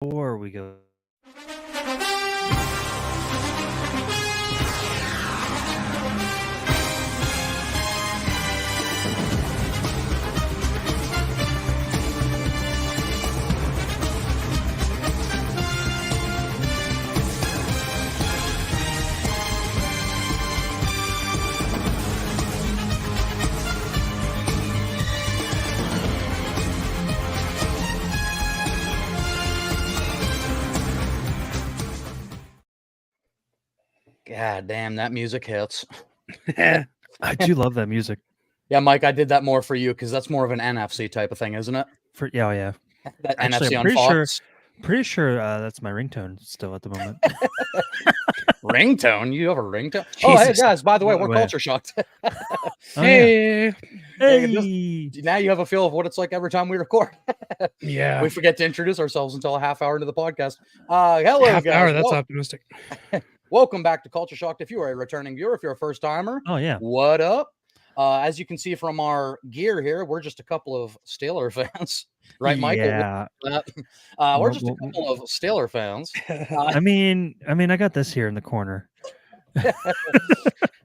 Before we go. God damn, that music hits. I do love that music. Yeah, Mike, I did that more for you because that's more of an NFC type of thing, isn't it? Yeah. That Actually, NFC I'm on pretty Fox. sure that's my ringtone still at the moment. Ringtone? You have a ringtone? Oh, hey, Jesus. guys, by the way, we're Wait. culture shocked. Oh, yeah. Hey. Hey. Now you have a feel of what it's like every time we record. Yeah. We forget to introduce ourselves until a half hour into the podcast. Hello, Half guys. hour, that's optimistic. Welcome back to Culture Shocked. If you are a returning viewer, if you're a first timer, Oh, yeah. what up? As you can see from our gear here, we're just a couple of Steeler fans, right, Mike? Yeah. We're just a couple of Steeler fans. I mean, I got this here in the corner.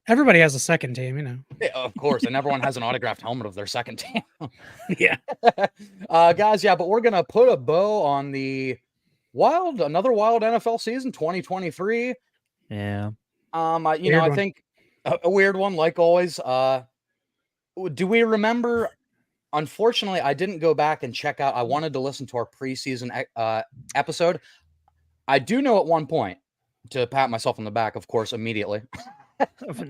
Everybody has a second team, you know. Yeah, of course, and everyone has an autographed helmet of their second team. Yeah. Guys, yeah, but we're gonna put a bow on the another wild NFL season, 2023. Yeah. I think a weird one, like always. Do we remember? Unfortunately, I didn't go back and check out. I wanted to listen to our preseason episode. I do know at one point, to pat myself on the back, of course, immediately.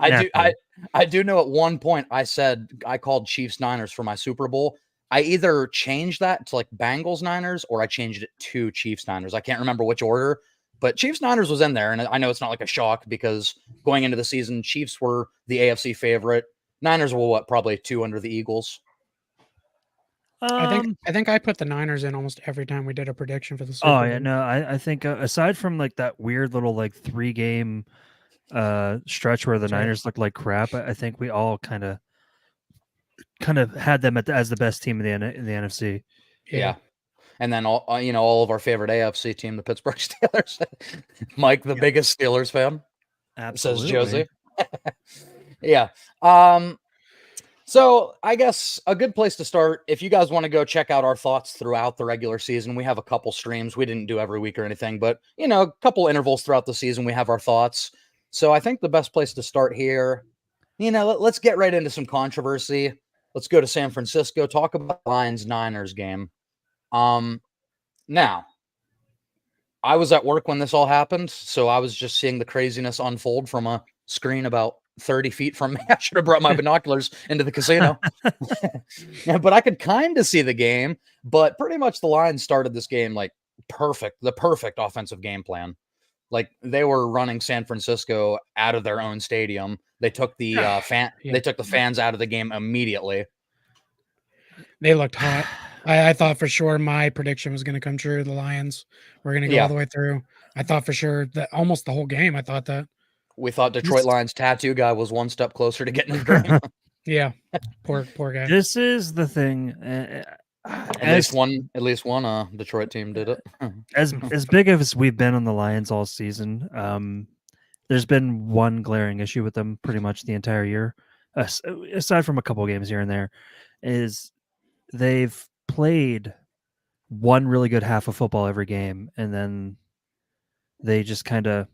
I do know at one point I said I called Chiefs Niners for my Super Bowl. I either changed that to like Bengals Niners or I changed it to Chiefs Niners. I can't remember which order, but Chiefs Niners was in there, and I know it's not like a shock because going into the season, Chiefs were the AFC favorite. Niners were probably 2 under the Eagles. I think I put the Niners in almost every time we did a prediction for the Super Oh Bowl. yeah, no, I think aside from like that weird little like 3-game stretch where the Niners looked like crap, I think we all kind of had them as the best team in the NFC. Yeah. And then all of our favorite AFC team, the Pittsburgh Steelers. Mike, the biggest Steelers fan. Absolutely. Says Josie. Yeah. So I guess a good place to start, if you guys want to go check out our thoughts throughout the regular season, we have a couple streams. We didn't do every week or anything, but a couple intervals throughout the season, we have our thoughts. So I think the best place to start here, let's get right into some controversy. Let's go to San Francisco, talk about the Lions-Niners game. Now, I was at work when this all happened, so I was just seeing the craziness unfold from a screen about 30 feet from me. I should have brought my binoculars into the casino. Yeah, but I could kind of see the game, but pretty much the Lions started this game like the perfect offensive game plan. Like they were running San Francisco out of their own stadium. They took the they took the fans out of the game immediately. They looked hot. I thought for sure my prediction was going to come true. The Lions were going to go all the way through. I thought for sure that almost the whole game. I thought that. We thought Detroit Lions tattoo guy was one step closer to getting his dream. Yeah, poor guy. This is the thing. At least one Detroit team did it. As big as we've been on the Lions all season, there's been one glaring issue with them pretty much the entire year, aside from a couple games here and there, is they've played one really good half of football every game, and then they just kind of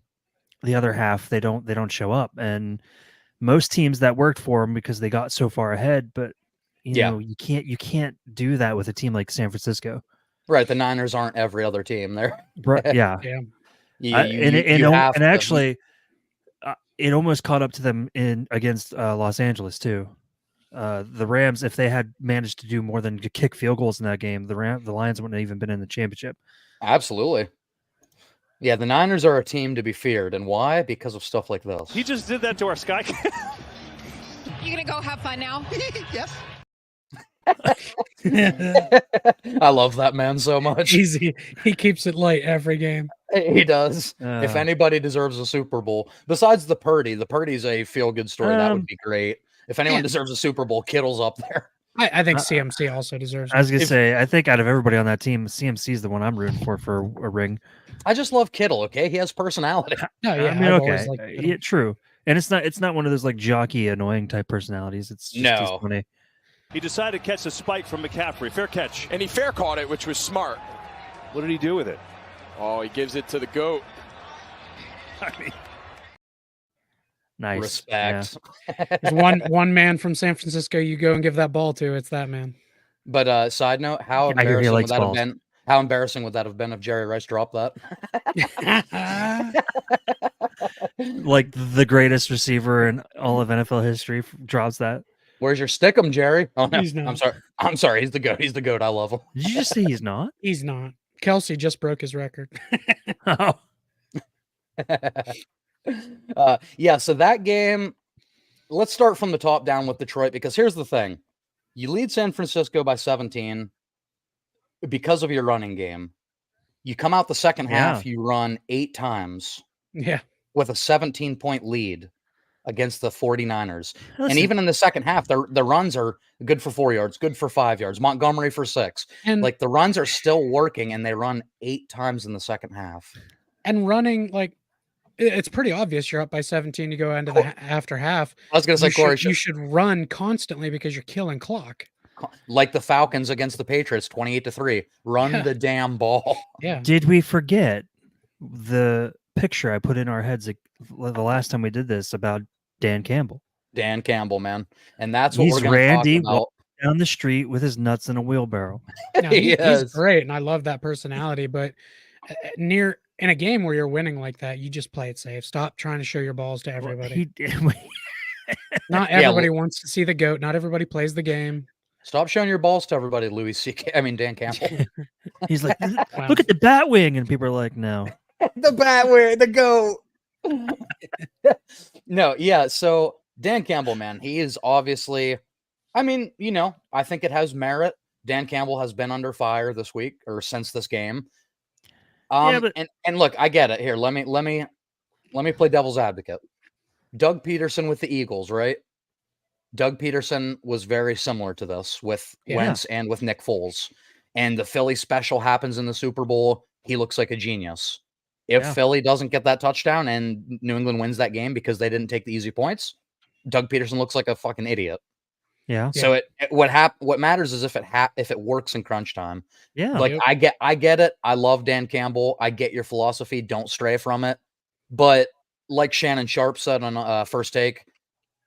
the other half they don't show up. And most teams that worked for them because they got so far ahead, but you know you can't do that with a team like San Francisco. Right, the Niners aren't every other team. They're yeah. And actually, it almost caught up to them against Los Angeles too. The Rams, if they had managed to do more than to kick field goals in that game, the Lions wouldn't have even been in the championship. Absolutely. Yeah, the Niners are a team to be feared. And why? Because of stuff like this. He just did that to our Sky. You gonna go have fun now? Yes. I love that man so much. Easy. He keeps it light every game. He does. If anybody deserves a Super Bowl, besides the Purdy's a feel-good story. That would be great. If anyone deserves a Super Bowl, Kittle's up there. I think CMC also deserves I was gonna If- say, I think out of everybody on that team, CMC is the one I'm rooting for a ring. I just love Kittle. Okay, he has personality. No, yeah, I mean, I've always okay, liked Kittle. yeah, true, and it's not one of those like jockey annoying type personalities. It's just he's No. funny. He decided to catch the spike from McCaffrey. Fair catch. And he fair caught it, which was smart. What did he do with it? Oh, he gives it to the GOAT. I mean, Nice. Respect. There's one man from San Francisco you go and give that ball to. It's that man. But side note, how I hear he embarrassing would likes that balls. have been? How embarrassing would that have been if Jerry Rice dropped that? Like the greatest receiver in all of NFL history drops that. Where's your stickum, Jerry? Oh no, He's not. I'm sorry. I'm sorry. He's the goat. He's the goat. I love him. Did you just say he's not? He's not. Kelsey just broke his record. Oh, Yeah. So that game. Let's start from the top down with Detroit, because here's the thing: you lead San Francisco by 17 because of your running game. You come out the second half, you run 8 times Yeah. with a 17-point lead against the 49ers. listen, And even in the second half, the runs are good for 4 yards, good for 5 yards. Montgomery for 6. And Like the runs are still working, and they run 8 times in the second half. and running, like, it's pretty obvious you're up by 17. You go into the after half. I was going to say, Corey, You should run constantly because you're killing clock. like the Falcons against the Patriots, 28-3. Run Yeah. the damn ball. Yeah. did we forget the picture I put in our heads the last time we did this about Dan Campbell? Dan Campbell, man. And that's what He's we're going to Randy talk about. Down the street with his nuts in a wheelbarrow. No, He he's is. great, and I love that personality. But in a game where you're winning like that, you just play it safe. Stop trying to show your balls to everybody. Not Yeah, everybody wants to see the GOAT. Not everybody plays the game. Stop showing your balls to everybody, Louis C.K. I mean, Dan Campbell. He's like, Wow. look at the bat wing, and people are like, no. The Batwing, the GOAT. No, yeah. So Dan Campbell, man, he is obviously, I mean, I think it has merit. Dan Campbell has been under fire this week or since this game. But- and look, I get it. Here, let me play devil's advocate. Doug Peterson with the Eagles, right? Doug Peterson was very similar to this with Wentz and with Nick Foles. And the Philly special happens in the Super Bowl. He looks like a genius. If Philly doesn't get that touchdown and New England wins that game because they didn't take the easy points, Doug Peterson looks like a fucking idiot. Yeah. So what matters is if it works in crunch time. Yeah. Like I get it. I love Dan Campbell. I get your philosophy. Don't stray from it. But like Shannon Sharp said on First Take,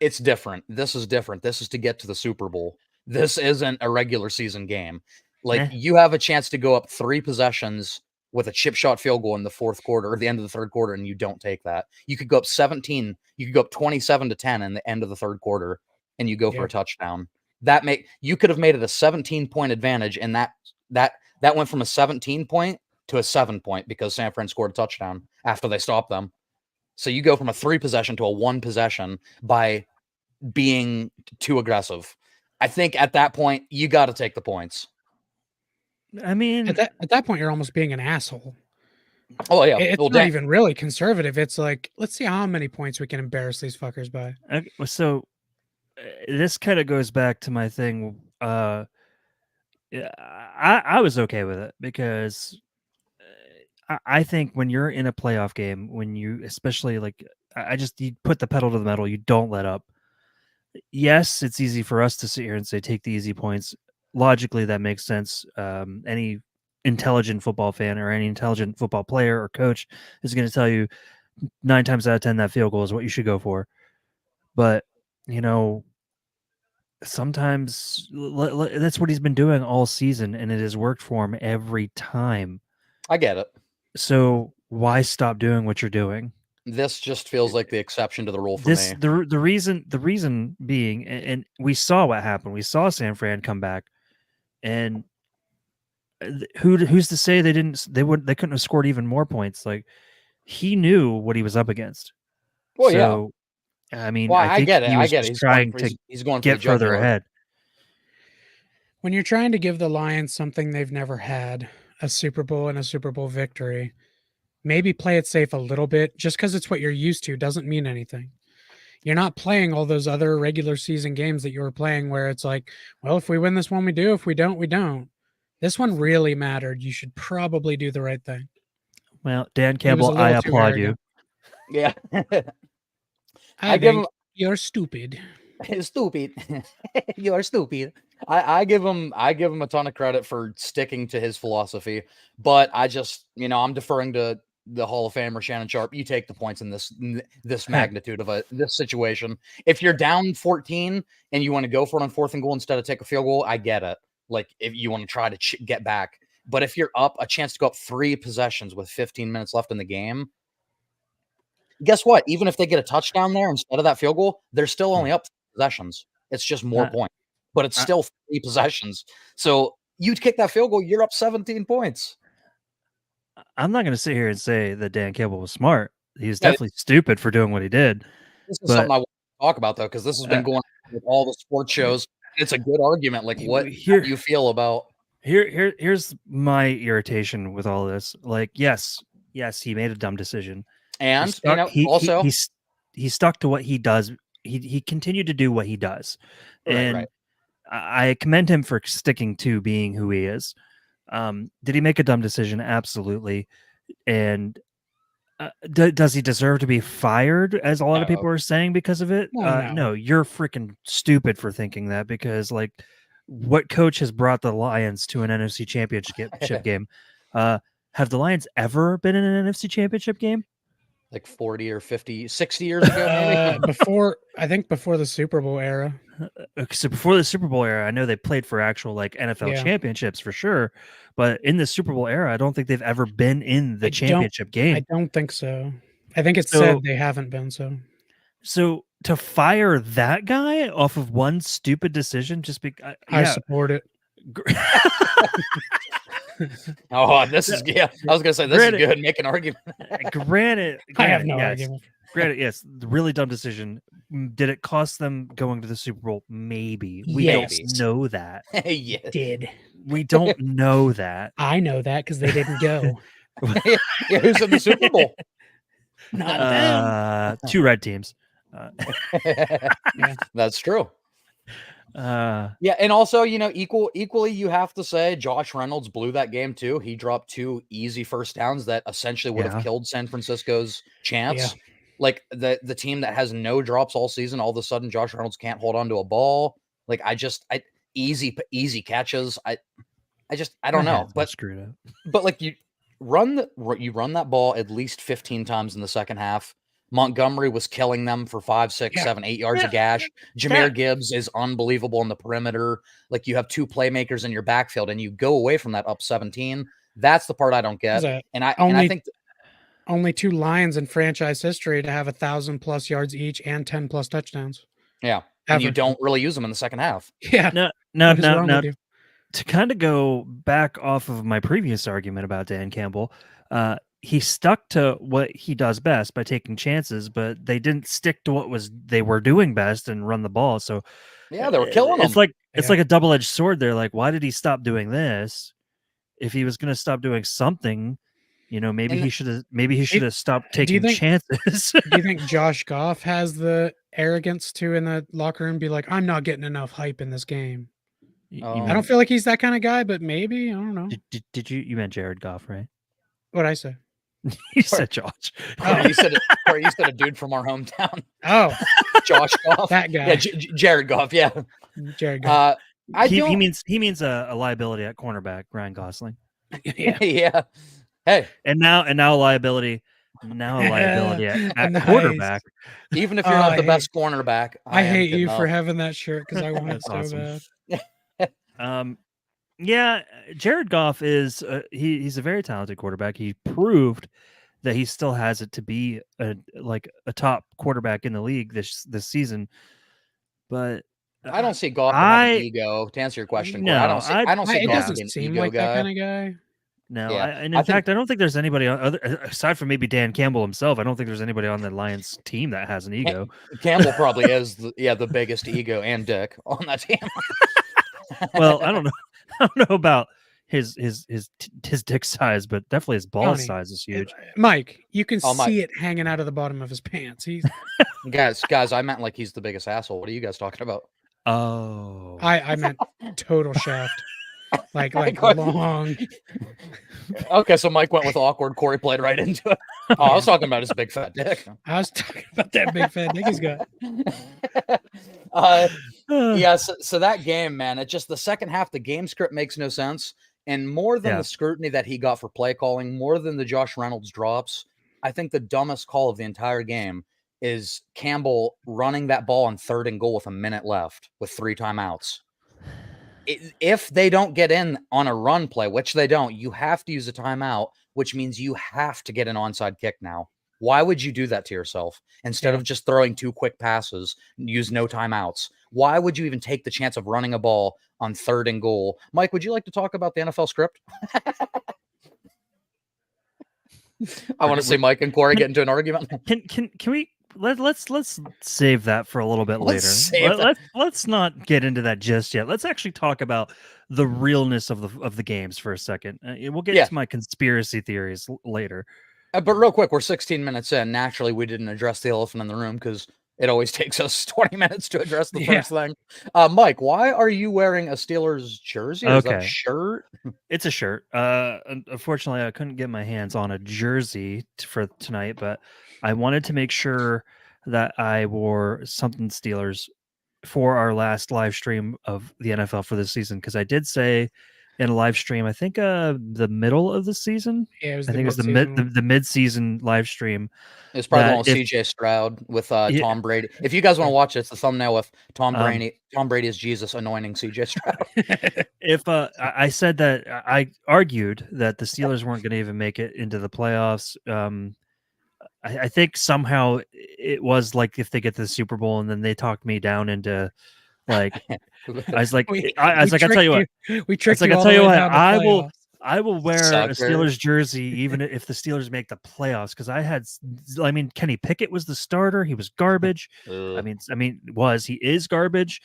it's different. This is different. This is to get to the Super Bowl. This isn't a regular season game. Like you have a chance to go up 3 possessions with a chip shot field goal in the fourth quarter or the end of the third quarter, and you don't take that. You could go up 17. You could go up 27-10 in the end of the third quarter, and you go for a touchdown. You could have made it a 17-point advantage, and that went from a 17-point to a 7-point because San Fran scored a touchdown after they stopped them. So you go from a 3 possession to a 1 possession by being too aggressive. I think at that point you got to take the points. I mean, At that point, you're almost being an asshole. Oh yeah, It's not even really conservative. It's like, let's see how many points we can embarrass these fuckers by. okay, so this kind of goes back to my thing. I was okay with it because I think when you're in a playoff game, when you especially like, you put the pedal to the metal, you don't let up. Yes, it's easy for us to sit here and say take the easy points. Logically, that makes sense. Any intelligent football fan or any intelligent football player or coach is going to tell you 9 times out of 10 that field goal is what you should go for. But sometimes that's what he's been doing all season, and it has worked for him every time. I get it. So why stop doing what you're doing? This just feels like the exception to the rule for me. The reason being, and we saw what happened. We saw San Fran come back, and who's to say they couldn't have scored even more points? Like he knew what he was up against. Well, so, I mean, well, I think get it. he was get it. just trying to he's going for get the further jugular. ahead. When you're trying to give the Lions something they've never had, a Super Bowl and a Super Bowl victory, maybe play it safe a little bit. Just because it's what you're used to doesn't mean anything. You're not playing all those other regular season games that you were playing where it's like, well, if we win this one, we do. If we don't, we don't. This one really mattered. You should probably do the right thing. Well, Dan He was a Campbell, I little too applaud you. Yeah. I give think him you're stupid. stupid. You are stupid. I give him a ton of credit for sticking to his philosophy, but I just, I'm deferring to the Hall of Famer Shannon Sharp. You take the points in this magnitude of this situation. If you're down 14 and you want to go for it on 4th and goal instead of take a field goal, I get it. Like if you want to try to get back, but if you're up a chance to go up 3 possessions with 15 minutes left in the game, guess what? Even if they get a touchdown there instead of that field goal, they're still only up 3 possessions. It's just more points, but it's still 3 possessions. So you kick that field goal, you're up 17 points. I'm not going to sit here and say that Dan Campbell was smart. He was definitely stupid for doing what he did. This is something I want to talk about, though, because this has been going on with all the sports shows. It's a good argument. Like, how do you feel about? Here's my irritation with all this. Like, yes, he made a dumb decision, and he stuck to what he does. He continued to do what he does, and I commend him for sticking to being who he is. Did he make a dumb decision? Absolutely. And does he deserve to be fired, as a lot of people are saying, because of it? No, you're freaking stupid for thinking that, because like what coach has brought the Lions to an NFC championship game? Have the Lions ever been in an NFC championship game? Like 40 or 50, 60 years ago, maybe? before the Super Bowl era. So before the Super Bowl era, I know they played for actual like NFL championships for sure, but in the Super Bowl era, I don't think they've ever been in the championship game. I don't think so. I think it's said they haven't been so. So to fire that guy off of one stupid decision, just because I support it. Oh, this is I was gonna say this is good. Make an argument. Granted, I have no argument. Granted, yes, the really dumb decision. Did it cost them going to the Super Bowl? Maybe. We don't know that. Yes. Did. We don't know that. I know that because they didn't go. Yeah, who's in the Super Bowl? Not them. 2 red teams. That's true. And also, equally, you have to say Josh Reynolds blew that game too. He dropped 2 easy first downs that essentially would have killed San Francisco's chance. Yeah. Like the team that has no drops all season, all of a sudden Josh Reynolds can't hold on to a ball. Like easy catches. I don't know. But screwed up. But like you run that ball at least 15 times in the second half. Montgomery was killing them for 5, 6, 7, 8 yards of gash. Jahmyr Gibbs is unbelievable in the perimeter. Like you have 2 playmakers in your backfield and you go away from that up 17. That's the part I don't get. And I think only 2 Lions in franchise history to have 1,000+ yards each and 10+ touchdowns. Yeah. And you don't really use them in the second half. Yeah. No. To kind of go back off of my previous argument about Dan Campbell, he stuck to what he does best by taking chances, but they didn't stick to what they were doing best and run the ball. So yeah, they were killing them. It's like a double-edged sword there. Like, why did he stop doing this? If he was going to stop doing something, maybe he should have stopped taking chances. Do you think Josh Goff has the arrogance to in the locker room be like, I'm not getting enough hype in this game? I don't feel like he's that kind of guy, but maybe, I don't know. Did you meant Jared Goff, right? What'd I say? You said Josh. Oh, you said a dude from our hometown. Oh, Josh Goff. That guy. Yeah, Jared Goff. Yeah, Jared Goff. He means a liability at cornerback, Ryan Gosling. Yeah. Hey, and now a liability. Now a liability at quarterback. Even if you're not the best cornerback, I hate you for having that shirt because I want it so bad. Yeah, Jared Goff is he's a very talented quarterback. He proved that he still has it to be a top quarterback in the league this season. But I don't see Goff having an ego. To answer your question, no, I don't see Goff as an ego guy. That kind of guy. No, and in fact, I don't think there's anybody aside from maybe Dan Campbell himself. I don't think there's anybody on the Lions team that has an ego. Campbell probably is the biggest ego and dick on that team. Well, I don't know. I don't know about his dick size, but definitely his ball Donnie, size is huge. Mike, you can Oh, Mike. see it hanging out of the bottom of his pants. He's Guys, I meant like he's the biggest asshole. What are you guys talking about? Oh, I meant total shaft. Like What? long. Okay, so Mike went with awkward. Corey played right into it. Oh, I was talking about his big fat dick. I was talking about that big fat dick he's got. Yeah, so that game, man, it just the second half, the game script makes no sense. And more than Yeah. the scrutiny that he got for play calling, more than the Josh Reynolds drops, I think the dumbest call of the entire game is Campbell running that ball on 3rd and goal with a minute left with 3 timeouts. If they don't get in on a run play, which they don't, you have to use a timeout, which means you have to get an onside kick now. Why would you do that to yourself instead of just throwing 2 quick passes and use no timeouts? Why would you even take the chance of running a ball on 3rd and goal? Mike, would you like to talk about the NFL script? I want to see Mike and Corey get into an argument. Can we let's save that for a little bit Let's later. save that. Let's not get into that just yet. Let's actually talk about the realness of the games for a second. We'll get to my conspiracy theories later. But real quick, we're 16 minutes in. Naturally, we didn't address the elephant in the room because it always takes us 20 minutes to address the first thing. Mike, why are you wearing a Steelers jersey? Or is that a shirt? It's a shirt. Unfortunately, I couldn't get my hands on a jersey for tonight, but I wanted to make sure that I wore something Steelers for our last live stream of the NFL for this season, because I did say in a live stream, I think the middle of the season. Yeah, I think it was the mid-season live stream. It's probably the one with CJ Stroud with Tom Brady. If you guys want to watch it, it's the thumbnail with Tom Brady as Jesus anointing CJ Stroud. If I said that, I argued that the Steelers weren't going to even make it into the playoffs. I think somehow it was like if they get to the Super Bowl, and then they talked me down into like I was like I tell you what, we tricked you. I tell you what, I will wear Sucker. a Steelers jersey even if the Steelers make the playoffs, because I mean Kenny Pickett was the starter. He was garbage. He is garbage.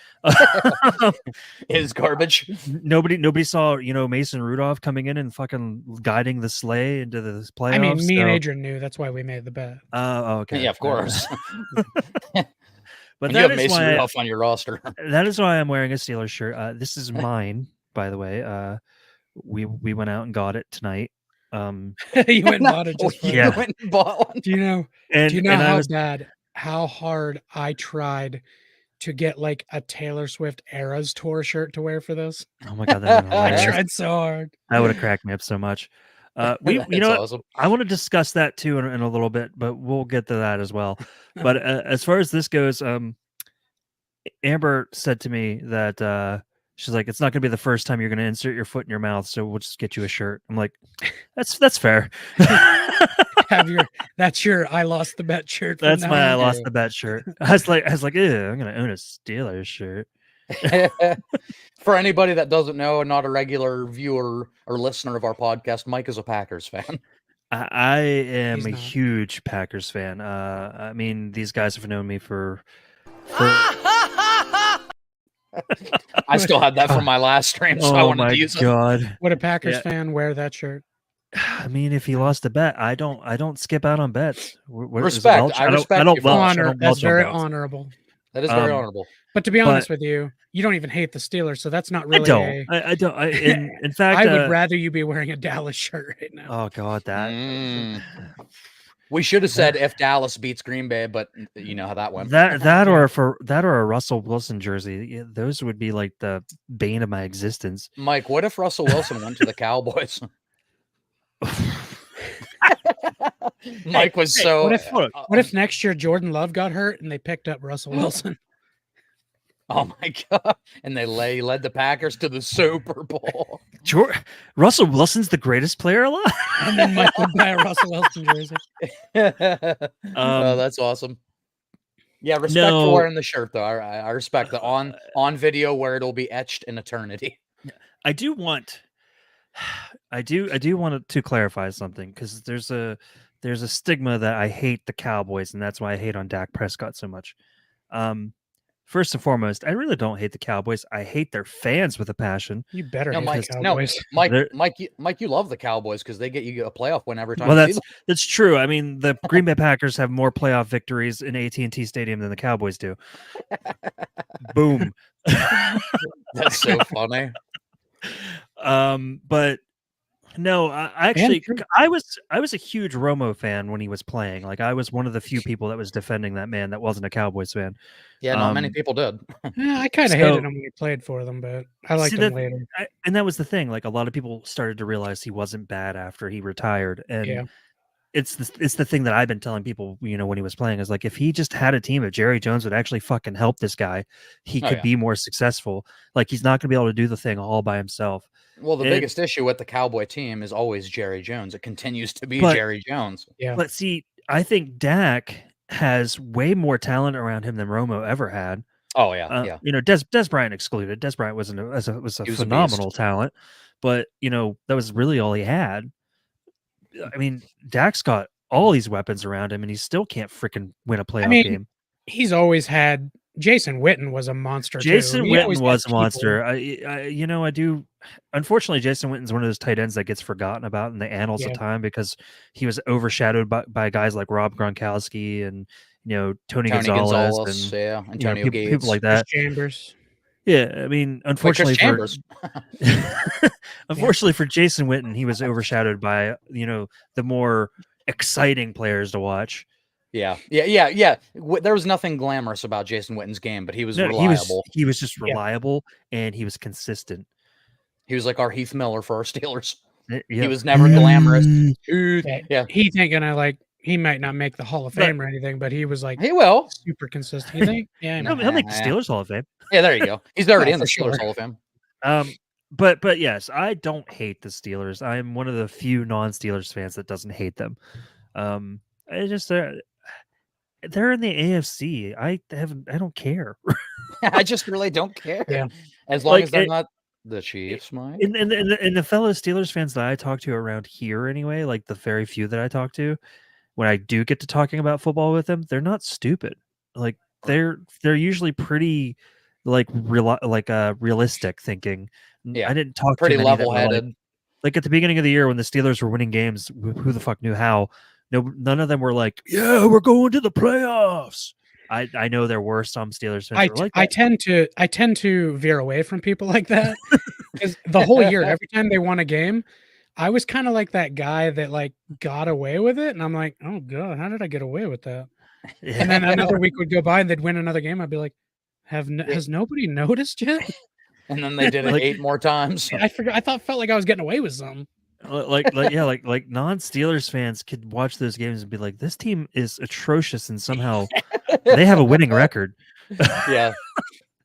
Is garbage. Nobody saw Mason Rudolph coming in and fucking guiding the sleigh into the playoffs. I mean, me and Adrian knew. That's why we made the bet. Oh, okay. Yeah, of course. But you have Mason Rudolph on your roster. That is why I'm wearing a Steelers shirt. This is mine, by the way. We went out and got it tonight. You went and bought it just for you went and bought one. Do you know how hard I tried to get like a Taylor Swift Eras Tour shirt to wear for this? Oh my god, that I tried so hard. That would have cracked me up so much. Awesome. I want to discuss that too in a little bit, but we'll get to that as well. But as far as this goes, Amber said to me that she's like, it's not going to be the first time you're going to insert your foot in your mouth, so we'll just get you a shirt. I'm like, that's fair. That's your I lost the bet shirt. That's my I lost the bet shirt. I was like, ew, I'm going to own a Steelers shirt. For anybody that doesn't know and not a regular viewer or listener of our podcast, Mike is a Packers fan. I am a huge Packers fan. I mean, these guys have known me for I still had that from my last stream, so I wanted to use it. Would a Packers fan wear that shirt? I mean, if he lost a bet, I don't skip out on bets. Respect. I respect. That's very honorable. That is very honorable. But to be honest with you, you don't even hate the Steelers, so that's not really. I don't. In fact, I would rather you be wearing a Dallas shirt right now. Oh God, that. We should have said if Dallas beats Green Bay, but you know how that went. That or a Russell Wilson jersey. Those would be like the bane of my existence. Mike, what if Russell Wilson went to the Cowboys? Mike was so. What if next year Jordan Love got hurt and they picked up Russell Wilson? Oh my God! And they led the Packers to the Super Bowl. Russell Wilson's the greatest player alive. And then Mike would buy a Russell Wilson jersey. Oh, that's awesome. Yeah, respect for wearing the shirt though. I respect the on video where it'll be etched in eternity. I do want to clarify something, because there's a stigma that I hate the Cowboys, and that's why I hate on Dak Prescott so much. first and foremost, I really don't hate the Cowboys. I hate their fans with a passion. You better No, hate Mike. the Cowboys. Mike, you love the Cowboys because they get you a playoff win every time. Well, you see that's true. I mean, the Green Bay Packers have more playoff victories in AT&T Stadium than the Cowboys do. Boom. That's so funny. But no, I actually, I was a huge Romo fan when he was playing. Like, I was one of the few people that was defending that man that wasn't a Cowboys fan. Yeah, not many people did. Yeah, I kind of hated him when he played for them, but I liked him later. And that was the thing. Like, a lot of people started to realize he wasn't bad after he retired. And it's the thing that I've been telling people, when he was playing, is like, if he just had a team, if Jerry Jones would actually fucking help this guy, he could be more successful. Like, he's not going to be able to do the thing all by himself. Well, the biggest issue with the Cowboy team is always Jerry Jones. It continues to be Jerry Jones. Yeah. But see, I think Dak has way more talent around him than Romo ever had. Oh yeah, Des Bryant excluded. Des Bryant was a phenomenal talent, but that was really all he had. I mean, Dak's got all these weapons around him, and he still can't freaking win a playoff game. He's always had. Jason Witten was a monster. Jason Witten was a people. monster. I do. Unfortunately, Jason Witten's one of those tight ends that gets forgotten about in the annals of time because he was overshadowed by guys like Rob Gronkowski and Tony Gonzalez and Antonio Gates, people like that. Chris Chambers. Yeah, I mean, unfortunately for Jason Witten, he was overshadowed by the more exciting players to watch. Yeah. There was nothing glamorous about Jason Witten's game, but he was reliable. He was just reliable, and he was consistent. He was like our Heath Miller for our Steelers. Yep. He was never glamorous. Yeah. Heath ain't gonna he might not make the Hall of Fame or anything, but he was he will super consistent. You think? Yeah, he'll make the Steelers Hall of Fame. Yeah, there you go. He's already in the Steelers Hall of Fame. But yes, I don't hate the Steelers. I am one of the few non-Steelers fans that doesn't hate them. I just they're in the AFC. I don't care. I just really don't care. Yeah. As long as they're not the Chiefs, Mike. And the fellow Steelers fans that I talk to around here anyway, like the very few that I talk to, when I do get to talking about football with them, they're not stupid. Like they're usually pretty realistic thinking. Yeah. I didn't talk pretty to many level-headed. Like at the beginning of the year when the Steelers were winning games, who the fuck knew how? No, none of them were like, "Yeah, we're going to the playoffs." I know there were some Steelers fans. I tend to veer away from people like that because the whole year, every time they won a game, I was kind of like that guy that got away with it, and I'm like, "Oh god, how did I get away with that?" Yeah. And then another week would go by, and they'd win another game. I'd be like, "Has nobody noticed yet?" And then they did it 8 more times. I forgot. Felt like I was getting away with something. Like non-Steelers fans could watch those games and be like, this team is atrocious and somehow they have a winning record. Yeah.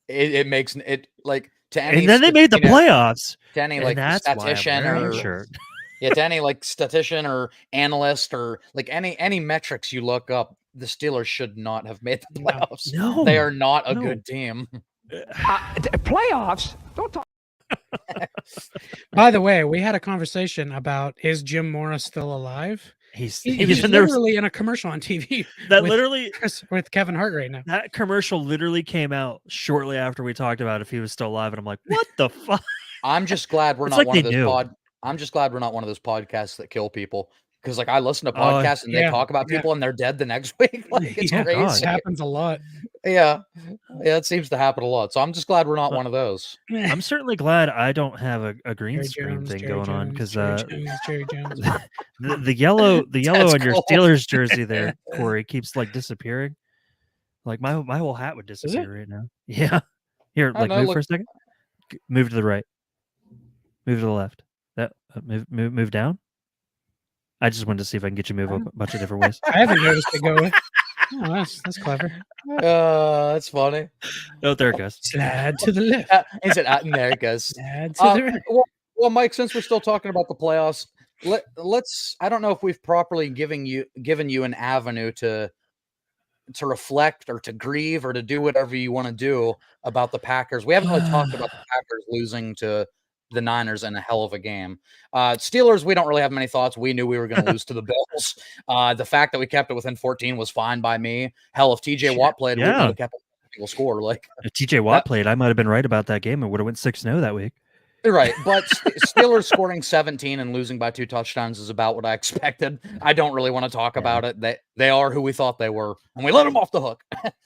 It makes it to any, and then they made the playoffs. To any statistician to any statistician or analyst or any metrics you look up, the Steelers should not have made the playoffs. No, they are not a good team. Playoffs? Don't talk. By the way, we had a conversation about, is Jim Morris still alive? He's literally in a commercial on TV. With Kevin Hart right now. That commercial literally came out shortly after we talked about if he was still alive, and I'm like, what the fuck? I'm just glad we're not one of those I'm just glad we're not one of those podcasts that kill people. Because I listen to podcasts and they talk about people and they're dead the next week. It's crazy. It happens a lot. Yeah, it seems to happen a lot. So I'm just glad we're not one of those. I'm certainly glad I don't have a green screen thing going on because Jerry Jones. the yellow on your Steelers jersey there, Corey, keeps disappearing. Like my whole hat would disappear right now. Yeah. Here, move for a second. Move to the right. Move to the left. That move down. I just wanted to see if I can get you to move a bunch of different ways. I haven't noticed it go. Oh, that's clever. That's funny. Oh, there it goes. Slide to the left. Is it there it goes. Slide to the right. Well, Mike, since we're still talking about the playoffs, let's. I don't know if we've properly given you an avenue to reflect or to grieve or to do whatever you want to do about the Packers. We haven't really talked about the Packers losing to the Niners in a hell of a game. Steelers, we don't really have many thoughts. We knew we were going to lose to the Bills. The fact that we kept it within 14 was fine by me. Hell, if TJ Watt played, we would have kept it single score. Like if TJ Watt played, I might have been right about that game and would have went 6-0 that week. right, but Steelers scoring 17 and losing by 2 touchdowns is about what I expected. I don't really want to talk about it. They are who we thought they were, and we let them off the hook.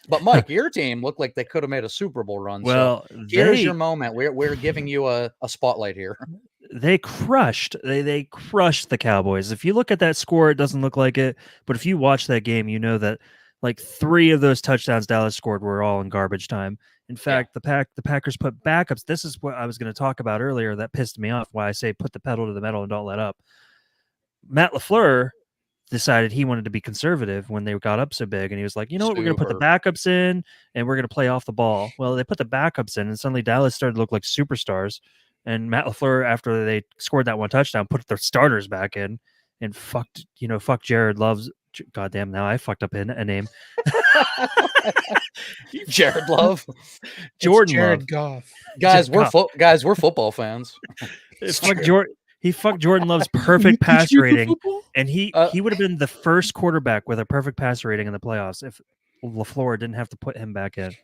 But Mike, your team looked like they could have made a Super Bowl run. Well, so here's your moment. We're giving you a spotlight here. They crushed the Cowboys. If you look at that score, it doesn't look like it, but if you watch that game, you know that like 3 of those touchdowns Dallas scored were all in garbage time. In fact, the Packers put backups. This is what I was going to talk about earlier that pissed me off, why I say put the pedal to the metal and don't let up. Matt LaFleur decided he wanted to be conservative when they got up so big, and he was like, you know what, we're going to put the backups in and we're going to play off the ball. Well, they put the backups in and suddenly Dallas started to look like superstars. And Matt LaFleur, after they scored that 1 touchdown, put their starters back in and fuck Jared Love's. Goddamn, now I fucked up a name. Jared Love, Jordan Jared Love. Goff. Guys, we're football fans. He fucked Jordan Love's perfect pass rating, and he would have been the first quarterback with a perfect pass rating in the playoffs if LaFleur didn't have to put him back in.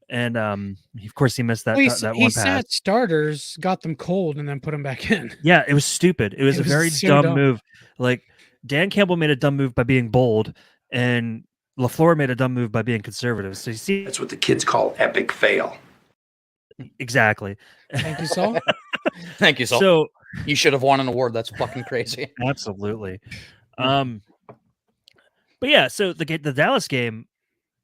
And of course, he missed that one pass. He sat starters, got them cold, and then put them back in. Yeah, it was stupid. It was a very dumb move. Like Dan Campbell made a dumb move by being bold, and LaFleur made a dumb move by being conservative. So you see, that's what the kids call epic fail. Exactly. Thank you, Saul. Thank you, Saul. So you should have won an award. That's fucking crazy. Absolutely. But yeah, so the Dallas game,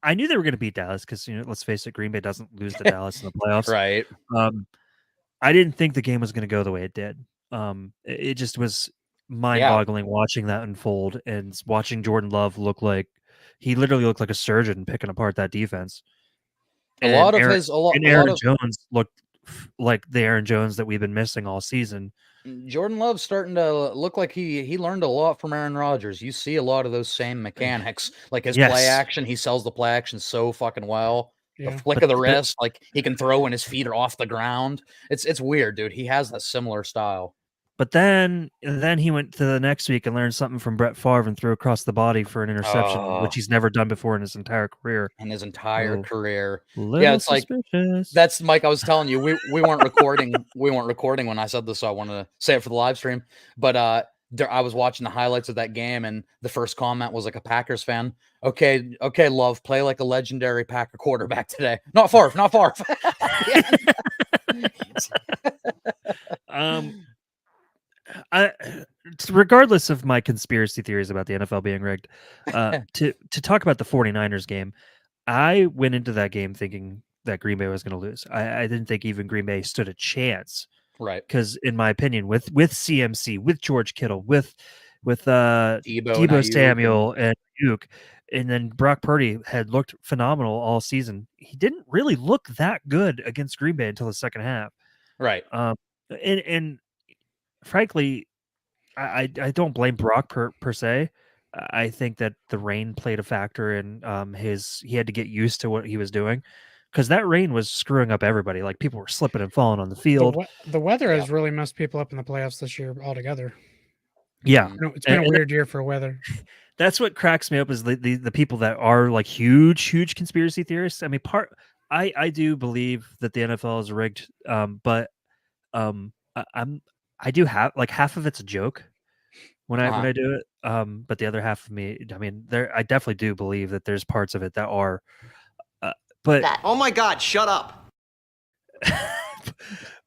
I knew they were going to beat Dallas because, let's face it, Green Bay doesn't lose to Dallas in the playoffs. Right. I didn't think the game was going to go the way it did. It just was mind-boggling watching that unfold and watching Jordan Love he literally looked like a surgeon picking apart that defense. Aaron Jones looked like the Aaron Jones that we've been missing all season. Jordan Love's starting to look like he learned a lot from Aaron Rodgers. You see a lot of those same mechanics, like his play action. He sells the play action so fucking well. The flick of the wrist, like he can throw when his feet are off the ground. It's weird, dude. He has that similar style. But then he went to the next week and learned something from Brett Favre and threw across the body for an interception, which he's never done before in his entire career. Career. Yeah, it's suspicious. Like that's Mike. I was telling you, we weren't recording. We weren't recording when I said this, so I wanted to say it for the live stream. But I was watching the highlights of that game, and the first comment was like a Packers fan. Okay, Love, play like a legendary Packer quarterback today. Not Favre. Regardless of my conspiracy theories about the NFL being rigged, to talk about the 49ers game, I went into that game thinking that Green Bay was going to lose. I didn't think even Green Bay stood a chance. Right. Because in my opinion, with CMC, with George Kittle, with Deebo Samuel and Ayuk, and then Brock Purdy had looked phenomenal all season. He didn't really look that good against Green Bay until the second half. Right. And frankly, I don't blame Brock per se. I think that the rain played a factor in he had to get used to what he was doing, because that rain was screwing up everybody. Like people were slipping and falling on the field. The weather has really messed people up in the playoffs this year altogether. Yeah, it's been a weird year for weather. That's what cracks me up is the people that are like huge conspiracy theorists. I mean, I do believe that the NFL is rigged, but I do have like half of it's a joke when I do it. But the other half of me, I mean, I definitely do believe that there's parts of it that are. But oh my God, shut up.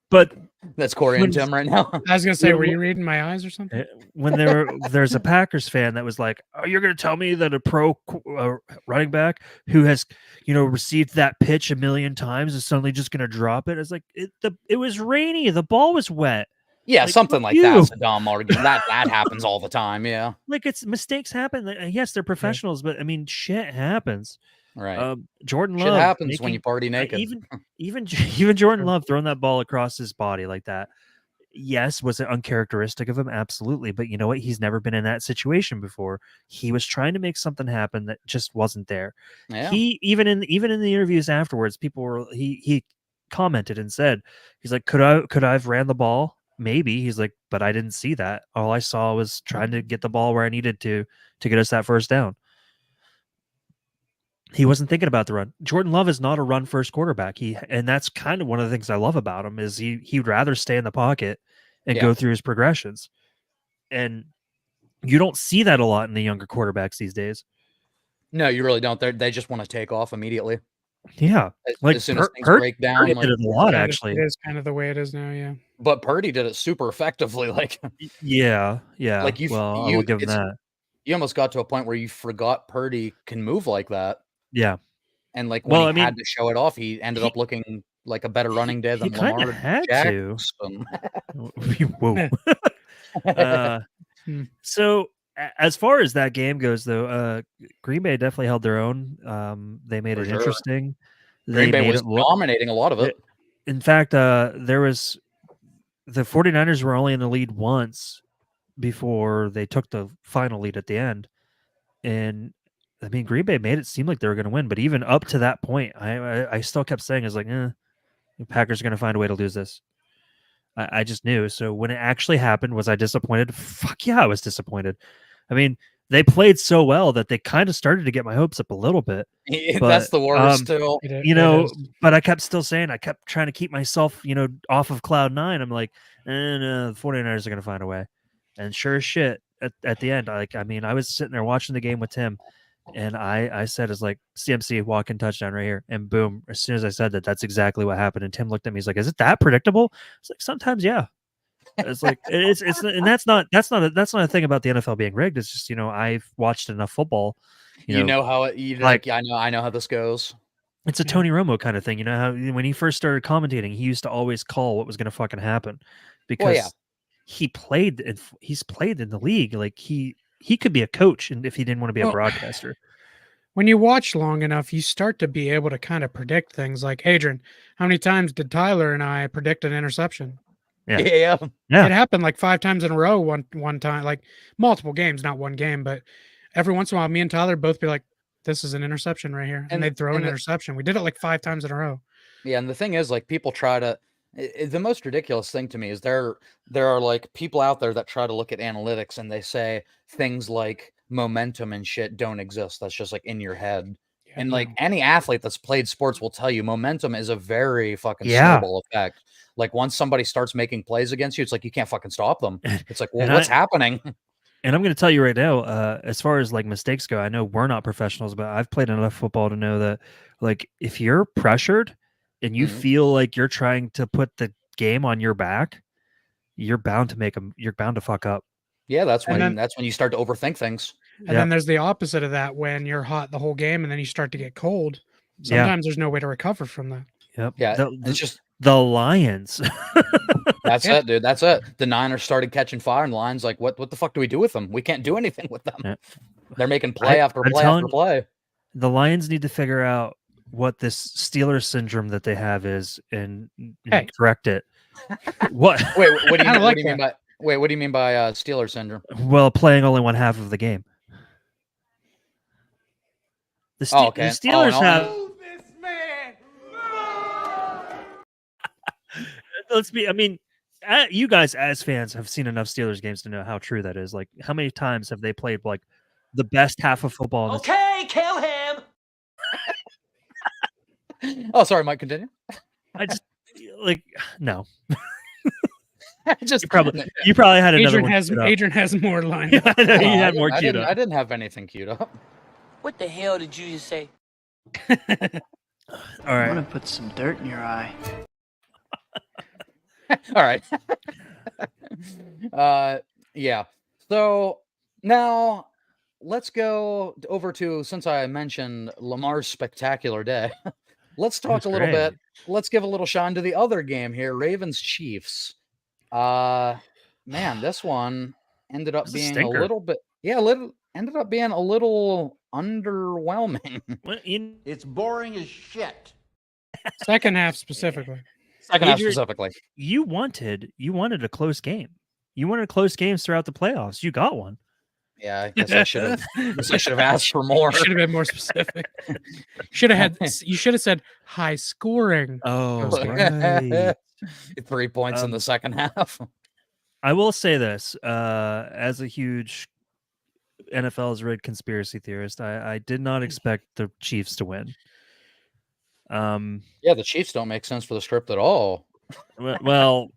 But that's Corey and Tim right now. I was gonna say, were you reading my eyes or something? When there's a Packers fan that was like, "Oh, you're gonna tell me that a pro running back who has received that pitch a million times is suddenly just gonna drop it?" It's like it was rainy, the ball was wet. Yeah, something like that's a dumb argument. That happens all the time. Yeah, like mistakes happen. Yes, they're professionals, but I mean, shit happens. Right. Jordan Love. Shit happens when you party naked. Even Jordan Love throwing that ball across his body like that. Yes, was it uncharacteristic of him? Absolutely. But you know what? He's never been in that situation before. He was trying to make something happen that just wasn't there. Yeah. He even in the interviews afterwards, people were he commented and said, he's like, could I have ran the ball? Maybe. He's like, but I didn't see that. All I saw was trying to get the ball where I needed to get us that first down. He wasn't thinking about the run. Jordan Love is not a run first quarterback. And that's kind of one of the things I love about him is he'd rather stay in the pocket and go through his progressions. And you don't see that a lot in the younger quarterbacks these days. No, you really don't. They just want to take off immediately. Yeah, like as soon as things break down. Purdy did it a lot, actually. It is kind of the way it is now, yeah. But Purdy did it super effectively. Like, yeah. Like I will give him that. You almost got to a point where you forgot Purdy can move like that. Yeah. And like when he had to show it off, he ended up looking like a better running day than Lamar had Jackson. Whoa. So as far as that game goes, though, Green Bay definitely held their own. They made it interesting. Green Bay was dominating a lot of it. In fact, the 49ers were only in the lead once before they took the final lead at the end. And I mean, Green Bay made it seem like they were going to win, but even up to that point, I still kept saying, "Is like, the Packers are going to find a way to lose this." I just knew. So when it actually happened, was I disappointed? Fuck yeah, I was disappointed. I mean, they played so well that they kind of started to get my hopes up a little bit. But, that's the worst, too. But I kept still saying, I kept trying to keep myself, off of cloud nine. I'm like, no, the 49ers are going to find a way. And sure as shit, at the end, I was sitting there watching the game with Tim, and I said, it's like CMC walk-in touchdown right here. And boom, as soon as I said that, that's exactly what happened. And Tim looked at me, he's like, is it that predictable? It's like, sometimes, yeah. It's like it's and that's not a thing about the NFL being rigged. It's just, I've watched enough football. I know how this goes. It's a Tony Romo kind of thing. You know how when he first started commentating, he used to always call what was going to fucking happen because he's played in the league. Like he could be a coach, and if he didn't want to be a broadcaster. When you watch long enough, you start to be able to kind of predict things. Like, Adrian, how many times did Tyler and I predict an interception? Yeah. It happened like 5 times in a row one time, like multiple games, not one game, but every once in a while, me and Tyler both be like, this is an interception right here. And they'd throw an interception. We did it like 5 times in a row. Yeah, and the thing is, like, people try to the most ridiculous thing to me is there are like people out there that try to look at analytics and they say things like momentum and shit don't exist. That's just like in your head. Yeah, and like any athlete that's played sports will tell you momentum is a very fucking snowball effect. Like once somebody starts making plays against you, it's like you can't fucking stop them. It's like, well, what's happening? And I'm going to tell you right now, as far as like mistakes go, I know we're not professionals, but I've played enough football to know that like if you're pressured and you feel like you're trying to put the game on your back, you're bound to fuck up. Yeah, that's when you start to overthink things. And then there's the opposite of that when you're hot the whole game and then you start to get cold. Sometimes there's no way to recover from that. Yep. Yeah, it's just the Lions. That's it, dude. That's it. The Niners started catching fire, and the Lions like, what the fuck do we do with them? We can't do anything with them. Yeah. They're making play after play after play. The Lions need to figure out what this Steelers syndrome that they have is and correct it. What? Wait, what do you mean by Steelers syndrome? Well, playing only one half of the game. The Steelers have. Let's be. I mean, you guys as fans have seen enough Steelers games to know how true that is. Like, how many times have they played like the best half of football? Okay, kill him. Oh, sorry, Mike. Continue. I just like no. Just you probably had another one. Adrian has more lined up. He had more queued up. I didn't have anything queued up. What the hell did you just say? All right. I want to put some dirt in your eye. All right. Yeah. So now let's go over to, since I mentioned Lamar's spectacular day, let's talk a little bit. Let's give a little shine to the other game here, Ravens Chiefs. Man, this one ended up being a little bit, ended up being a little underwhelming. It's boring as shit. Second half specifically. Second half specifically. You wanted a close game. You wanted close games throughout the playoffs. You got one. Yeah, I guess I should have asked for more. Should have been more specific. You should have said high scoring. Oh, right. 3 points in the second half. I will say this, as a huge NFL is rigged conspiracy theorist. I did not expect the Chiefs to win. Yeah, the Chiefs don't make sense for the script at all. Well,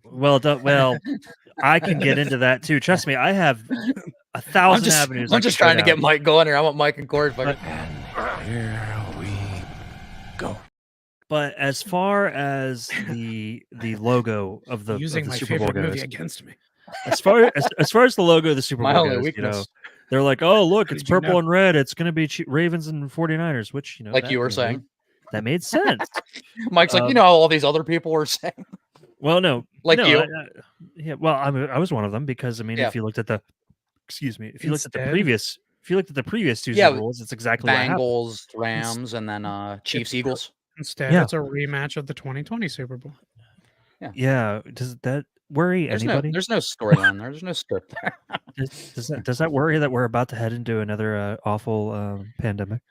I can get into that too. Trust me, I have 1,000 avenues. I'm just trying to get Mike going here. I want Mike and Corey. But Here we go. But as far as the logo of the Using my Super Bowl favorite movie goes, against me. as far as the logo of the Super My Bowl only goes, weakness. they're like, oh look, it's Did you purple know? and red. It's going to be Ravens and 49ers, which Like that, you were made- saying. that made sense. Mike's like, how all these other people were saying. Well, no, Like no, you. yeah. Well, I was one of them because Yeah. if you looked at the, if you looked at the Instead? previous two Yeah, Super Bowls, it's exactly what happened. Bengals, Rams, and then Chiefs, Eagles. Instead, Yeah. it's a rematch of the 2020 Super Bowl. Yeah, does that worry anybody? There's no storyline there. There's no script there. Does that worry that we're about to head into another awful pandemic?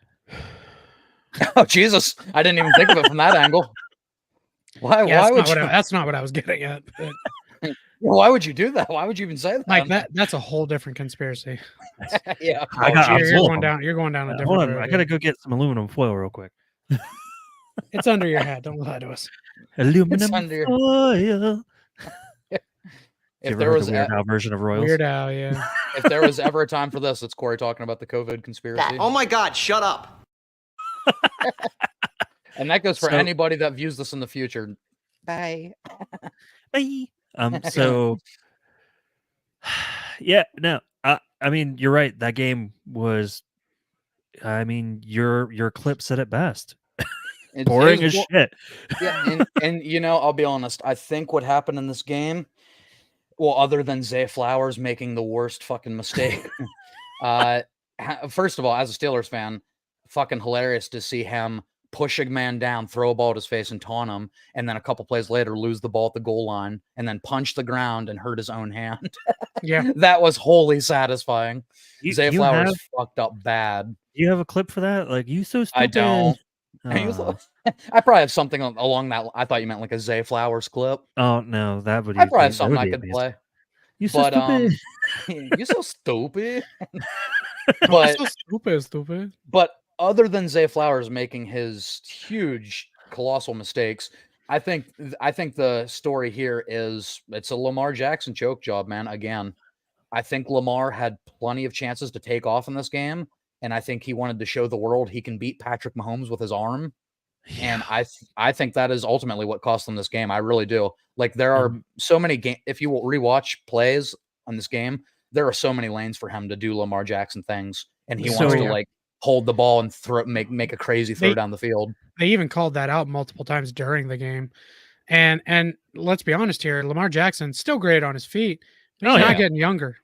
Oh Jesus! I didn't even think of it from that angle. Why? Yeah, why would you? that's not what I was getting at. But, Why would you do that? Why would you even say that? Mike, that's a whole different conspiracy. Yeah. You're going down. You're going down a different Hold on, road. I gotta go get some aluminum foil real quick. It's under your hat. Don't lie to us. Aluminum under your- foil. If You there ever heard was the Weird Al version of Royals? Weird Al, yeah. if there was ever a time for this, it's Corey talking about the COVID conspiracy. Oh my God, shut up. And that goes for So- anybody that views this in the future. Bye. Bye. So yeah, no. I mean, you're right. That game was. I mean, your clip said it best. Boring as shit. Yeah, and I'll be honest. I think what happened in this game, well, other than Zay Flowers making the worst fucking mistake, first of all, as a Steelers fan, fucking hilarious to see him push a man down, throw a ball at his face, and taunt him, and then a couple plays later lose the ball at the goal line, and then punch the ground and hurt his own hand. Yeah, that was wholly satisfying. Zay you Flowers fucked up bad. You have a clip for that? Like, you so stupid. I don't. Aw. I probably have something along that. I thought you meant like a Zay Flowers clip. Oh no, that would. I probably have that something would I be could amazing. play. You so stupid. You're so stupid. But so stupid. But other than Zay Flowers making his huge, colossal mistakes, I think the story here is it's a Lamar Jackson choke job, man. Again, I think Lamar had plenty of chances to take off in this game, and I think he wanted to show the world he can beat Patrick Mahomes with his arm. And I think that is ultimately what cost them this game. I really do. Like, there are so many if you rewatch plays on this game, there are so many lanes for him to do Lamar Jackson things, and he wants to like hold the ball and make a crazy throw down the field. They even called that out multiple times during the game. And let's be honest here, Lamar Jackson's still great on his feet, but he's not getting younger.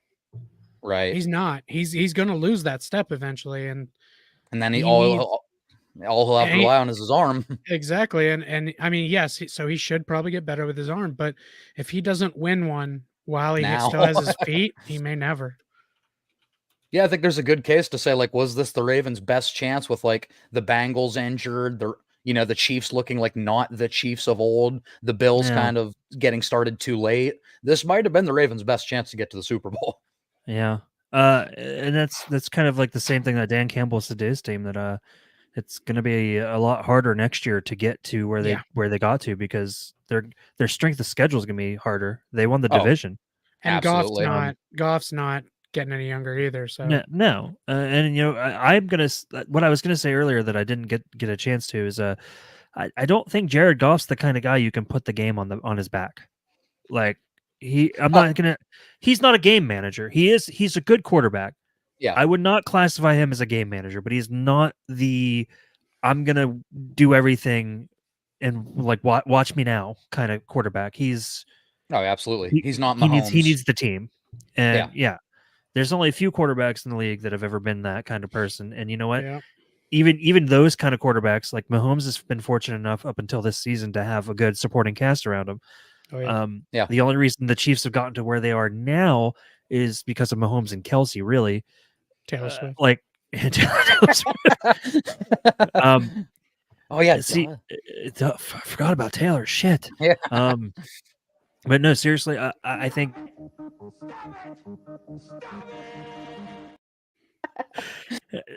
Right. He's not. He's going to lose that step eventually, and then all he'll have to rely on is his arm. Exactly. And I mean, yes, so he should probably get better with his arm, but if he doesn't win one while he still has his feet, he may never. Yeah, I think there's a good case to say, like, was this the Ravens' best chance with like the Bengals injured, the Chiefs looking like not the Chiefs of old, the Bills kind of getting started too late. This might have been the Ravens' best chance to get to the Super Bowl. Yeah. And that's kind of like the same thing that Dan Campbell said to his team, that it's going to be a lot harder next year to get to where they got to, because their strength of schedule is going to be harder. They won the division, and Goff's not getting any younger either. So no. And I'm gonna. What I was gonna say earlier that I didn't get a chance to is I don't think Jared Goff's the kind of guy you can put the game on his back. Like he's not a game manager. He's a good quarterback. Yeah, I would not classify him as a game manager, but he's not I'm gonna do everything and like watch me now kind of quarterback. Absolutely. He's not Mahomes. He needs the team, and there's only a few quarterbacks in the league that have ever been that kind of person. And you know what? Yeah. Even those kind of quarterbacks, like Mahomes, has been fortunate enough up until this season to have a good supporting cast around him. Oh, yeah. The only reason the Chiefs have gotten to where they are now is because of Mahomes and Kelsey, really. Taylor Swift. Taylor Swift. Oh yeah. See, I forgot about Taylor. Shit. Yeah. But no, seriously, I think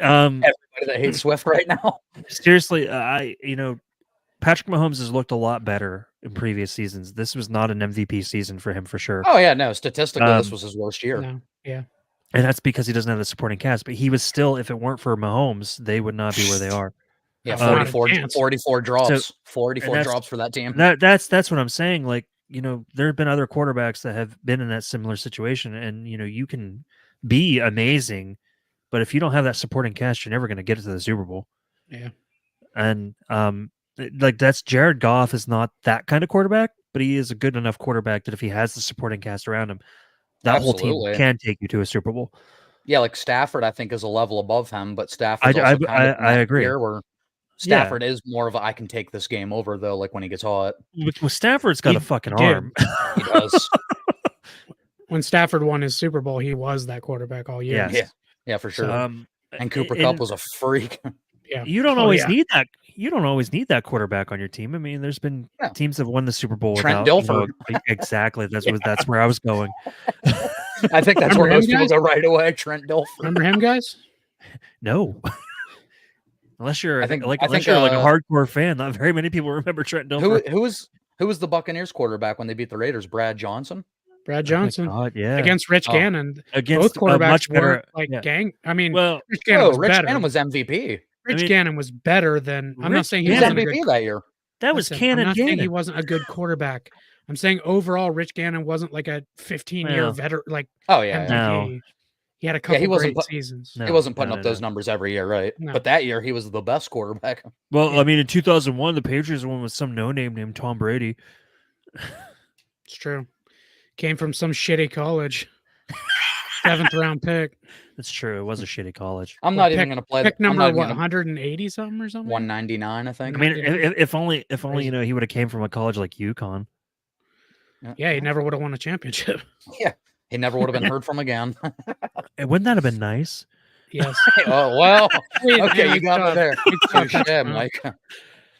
Everybody that hates Swift right now. Seriously, Patrick Mahomes has looked a lot better in previous seasons. This was not an MVP season for him for sure. Oh yeah, no. Statistically, this was his worst year. No, yeah. And that's because he doesn't have the supporting cast. But he was still, if it weren't for Mahomes, they would not be where they are. Yeah, Not a 44 chance. 44 drops. So- 44 and drops for that team. That's what I'm saying. Like, there have been other quarterbacks that have been in that similar situation, and you can be amazing, but if you don't have that supporting cast, you're never going to get to the Super Bowl. Yeah. And that's Jared Goff is not that kind of quarterback, but he is a good enough quarterback that if he has the supporting cast around him, that whole Absolutely. team can take you to a Super Bowl. Yeah, like Stafford, I think is a level above him, but Stafford. I agree. Where Stafford is more of a I can take this game over though. Like when he gets hot, With Stafford's got He a fucking did. arm. he does. When Stafford won his Super Bowl, he was that quarterback all year. Yes. Yeah, for sure. So, and Cooper Kupp was a freak. Yeah. You don't Oh, always yeah. need that. You don't always need that quarterback on your team. I mean, there's been Yeah. teams that won the Super Bowl Trent without. Dilfer. Exactly. That's where I was going. I think that's Remember where most him, people guys? go right away. Trent Dilfer. Remember him, guys? No. Unless you're I think- like I unless think, you're like a hardcore fan, not very many people remember Trent Dilfer. Who was the Buccaneers quarterback when they beat the Raiders? Brad Johnson. Brad Oh my Johnson God, yeah. against Rich Oh. Gannon. Against Both quarterbacks much better. weren't like Yeah. gang. I mean, Well, Rich Gannon was Rich better. Gannon was MVP. Rich I mean, Gannon was better than. I'm not Rich saying He he was wasn't a MVP good. that year. that was Listen, I'm Cannon not saying he Gannon. wasn't a good quarterback. I'm saying overall, Rich Gannon wasn't like a 15-year Well, veteran, like Oh yeah, MVP. No. He had a couple he wasn't great put- seasons. No, he wasn't putting no, up no, those no. numbers every year, right? No. But that year he was the best quarterback. Well, Yeah. I mean, in 2001, the Patriots won with some no-name named Tom Brady. It's true. Came from some shitty college. 7th round pick. That's true. It was a shitty college. I'm Well, not even going to play. Pick I'm number not even what? gonna- 180 something or something. 199, I think. I mean, Yeah. if only Crazy. he would have came from a college like UConn. Yeah, he never would have won a championship. He never would have been heard from again. Wouldn't that have been nice? Yes. Oh well. Wait, Okay, and you got me there. Touche, Touche, Mike.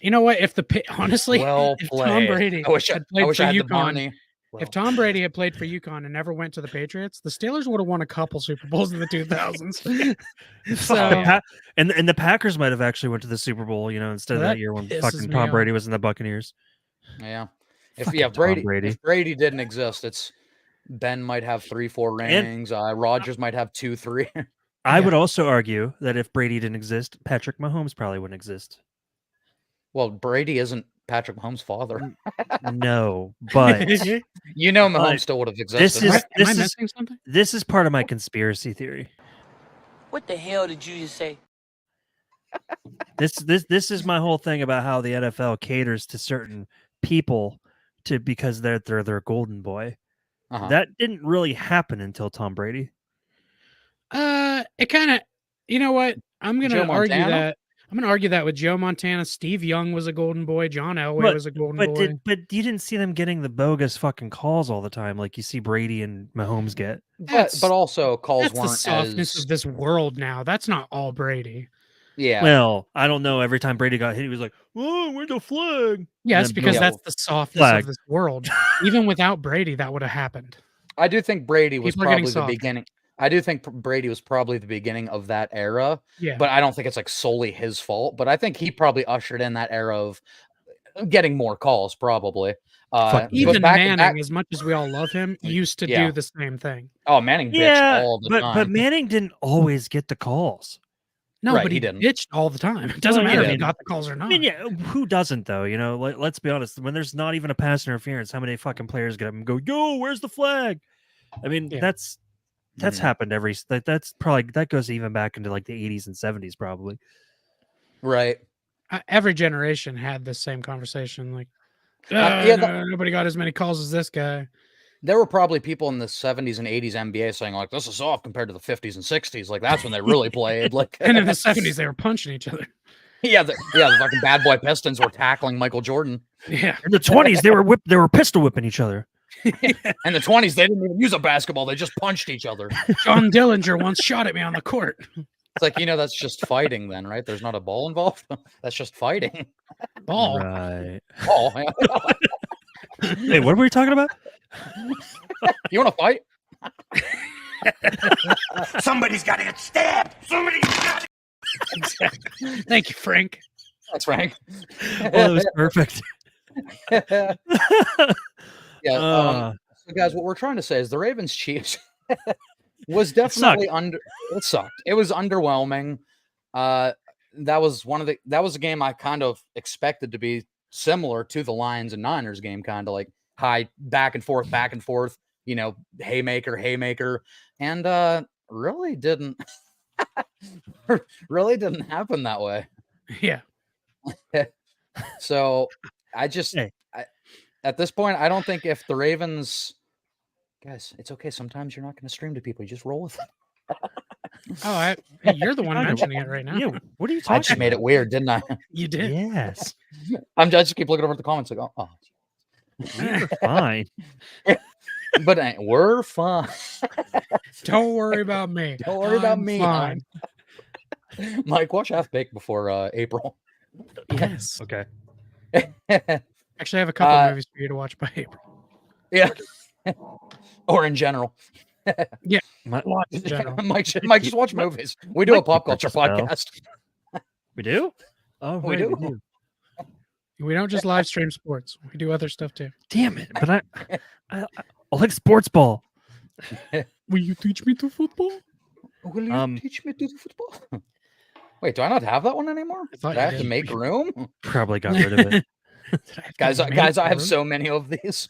You know what? If honestly, Well if Tom played. Brady I wish had I played wish for I had the UConn, Barney. if Tom Brady had played for UConn and never went to the Patriots, the Steelers would have won a couple Super Bowls in the 2000s. So yeah. And the Packers might have actually went to the Super Bowl, instead of Well, that that year when pisses fucking me Tom off. Brady was in the Buccaneers. Yeah. Fucking Tom Brady. If Brady didn't exist, it's Ben might have 3-4 rings. Rogers might have 2-3. I Yeah. would also argue that if Brady didn't exist, Patrick Mahomes probably wouldn't exist. Well, Brady isn't Patrick Mahomes' father. No, but You know, Mahomes But still would have this existed. is Am I this is missing something? this is part of my conspiracy theory. What the hell did you just say? This is my whole thing about how the NFL caters to certain people because they're their golden boy. Uh-huh. That didn't really happen until Tom Brady. It kind of, you know what? I'm Joe gonna argue Montana? that. I'm gonna argue that with Joe Montana, Steve Young was a golden boy, John Elway was a golden boy. But you didn't see them getting the bogus fucking calls all the time like you see Brady and Mahomes get. But also calls That's the weren't softness as of this world now. That's not all Brady. yeah. Well, I don't know. Every time Brady got hit, he was like, "Oh, where's the flag?" Yes, then because yeah, that's the softness flag. of this world. Even without Brady, that would have happened. I do think Brady was People are getting probably the softer. beginning. I do think Brady was probably the beginning of that era, Yeah. but I don't think it's like solely his fault. But I think he probably ushered in that era of getting more calls, probably. Fuck, Even but Manning, as much as we all love him, used to Yeah. do the same thing. Oh, Manning bitched Yeah, all the but time. Manning didn't always get the calls. No, Right, but he he didn't. bitched all the time. It doesn't Well, matter yeah, if he didn't. got the calls or not. I mean, yeah, who doesn't though? Let's be honest. When there's not even a pass interference, how many fucking players get up and go, "Yo, where's the flag?" I mean, Yeah. that's Mhm. happened that's probably that goes even back into like the 80s and 70s probably. Right. Every generation had this same conversation. Like, yeah, nobody got as many calls as this guy. There were probably people in the 70s and 80s NBA saying like, "This is soft compared to the 50s and 60s." Like that's when they really played. Like, And in the 70s, they were punching each other. the fucking bad boy Pistons were tackling Michael Jordan. Yeah. In the 20s, they were pistol whipping each other. In the 20s, they didn't even use a basketball; they just punched each other. John Dillinger once shot at me on the court. It's like that's just fighting, then, right? There's not a ball involved. That's just fighting. Ball. Right. Oh, Hey, what were we talking about? you want to fight? Somebody's got to get stabbed. Somebody's got Thank you, Frank. Thanks, Frank. Oh, that was perfect. Yeah. Uh, So guys, what we're trying to say is the Ravens Chiefs was definitely it sucked. It was underwhelming. That was a game I kind of expected to be similar to the Lions and Niners game, kind of like high back and forth, you know, haymaker, and really didn't happen that way. Yeah. So I just Hey. at this point, I don't think if the Ravens, guys, it's okay. Sometimes you're not going to stream to people. You just roll with it. Oh, you're the one mentioning it right now. Yeah, what are you I talking just made it weird, didn't I? You did. Yes. I just keep looking over at the comments like, oh. We're fine. But we're fine. Don't worry about me. Don't worry about I'm me. fine. Mike, watch Half Baked before April. Yes. Okay. Actually, I have a couple of movies for you to watch by April. Yeah. Or in general. Yeah. Watch in general. Mike just watch movies. We do a pop culture podcast. We do? Oh, We right, do. We don't just live stream sports. We do other stuff too. Damn it! But I like sports ball. Will you teach me to football? Will you teach me to do football? Wait, do I not have that one anymore? I thought Did I you have to did. make room? Probably got rid of it. Guys, I have so many of these.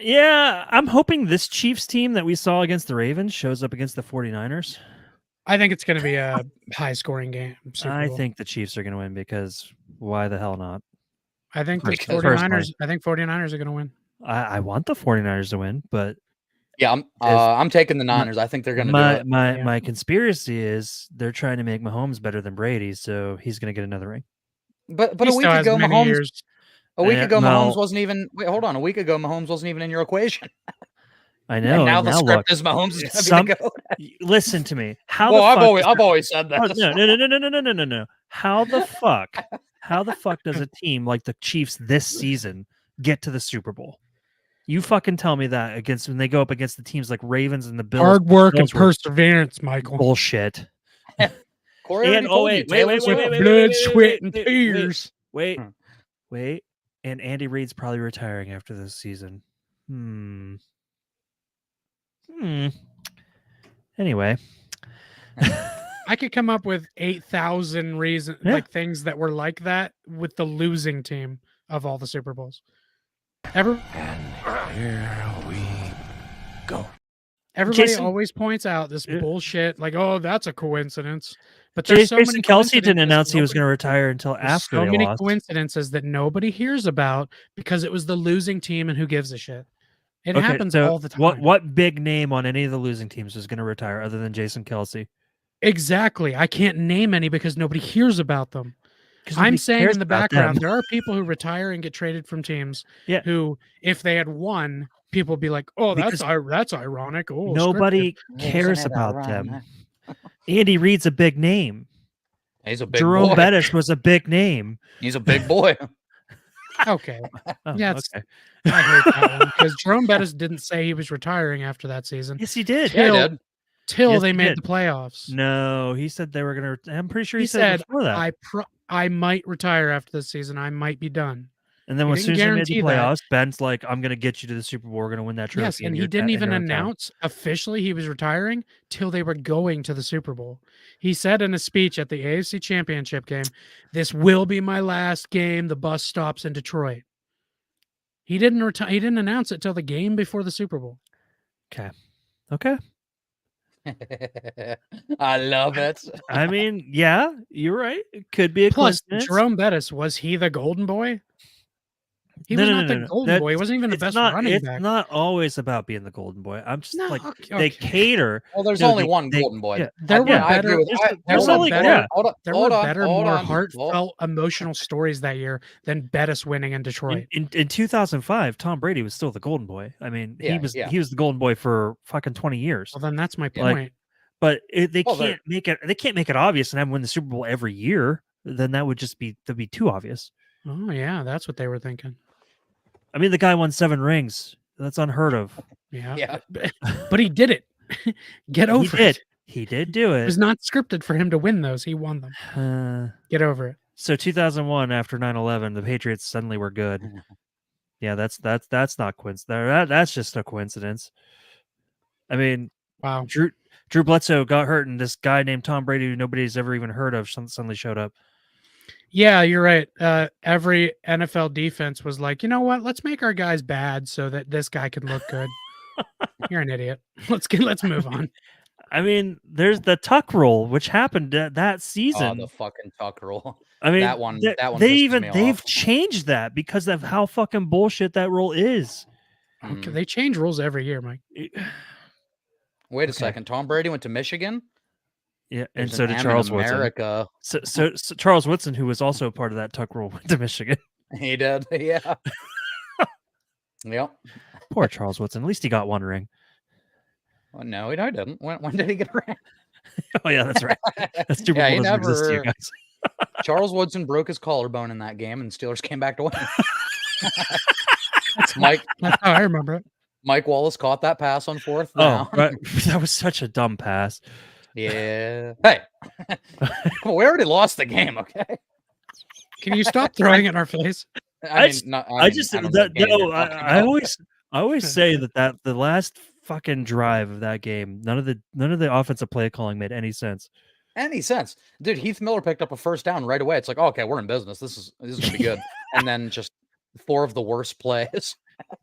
Yeah, I'm hoping this Chiefs team that we saw against the Ravens shows up against the 49ers. I think it's going to be a high-scoring game. I think the Chiefs are going to win because why the hell not? I think the Because 49ers. I think 49ers are going to win. I want the 49ers to win, but Yeah, I'm taking the Niners. I think they're going to do it. My conspiracy is they're trying to make Mahomes better than Brady, so he's going to get another ring. But He a week still has ago, many Mahomes. years. A week Yeah, ago, well- Mahomes wasn't even. Wait, hold on. A week ago, Mahomes wasn't even in your equation. I know. And now the look, script is Mahomes is going to be the goat. listen to me. How Well, the fuck is I've always said that. No. How the fuck does a team like the Chiefs this season get to the Super Bowl? You fucking tell me that when they go up against the teams like Ravens and the Bills. Hard work and Bills were perseverance, Michael. bullshit. Corey already And told you, Taylor Swift. Blood, sweat, and tears. Wait. And Andy Reid's probably retiring after this season. Anyway. I could come up with 8,000 reasons, Yeah. like things that were like that with the losing team of all the Super Bowls. Everybody Here we go. Jason- always points out this bullshit, like, oh, that's a coincidence. But there's Jason so many Kelsey didn't coincidences announce he was nobody- going to retire until there's after so they many lost. coincidences that nobody hears about because it was the losing team, and who gives a shit? It Okay, happens so all the time. What big name on any of the losing teams was going to retire other than Jason Kelsey? Exactly. I can't name any because nobody hears about them. 'Cause I'm nobody saying cares in the about background, them. there are people who retire and get traded from teams Yeah. who, if they had won, people would be like, oh, Because that's ironic. Oh, Nobody scripted. cares Isn't it about ironic? them. Andy Reid's a big name. He's a big Jerome boy. Bettis was a big name. He's a big boy. Okay. Oh, Yeah, it's- okay. I hate that one because Jerome Bettis didn't say he was retiring after that season Yes, he did. Yeah, he Till- did. till Yes, they he made did. the playoffs. No, he said they were going to. I'm pretty sure He he said said, before that. I might retire after this season. I might be done. And then he as soon didn't as they made the guarantee that. playoffs, Ben's like, "I'm going to get you to the Super Bowl. We're going to win that trophy." Yes, and he you're didn't and even you're in town." announce officially he was retiring till they were going to the Super Bowl. He said in a speech at the AFC Championship game, "This will be my last game. The bus stops in Detroit." He didn't retire. He didn't announce it till the game before the Super Bowl. Okay. I love it. I mean, yeah, you're right. It could be a Plus, coincidence. Jerome Bettis, was he the golden boy? He No, was no, not no, the no. golden boy. He wasn't even the It's best not, running it's back. not always about being the golden boy. I'm just No, like okay, they okay. cater. Well, there's No, only they- one they- golden boy. yeah. There were I agree better. with there's hold on, only- hold yeah. on, hold on, There hold were on, better, hold more on, heartfelt, emotional stories that year than Bettis winning in Detroit. In 2005, Tom Brady was still the golden boy. I mean, Yeah, he was yeah. he was the golden boy for fucking 20 years. Well, then that's my Like, point. But they Well, can't make it. They can't make it obvious and have him win the Super Bowl every year. Then that'd be too obvious. Oh yeah, that's what they were thinking. I mean, the guy won 7 rings. That's unheard of. Yeah, Yeah. but he did it. Get over He did. it. He did do It it. was not scripted for him to win those. He won them. Get over it. So 2001, after 9/11, the Patriots suddenly were good. Yeah, that's not coincidence. That's just a coincidence. I mean, Wow. Drew Bledsoe got hurt, and this guy named Tom Brady, who nobody's ever even heard of, suddenly showed up. Yeah, you're right. Every NFL defense was like, you know what? Let's make our guys bad so that this guy can look good. You're an idiot. Let's move on. I mean, there's the tuck rule, which happened that season. Oh, the fucking tuck rule. I mean, that one they've changed that because of how fucking bullshit that rule is. Okay, they change rules every year, Mike. Wait a second. Tom Brady went to Michigan? Yeah, There's and so an did M Charles in Woodson. America. So Charles Woodson, who was also part of that tuck rule, went to Michigan. He did, yeah. Yep. Poor Charles Woodson. At least he got one ring. Oh, no, he didn't. When did he get a ring? Oh yeah, that's right. That's Super Yeah, Bowl he doesn't exist to you never- guys. Charles Woodson broke his collarbone in that game, and Steelers came back to win. Mike That's how I remember it. Mike Wallace caught that pass on fourth Oh, down. right. That was such a dumb pass. Yeah. Hey, we already lost the game. Okay. Can you stop throwing it in our face? I always say that the last fucking drive of that game, none of the offensive play calling made any sense. Any sense, dude? Heath Miller picked up a first down right away. It's like, okay, we're in business. This is gonna be good. And then just 4 of the worst plays.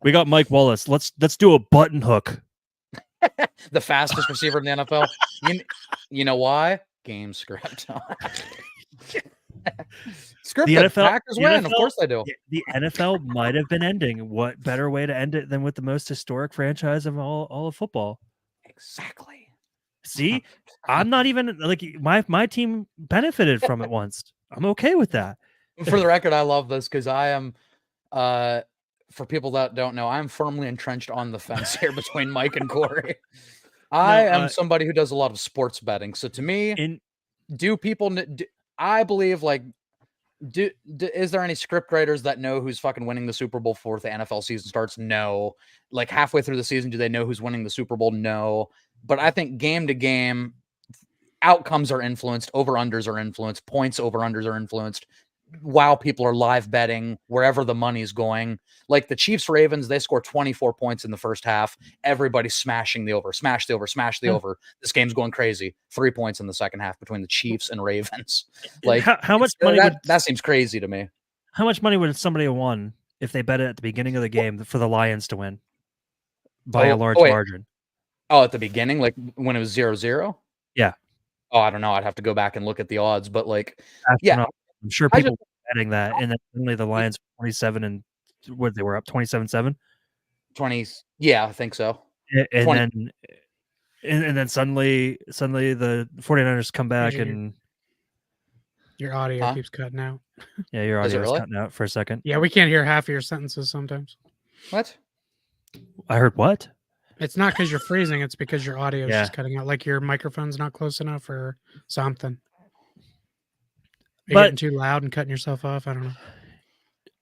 We got Mike Wallace. Let's do a button hook. The fastest receiver in the NFL. You know why? Game script. Scripted. The NFL, Packers win. Of course they do. The NFL might have been ending. What better way to end it than with the most historic franchise of all of football? Exactly. See, I'm not even like my team benefited from it once. I'm okay with that. For the record, I love this because I am, for people that don't know, I'm firmly entrenched on the fence here between Mike and Corey. I am somebody who does a lot of sports betting. So to me, I believe like, is there any script writers that know who's fucking winning the Super Bowl before the NFL season starts? No. Like halfway through the season, do they know who's winning the Super Bowl? No. But I think game to game, outcomes are influenced, over-unders are influenced, points over-unders are influenced. While people are live betting wherever the money's going. Like the Chiefs-Ravens, they score 24 points in the first half. Everybody's smashing the over, smash the over, smash the over. This game's going crazy. 3 points in the second half between the Chiefs and Ravens. Like how much money that seems crazy to me. How much money would somebody have won if they bet it at the beginning of the game for the Lions to win by a large margin? Oh, at the beginning, like when it was 0-0? Yeah. Oh, I don't know. I'd have to go back and look at the odds, but like, yeah. I'm sure people were betting that, and then suddenly the Lions 27 and what they were up 27-7? 20, yeah, I think so. And then suddenly the 49ers come back and your audio keeps cutting out. Yeah, your audio is cutting out for a second. Yeah, we can't hear half of your sentences sometimes. What? I heard what? It's not because you're freezing, it's because your audio is just cutting out. Like your microphone's not close enough or something. You're getting too loud and cutting yourself off. I don't know.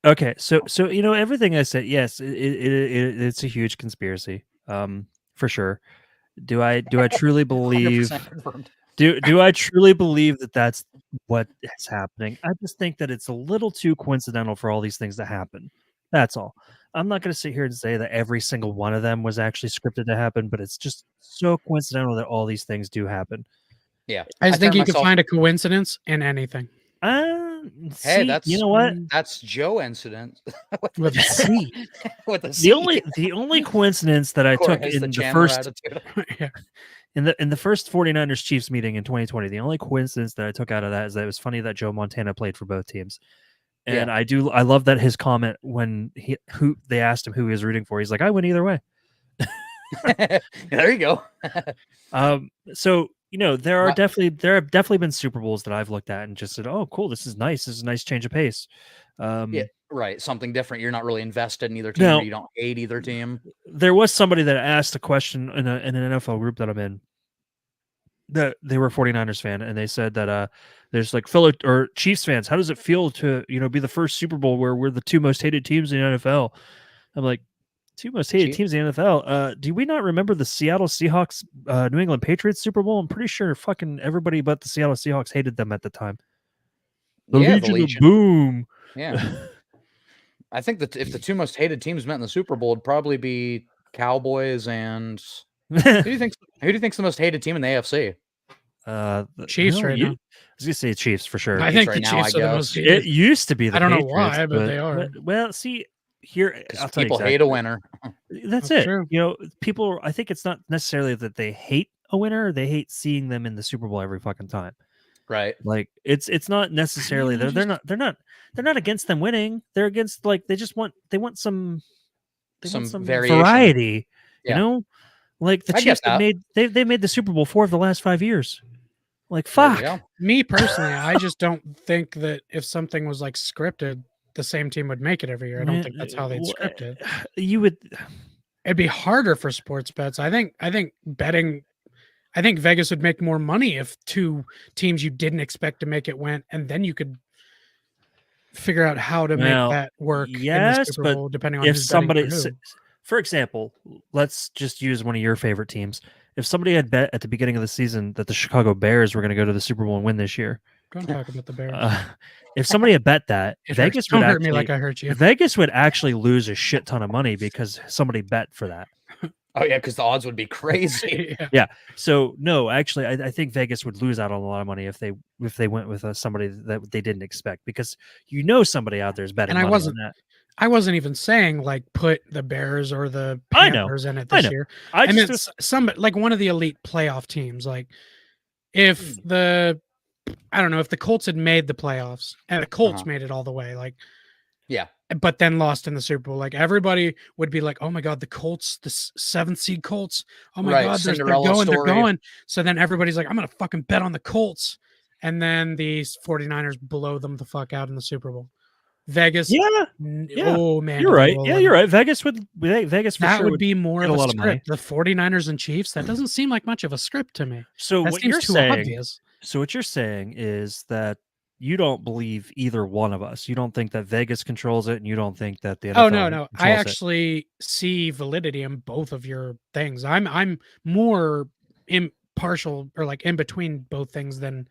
Okay, so everything I said, yes, it's a huge conspiracy, for sure. Do I truly believe? Do I truly believe that that's what is happening? I just think that it's a little too coincidental for all these things to happen. That's all. I'm not going to sit here and say that every single one of them was actually scripted to happen, but it's just so coincidental that all these things do happen. Yeah, I just think you can find a coincidence in anything. Hey, that's you know what? That's Joe incident with a C. With a C. The only coincidence that I took in the first in the first 49ers Chiefs meeting in 2020, the only coincidence that I took out of that is that it was funny that Joe Montana played for both teams. And I love that his comment when they asked him who he was rooting for, he's like, I win either way. There you go. So there have definitely been Super Bowls that I've looked at and just said, oh, cool, this is nice. This is a nice change of pace. Yeah, right. Something different. You're not really invested in either team. Or you don't hate either team. There was somebody that asked a question in an NFL group that I'm in. That they were a 49ers fan, and they said that there's like fellow or Chiefs fans. How does it feel to be the first Super Bowl where we're the two most hated teams in the NFL? I'm like, Two most hated teams in the NFL. Do we not remember the Seattle Seahawks, New England Patriots Super Bowl? I'm pretty sure fucking everybody but the Seattle Seahawks hated them at the time. The Legion of Boom. Yeah. I think that if the two most hated teams met in the Super Bowl, it'd probably be Cowboys and who do you think's the most hated team in the AFC? Chiefs right now. I was gonna say Chiefs for sure. I think right the now, Chiefs are the most hated. It used to be the I don't know Patriots, why, but they are. Well, see here, I'll tell you people hate a winner. That's it. True. You know, people. I think it's not necessarily that they hate a winner; they hate seeing them in the Super Bowl every fucking time. Right. Like it's not necessarily they're not against them winning. They're against like they want some variation. variety. Yeah. You know, like the Chiefs have they made the Super Bowl 4 of the last 5 years. Like fuck. Me personally, I just don't think that if something was like scripted, the same team would make it every year. I don't think that's how they'd script it. You would. It'd be harder for sports bets. I think betting. I think Vegas would make more money if two teams you didn't expect to make it went, and then you could figure out how to make that work in the Super Bowl, depending on if who's somebody, betting for who. for example, let's just use one of your favorite teams. If somebody had bet at the beginning of the season that the Chicago Bears were going to go to the Super Bowl and win this year, don't talk about the Bears. If somebody had bet that, Vegas would hurt me like I hurt you. Vegas would actually lose a shit ton of money because somebody bet for that. Oh yeah, because the odds would be crazy. Yeah. So no, actually, I think Vegas would lose out on a lot of money if they went with somebody that they didn't expect, because somebody out there is betting. And money on that. I wasn't even saying like put the Bears or the Panthers in it this year. And it's like one of the elite playoff teams. Like if the Colts had made the playoffs and the Colts made it all the way, like but then lost in the Super Bowl, like everybody would be like, oh my god, the Colts, the 7th seed Colts, oh my god, they're going. So then everybody's like, I'm gonna fucking bet on the Colts, and then these 49ers blow them the fuck out in the Super Bowl. Vegas, oh man, you're right. Yeah, you're right. Vegas for that sure would be more of a script. Money. The 49ers and Chiefs, that doesn't seem like much of a script to me. So that what seems you're too saying, obvious. So what you're saying is that you don't believe either one of us. You don't think that Vegas controls it, and you don't think that the NFL no. I actually see validity in both of your things. I'm more impartial or like in between both things than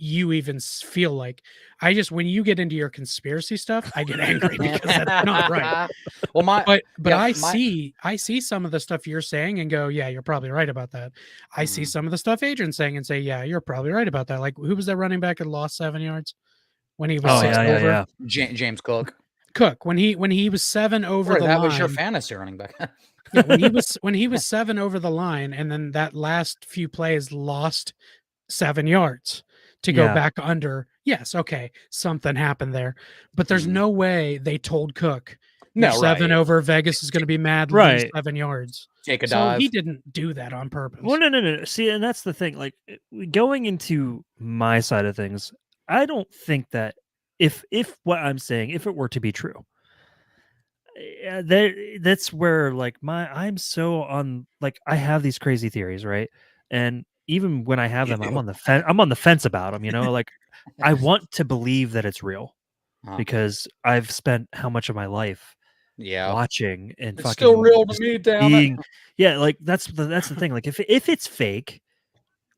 you even feel like. I just, when you get into your conspiracy stuff, I get angry because that's not right. Well, but I see some of the stuff you're saying and go, yeah, you're probably right about that. I see some of the stuff Adrian's saying and say, yeah, you're probably right about that. Like, who was that running back that lost 7 yards when he was 6 over? Yeah. James Cook. When he was 7 over the line. That was your fantasy running back. Yeah, when he was 7 over the line, and then that last few plays lost 7 yards to go back under. Yes, okay, something happened there, but there's no way they told Cook, no, 7 over, Vegas is going to be mad, lose 7 yards. Take a dive. He didn't do that on purpose. Well, no. See, and that's the thing. Like, going into my side of things, I don't think that if what I'm saying, if it were to be true, that's where like I'm so on, like, I have these crazy theories, right? And even when I have them, I'm on the fence about them, like I want to believe that it's real because I've spent how much of my life watching and it's fucking still real to me, damn it. Yeah, like that's the thing. Like if it's fake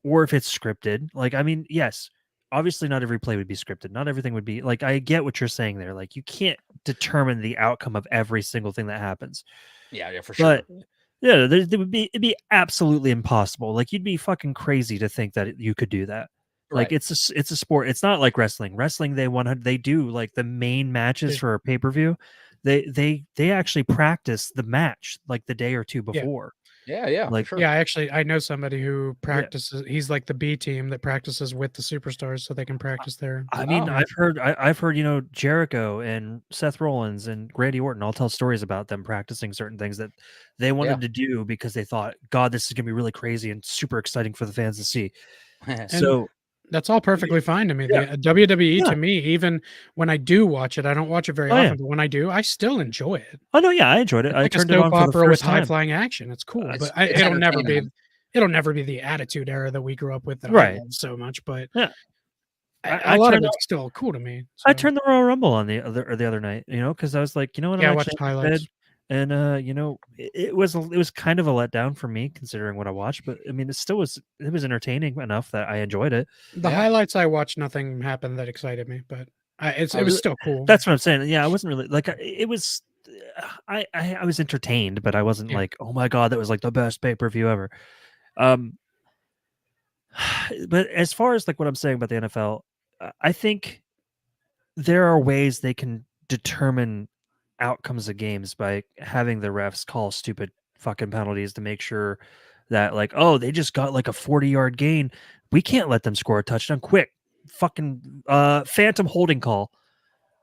or if it's scripted, like, I mean, yes, obviously not every play would be scripted. Not everything would be, like, I get what you're saying there. Like, you can't determine the outcome of every single thing that happens. Yeah, for sure. But yeah, it'd be absolutely impossible. Like, you'd be fucking crazy to think that you could do that. Like, it's a sport. It's not like wrestling. Wrestling, they do like the main matches for a pay-per-view. They actually practice the match like the day or two before. Yeah, like, sure. Yeah, I know somebody who practices. He's like the B team that practices with the superstars so they can practice there. I mean, I've heard Jericho and Seth Rollins and Randy Orton all tell stories about them practicing certain things that they wanted to do because they thought, God, this is gonna be really crazy and super exciting for the fans to see. So that's all perfectly fine to me. The WWE to me, even when I do watch it, I don't watch it very often, but when I do, I still enjoy it. Oh no, yeah, I enjoyed it. I turned it on for the first with time. high flying action. It's cool, but it'll never be the Attitude Era that we grew up with that I love so much. But a lot of it's still cool to me. So. I turned the Royal Rumble on the other night, because I was like, you know what, I watched highlights. And it was kind of a letdown for me considering what I watched, but I mean, it was entertaining enough that I enjoyed it. The highlights I watched, nothing happened that excited me, but it was still cool. That's what I'm saying. Yeah, I wasn't really like it was. I was entertained, but I wasn't like, oh my god, that was like the best pay-per-view ever. But as far as like what I'm saying about the NFL, I think there are ways they can determine outcomes of games by having the refs call stupid fucking penalties to make sure that like, oh, they just got like a 40-yard gain. We can't let them score a touchdown. Quick, fucking phantom holding call.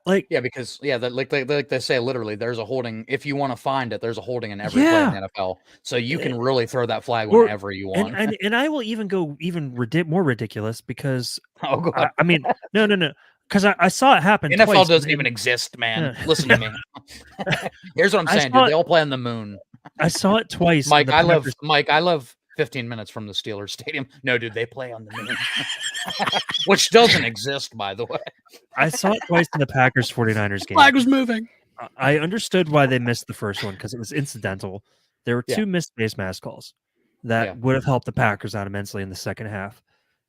Like, yeah, because like they say, literally, there's a holding. If you want to find it, there's a holding in every play in the NFL. So you can really throw that flag whenever you want. And I will even go more ridiculous because God. I mean, no, because I saw it happen. NFL twice, doesn't even exist, man. Listen to me. Here's what I'm saying, dude. They all play on the moon. I saw it twice. Mike, I live 15 minutes from the Steelers stadium. No, dude, they play on the moon. Which doesn't exist, by the way. I saw it twice in the Packers 49ers game. Flag was moving. I understood why they missed the first one because it was incidental. There were two missed face mask calls that would have helped the Packers out immensely in the second half.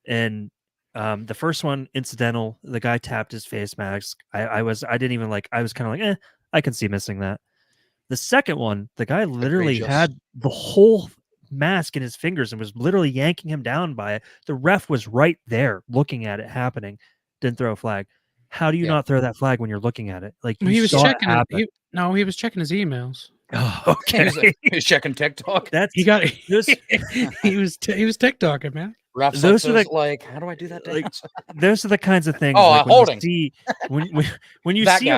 And the first one, incidental, the guy tapped his face mask. I was kind of like, I can see missing that. The second one, the guy literally had the whole mask in his fingers and was literally yanking him down by it. The ref was right there looking at it happening. Didn't throw a flag. How do you not throw that flag when you're looking at it? Like he was checking. He was checking his emails. Oh, okay. He was checking TikTok. He was TikToking, man. Those are like, how do I do that? Those are the kinds of things. Oh, like holding. When you see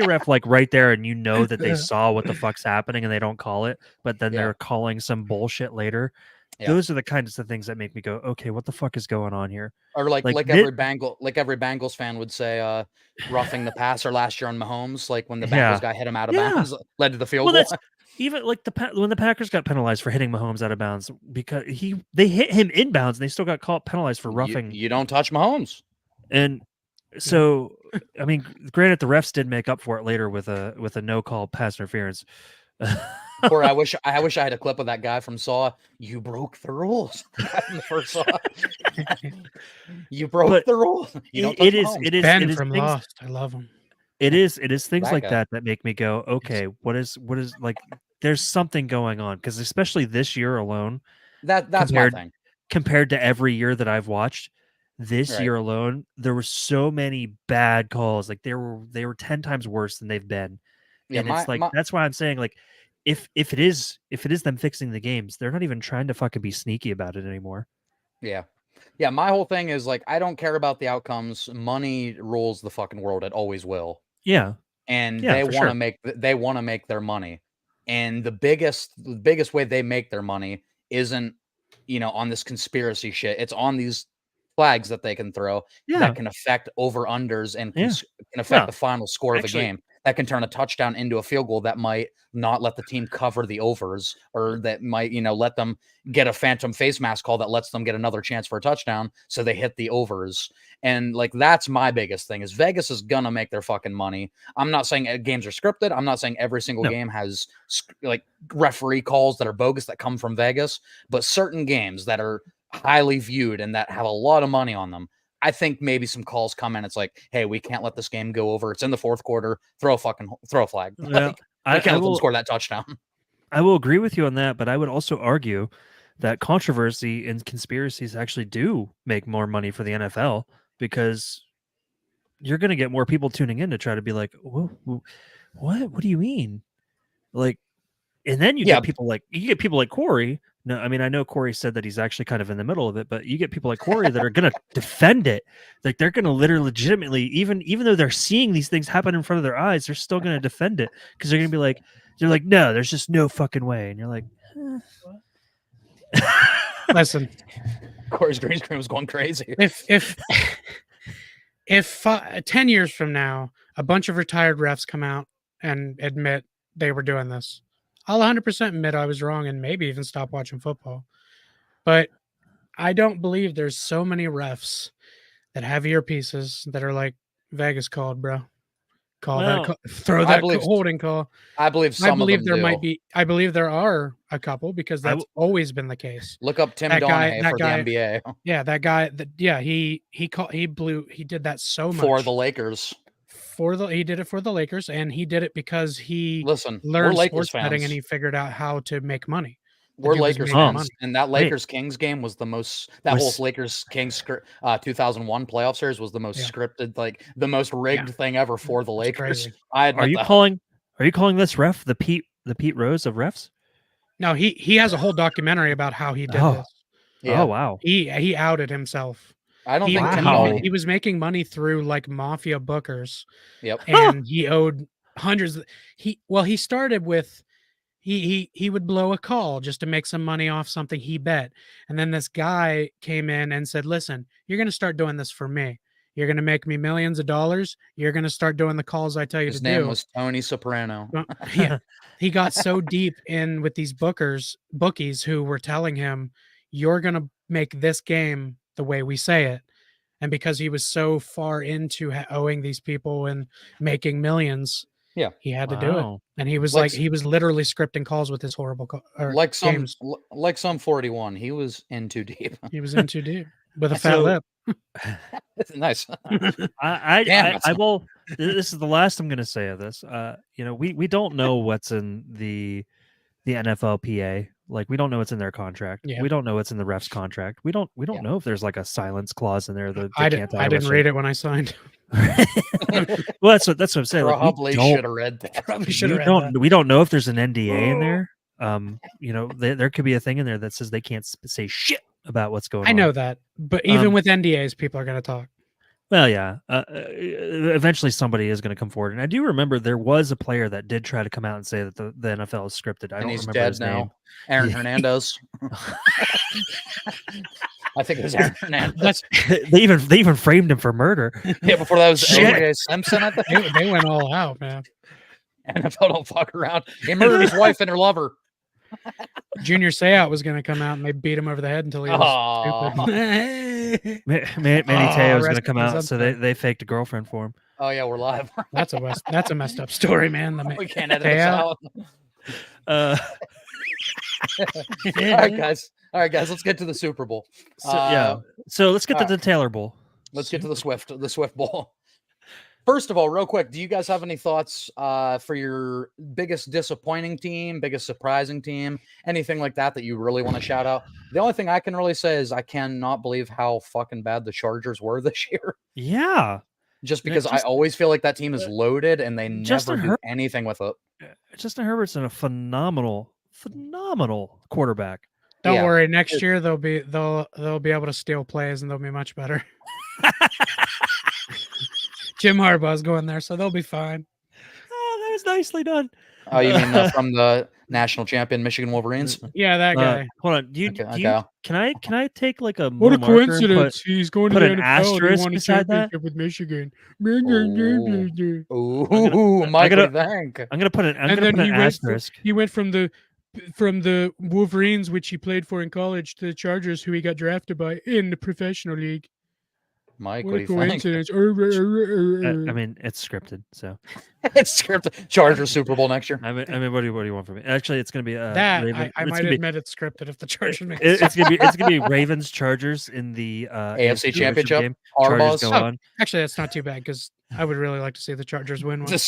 a ref, like right there, and you know that they saw what the fuck's happening and they don't call it, but then they're calling some bullshit later. Yeah. Those are the kinds of things that make me go, okay, what the fuck is going on here? Or like every Bengals fan would say, roughing the passer last year on Mahomes, like when the Bengals guy hit him out of bounds, led to the field goal. Even like when the Packers got penalized for hitting Mahomes out of bounds because they hit him inbounds and they still got penalized for roughing. You don't touch Mahomes. And so, I mean, granted, the refs did make up for it later with a no call pass interference. Or I wish I had a clip of that guy from Saw. You broke the rules. In the first Saw. You broke the rules. You don't touch Mahomes. It is Ben from Lost. I love him. It is things like that make me go, okay, what is like? There's something going on because especially this year alone, that's my thing. Compared to every year that I've watched, this year alone, there were so many bad calls. Like they were 10 times worse than they've been. Yeah, and it's like that's why I'm saying like if it is them fixing the games, they're not even trying to fucking be sneaky about it anymore. Yeah. Yeah, my whole thing is like I don't care about the outcomes. Money rules the fucking world. It always will. Yeah. And they want to make their money. And the biggest way they make their money isn't, on this conspiracy shit. It's on these flags that they can throw that can affect over-unders and can affect the final score of the game. That can turn a touchdown into a field goal that might not let the team cover the overs, or that might, let them get a phantom face mask call that lets them get another chance for a touchdown. So they hit the overs. And like, that's my biggest thing is Vegas is going to make their fucking money. I'm not saying games are scripted. I'm not saying every single game has like referee calls that are bogus that come from Vegas, but certain games that are highly viewed and that have a lot of money on them, I think maybe some calls come in. It's like, hey, we can't let this game go over. It's in the fourth quarter. Throw a flag. Yeah, I can't let them score that touchdown. I will agree with you on that, but I would also argue that controversy and conspiracies actually do make more money for the NFL because you're going to get more people tuning in to try to be like, what? What do you mean? Like, and then you get people like Corey. No, I mean, I know Corey said that he's actually kind of in the middle of it, but you get people like Corey that are going to defend it. Like they're going to legitimately, even though they're seeing these things happen in front of their eyes, they're still going to defend it because they're going to be like, no, there's just no fucking way. And you're like, listen, Corey's green screen was going crazy. If 10 years from now, a bunch of retired refs come out and admit they were doing this, I'll 100% admit I was wrong and maybe even stop watching football. But I don't believe there's so many refs that have earpieces that are like, Vegas called, bro. call Well, that, throw I that believe- holding call. I believe I some believe of them there do. might be. I believe there are a couple because I that's always been the case. Look up Tim That guy- Donaghy that for guy- the NBA Yeah, that guy. He did that so much for the Lakers. he did it for the Lakers, and he did it because he Listen, we're learned Lakers sports betting fans. and he figured out how to make money. The We're dude was Lakers making fans, money. and that Wait. Lakers Kings game was the most. That Was- whole Lakers Kings 2001 playoff series was the most Yeah. scripted, like the most rigged thing ever for the Lakers. crazy. I admit Are you that. calling this ref the Pete Rose of refs? No, he has a whole documentary about how he did Oh. this. Yeah. Oh wow. He outed himself. I don't He, think Tim Wow. Donaghy. he was making money through like mafia bookers, Yep. and he owed hundreds. He started with he would blow a call just to make some money off something he bet, and then this guy came in and said, "Listen, you're going to start doing this for me. You're going to make me millions of dollars. You're going to start doing the calls I tell you His to name do." was Tony Soprano. Well, yeah, he got so deep in with these bookies who were telling him, "You're going to make this game the way we say it." And because he was so far into owing these people and making millions, Yeah. he had to do it. Wow. And he was Like like, he was literally scripting calls with his horrible Like some, games. like some 41. He was in too deep. He was in too deep with a fat So- lip. Nice. I will. This is the last I'm going to say of this. We don't know what's in the NFLPA. Like we don't know what's in their contract. Yeah. We don't know what's in the ref's contract. We don't Yeah. know if there's like a silence clause in there that I they can't. didn't read it when I signed. Well, that's what I'm saying. Like, Probably we don't- should have read that. Probably should we have read that. don't we don't know if there's an NDA in there. There could be a thing in there that says they can't say shit about what's going on. I know that, but even Um, with NDAs, people are going to talk. Well, yeah. Eventually, somebody is going to come forward, and I do remember there was a player that did try to come out and say that the NFL is scripted. I And don't he's remember dead his now. name. Aaron Yeah. Hernandez. I think it was Aaron Hernandez. That's they even framed him for murder. Yeah, before that was Shit. O.J. Simpson, I think. they went all out, man. NFL don't fuck around. He murdered his wife and her lover. Junior Seau was going to come out and they beat him over the head until he was Aw. stupid. Manny Te'o was going rest to come in out, peace, so they faked a girlfriend for him. Oh yeah, we're live. That's a messed up story, man. We can't edit this Te'o. out. Uh, All right, guys. Let's get to the Super Bowl. So let's get to all the Taylor Bowl. Let's get to the Swift Bowl. First of all, real quick, do you guys have any thoughts for your biggest disappointing team, biggest surprising team, anything like that you really want to shout out? The only thing I can really say is I cannot believe how fucking bad the Chargers were this year. Yeah, Just because I just- always feel like that team is loaded and they Justin never do anything with it. Justin Herbert's a phenomenal quarterback. Don't Yeah. worry. Next year they'll be able to steal plays and they'll be much better. Jim Harbaugh's going there, so they'll be fine. Oh, that was nicely done. Oh, you mean from the national champion Michigan Wolverines? Yeah, that guy. Hold on. Okay. Can I take like a What a little marker and coincidence! He's going to put the an NFL. and he asterisk won a beside that? championship with Michigan. Ooh, Mike, gonna- what do you think? I'm gonna put an And then he went asterisk. He went from the Wolverines, which he played for in college, to the Chargers, who he got drafted by in the professional league. Mike, What what a do you think? coincidence! I mean, it's scripted, so It's scripted. Chargers Super Bowl next year. I mean, what do you want from me? Actually, it's gonna be that Raven, I it's might gonna be- admit it's scripted if the Chargers make it's gonna be Ravens Chargers in the AFC Championship. game. Chargers Harbaugh's. go Oh, on. Actually, that's not too bad because I would really like to see the Chargers win one. The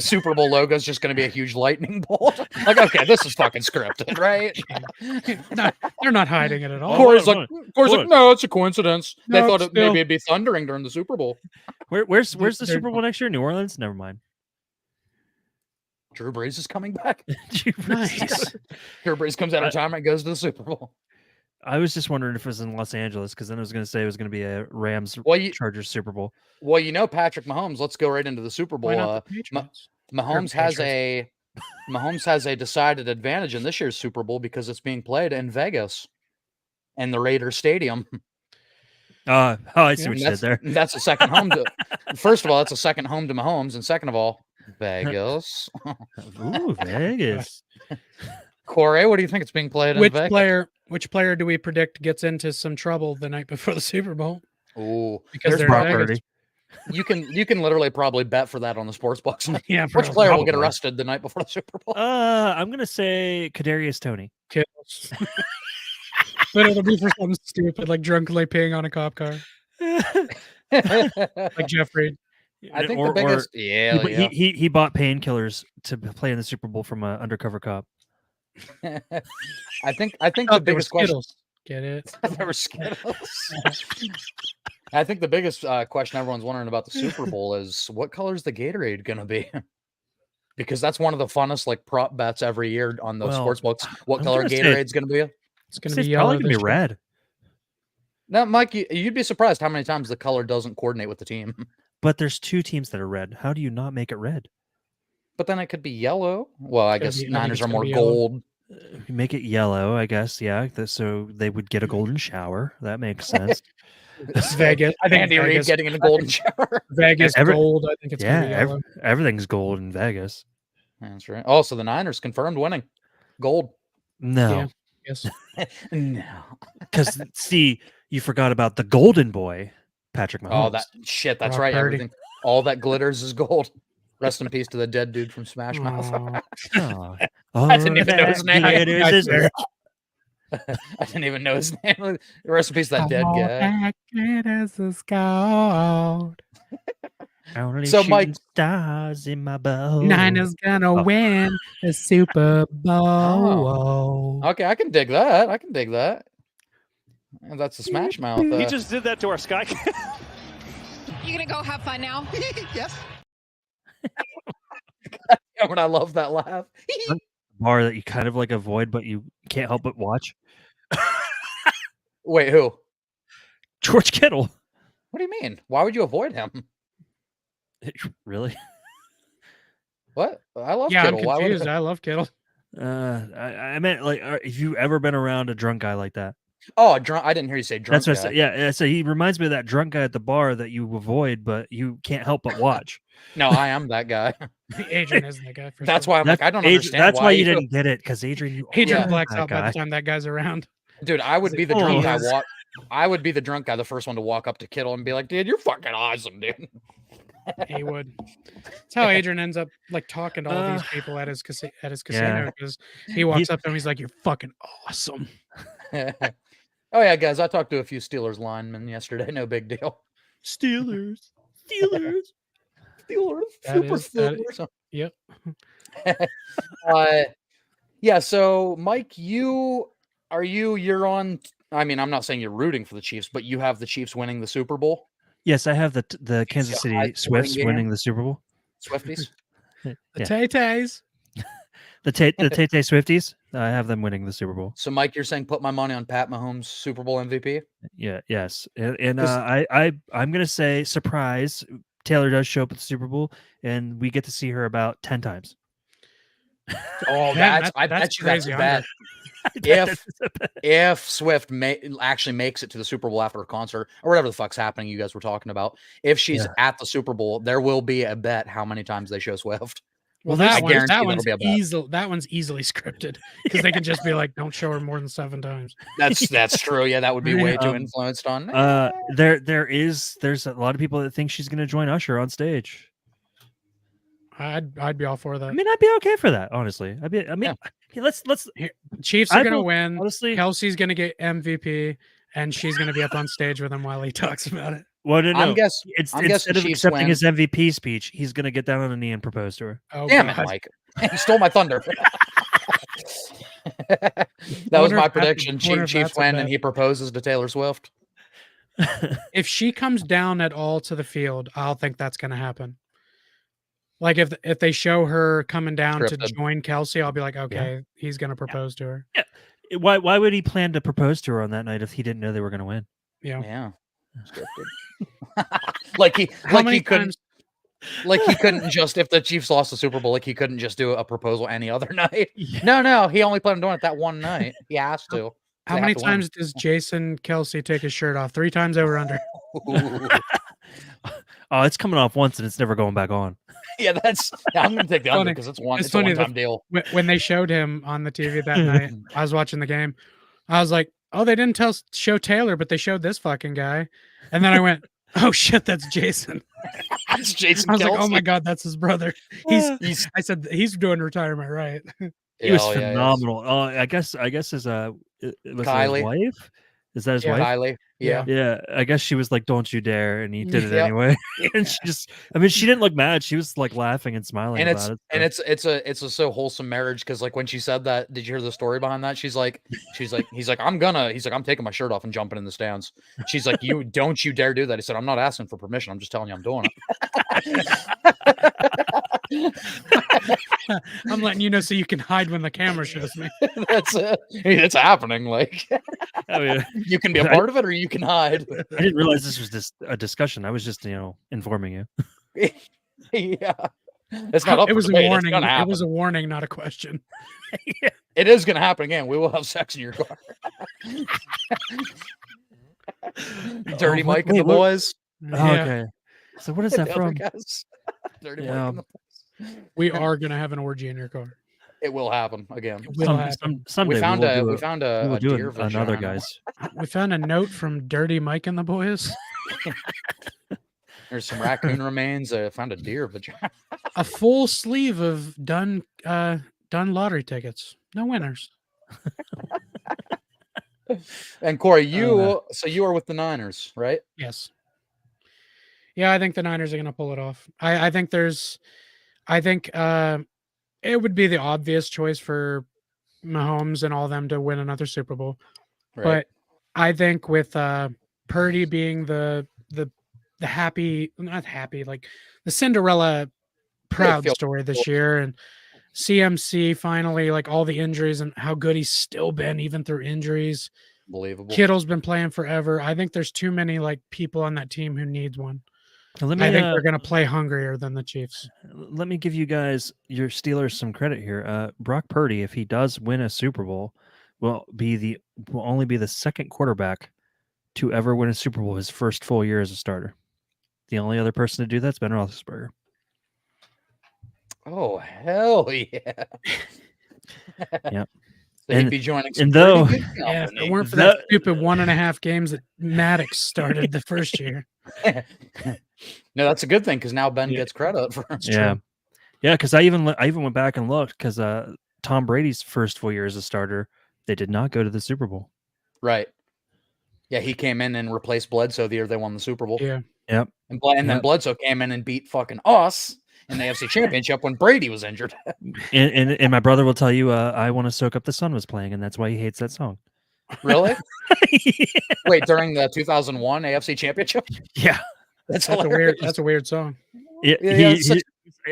Super Bowl logo is just going to be a huge lightning bolt. Like, okay, this is fucking scripted, right? They're not hiding it at all. Corey's hold like, no, it's a coincidence. They No, thought still. maybe it'd be thundering during the Super Bowl. Where's the They're- Super Bowl next year? New Orleans? Never mind. Drew Brees is coming back. Nice. Drew Brees comes out of retirement and goes to the Super Bowl. I was just wondering if it was in Los Angeles because then I was going to say it was going to be a Rams Well, Chargers Super Bowl. Well, you know Patrick Mahomes. Let's go right into the Super Bowl. Why not the Patriots? Mahomes has a decided advantage in this year's Super Bowl because it's being played in Vegas, and the Raiders Stadium. I see Yeah, what you did there. That's a second home to. First of all, that's a second home to Mahomes, and second of all, Vegas. Ooh, Vegas. Corey, what do you think it's being played in Vegas? Which player do we predict gets into some trouble the night before the Super Bowl? Ooh, Because There's they're Brock in Vegas. Purdy. You can literally probably bet for that on the sports books. Yeah, Which player will get probably. arrested the night before the Super Bowl? I'm gonna say Kadarius Toney. Kills. But it'll be for something stupid, like drunkenly peeing on a cop car, like Jeff Reed. I think the biggest, he bought painkillers to play in the Super Bowl from an undercover cop. I think the biggest question. Get it? There were Skittles. I think the biggest question everyone's wondering about the Super Bowl is what color is the Gatorade going to be? Because that's one of the funnest like prop bets every year on those sports books. What color Gatorade's going to be? It's going to be probably yellow. Going to be red. Now, Mike, you'd be surprised how many times the color doesn't coordinate with the team. But there's 2 teams that are red. How do you not make it red? But then it could be yellow. Well, I guess Niners are more gold. Make it yellow, I guess. Yeah, so they would get a golden shower. That makes sense. Vegas. I think Andy Reid getting in a golden shower. Vegas gold. I think it's going to be yellow. Everything's gold in Vegas. That's right. Oh, so the Niners confirmed winning. Gold. No. Yeah. Yes. No. Because see, you forgot about the golden boy, Patrick Mahomes. Oh, that's Brock right. Purdy. Everything, all that glitters is gold. Rest in peace to the dead dude from Smash Mouth. Aw. I didn't even know his name. I didn't even know his name. Rest in peace to that dead guy. So, Mike, stars in my bowl. Niners gonna win the Super Bowl. Okay, I can dig that. And that's a Smash Mouth. He just did that to our Sky. You gonna go have fun now? Yes. When I love that laugh. Bar that you kind of like avoid, but you can't help but watch. Wait, who? George Kittle. What do you mean? Why would you avoid him? Really? What? I love Yeah, Kittle. I'm confused. I love Kittle. I meant like, have you ever been around a drunk guy like that? Oh, drunk. I didn't hear you say drunk. That's what I said. Yeah, so he reminds me of that drunk guy at the bar that you avoid, but you can't help but watch. No, I am that guy. Adrian is that guy. That's why I'm like, I don't understand. That's why you didn't get it, because Adrian, Adrian blacks out by the time that guy's around. Dude, I would be the drunk guy. I would be the drunk guy, the first one to walk up to Kittle and be like, "Dude, you're fucking awesome, dude." He would. That's how Adrian ends up like talking to all these people at his casino, because he walks up to him, he's like, "You're fucking awesome." Oh yeah, guys, I talked to a few Steelers linemen yesterday. No big deal. Steelers. Steelers. Yep. Yeah. So, Mike, you're on. I mean, I'm not saying you're rooting for the Chiefs, but you have the Chiefs winning the Super Bowl. Yes, I have the Kansas City Swifts winning the Super Bowl. Swifties. The Tay-Tays. The Tay-Tay Swifties. I have them winning the Super Bowl. So, Mike, you're saying put my money on Pat Mahomes Super Bowl MVP? Yeah. Yes. And I'm gonna say surprise. Taylor does show up at the Super Bowl, and we get to see her about 10 times. Oh, Man, I bet you that's crazy bad. If Swift actually makes it to the Super Bowl after a concert or whatever the fuck's happening you guys were talking about, if she's at the Super Bowl, there will be a bet how many times they show Swift. Well, that one's easily scripted, because they can just be like, "Don't show her more than 7 times." That's true. Yeah, that would be way too influenced on. There's a lot of people that think she's going to join Usher on stage. I'd be all for that. I mean, I'd be okay for that, honestly. Let's Chiefs are going to win. Honestly, Kelsey's going to get MVP, and she's going to be up on stage with him while he talks about it. Well, no. Instead of accepting his MVP speech, he's going to get down on a knee and propose to her. Oh, damn it, Mike! He stole my thunder. That was my prediction. Chiefs win, and he proposes to Taylor Swift. If she comes down at all to the field, I'll think that's going to happen. Like if they show her coming down to join Kelsey, I'll be like, okay, he's going to propose to her. Yeah. Why would he plan to propose to her on that night if he didn't know they were going to win? Yeah. Like he couldn't just, if the Chiefs lost the Super Bowl, like he couldn't just do a proposal any other night. Yeah. No, he only planned on doing it that one night. He has to. How many times does Jason Kelsey take his shirt off? 3 times over under. Oh, it's coming off once and it's never going back on. Yeah, I'm gonna take the under because it's a one-time deal. When they showed him on the TV that night, I was watching the game. I was like, "Oh, they didn't show Taylor, but they showed this fucking guy." And then I went, Oh shit, that's Jason. That's Jason I was like, oh Kelsey. my god, that's his brother. He's I said he's doing retirement, right? He was hell yeah, yes. phenomenal. Oh, I guess his was it his Kylie. wife? Is that his Yeah. wife? Kylie. Yeah. Yeah, I guess she was like, "Don't you dare," and he did it Yep. anyway. And she just—I mean, she didn't look mad. She was like laughing and smiling And about it. So. it's a so wholesome marriage because like when she said that, did you hear the story behind that? He's like, I'm taking my shirt off and jumping in the stands. She's like, don't you dare do that. He said, I'm not asking for permission. I'm just telling you I'm doing it. I'm letting you know so you can hide when the camera shows me. It's happening. Like, Oh yeah, you can be a part of it or you can hide. I didn't realize this was just a discussion. I was just informing you. Yeah, it's not up. It was a debate. warning. It was a warning, not a question. Yeah. It is going to happen again. We will have sex in your car. Dirty Mike and the boys. Oh, okay. So what is that from? Dirty Yeah. Mike and the boys. We are gonna have an orgy in your car. It will happen again. It will happen. Someday We found we a will do deer another vagina. guys. We found a note from Dirty Mike and the boys. There's some raccoon remains. I found a deer vagina. A full sleeve of done lottery tickets. No winners. And Corey, so you are with the Niners, right? Yes. Yeah, I think the Niners are gonna pull it off. I think it would be the obvious choice for Mahomes and all them to win another Super Bowl. Right. But I think with Purdy being the happy, not happy, like the Cinderella proud story this year, and CMC finally, like all the injuries and how good he's still been even through injuries. Believable. Kittle's been playing forever. I think there's too many like people on that team who needs one. Now, I think they're going to play hungrier than the Chiefs. Let me give you guys, your Steelers, some credit here. Brock Purdy, if he does win a Super Bowl, will only be the second quarterback to ever win a Super Bowl his first full year as a starter. The only other person to do that's Ben Roethlisberger. Oh hell yeah! Yep. So he'd be joining some and though pretty good Yeah, if company. it weren't for that stupid 1.5 games that Maddox started the first year. No, that's a good thing because now Ben gets credit for it. Yeah, because I even went back and looked because Tom Brady's first full year as a starter, they did not go to the Super Bowl. Right. Yeah, he came in and replaced Bledsoe the year they won the Super Bowl. Yeah. Yep. And then Bledsoe came in and beat fucking us in the AFC Championship when Brady was injured. And my brother will tell you, "I Want to Soak Up the Sun" was playing, and that's why he hates that song. Really? Wait, during the 2001 AFC Championship? Yeah, that's a weird song. He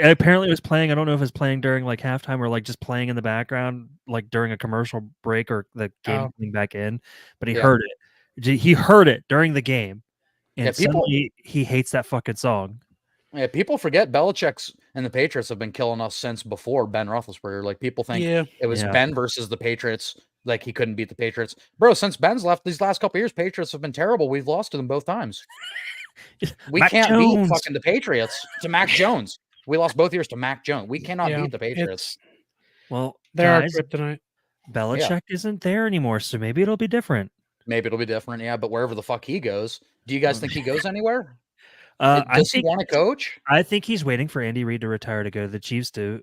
apparently was playing. I don't know if it's playing during like halftime or like just playing in the background, like during a commercial break or the game coming back in. But he heard it. He heard it during the game, and suddenly he hates that fucking song. Yeah, people forget Belichick's and the Patriots have been killing us since before Ben Roethlisberger. Like people think it was Ben versus the Patriots. Like he couldn't beat the Patriots, bro. Since Ben's left these last couple of years, Patriots have been terrible. We've lost to them both times. We can't beat fucking the Patriots to Mac Jones. We lost both years to Mac Jones. We cannot beat the Patriots. Well, they're our kryptonite. Belichick isn't there anymore, so maybe it'll be different. Maybe it'll be different, yeah. But wherever the fuck he goes, do you guys think he goes anywhere? Does he want to coach? I think he's waiting for Andy Reid to retire to go to the Chiefs to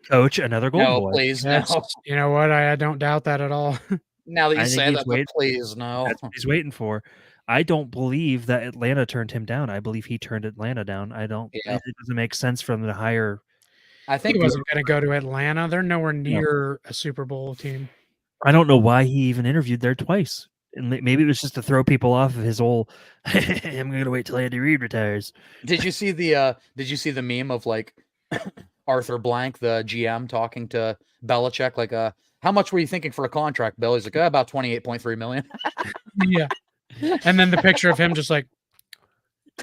coach another Golden Boy. Please, no. You know what? I don't doubt that at all. Now that you say that, please, no. That's what he's waiting for. I don't believe that Atlanta turned him down. I believe he turned Atlanta down. I don't. It doesn't make sense for them to hire. I think he wasn't going to go to Atlanta. They're nowhere near a Super Bowl team. I don't know why he even interviewed there twice. And maybe it was just to throw people off of his whole. I'm going to wait till Andy Reid retires. Did you see the meme of like Arthur Blank, the GM, talking to Belichick? Like, how much were you thinking for a contract, Bill? He's like, about $28.3 million. Yeah. And then the picture of him just like.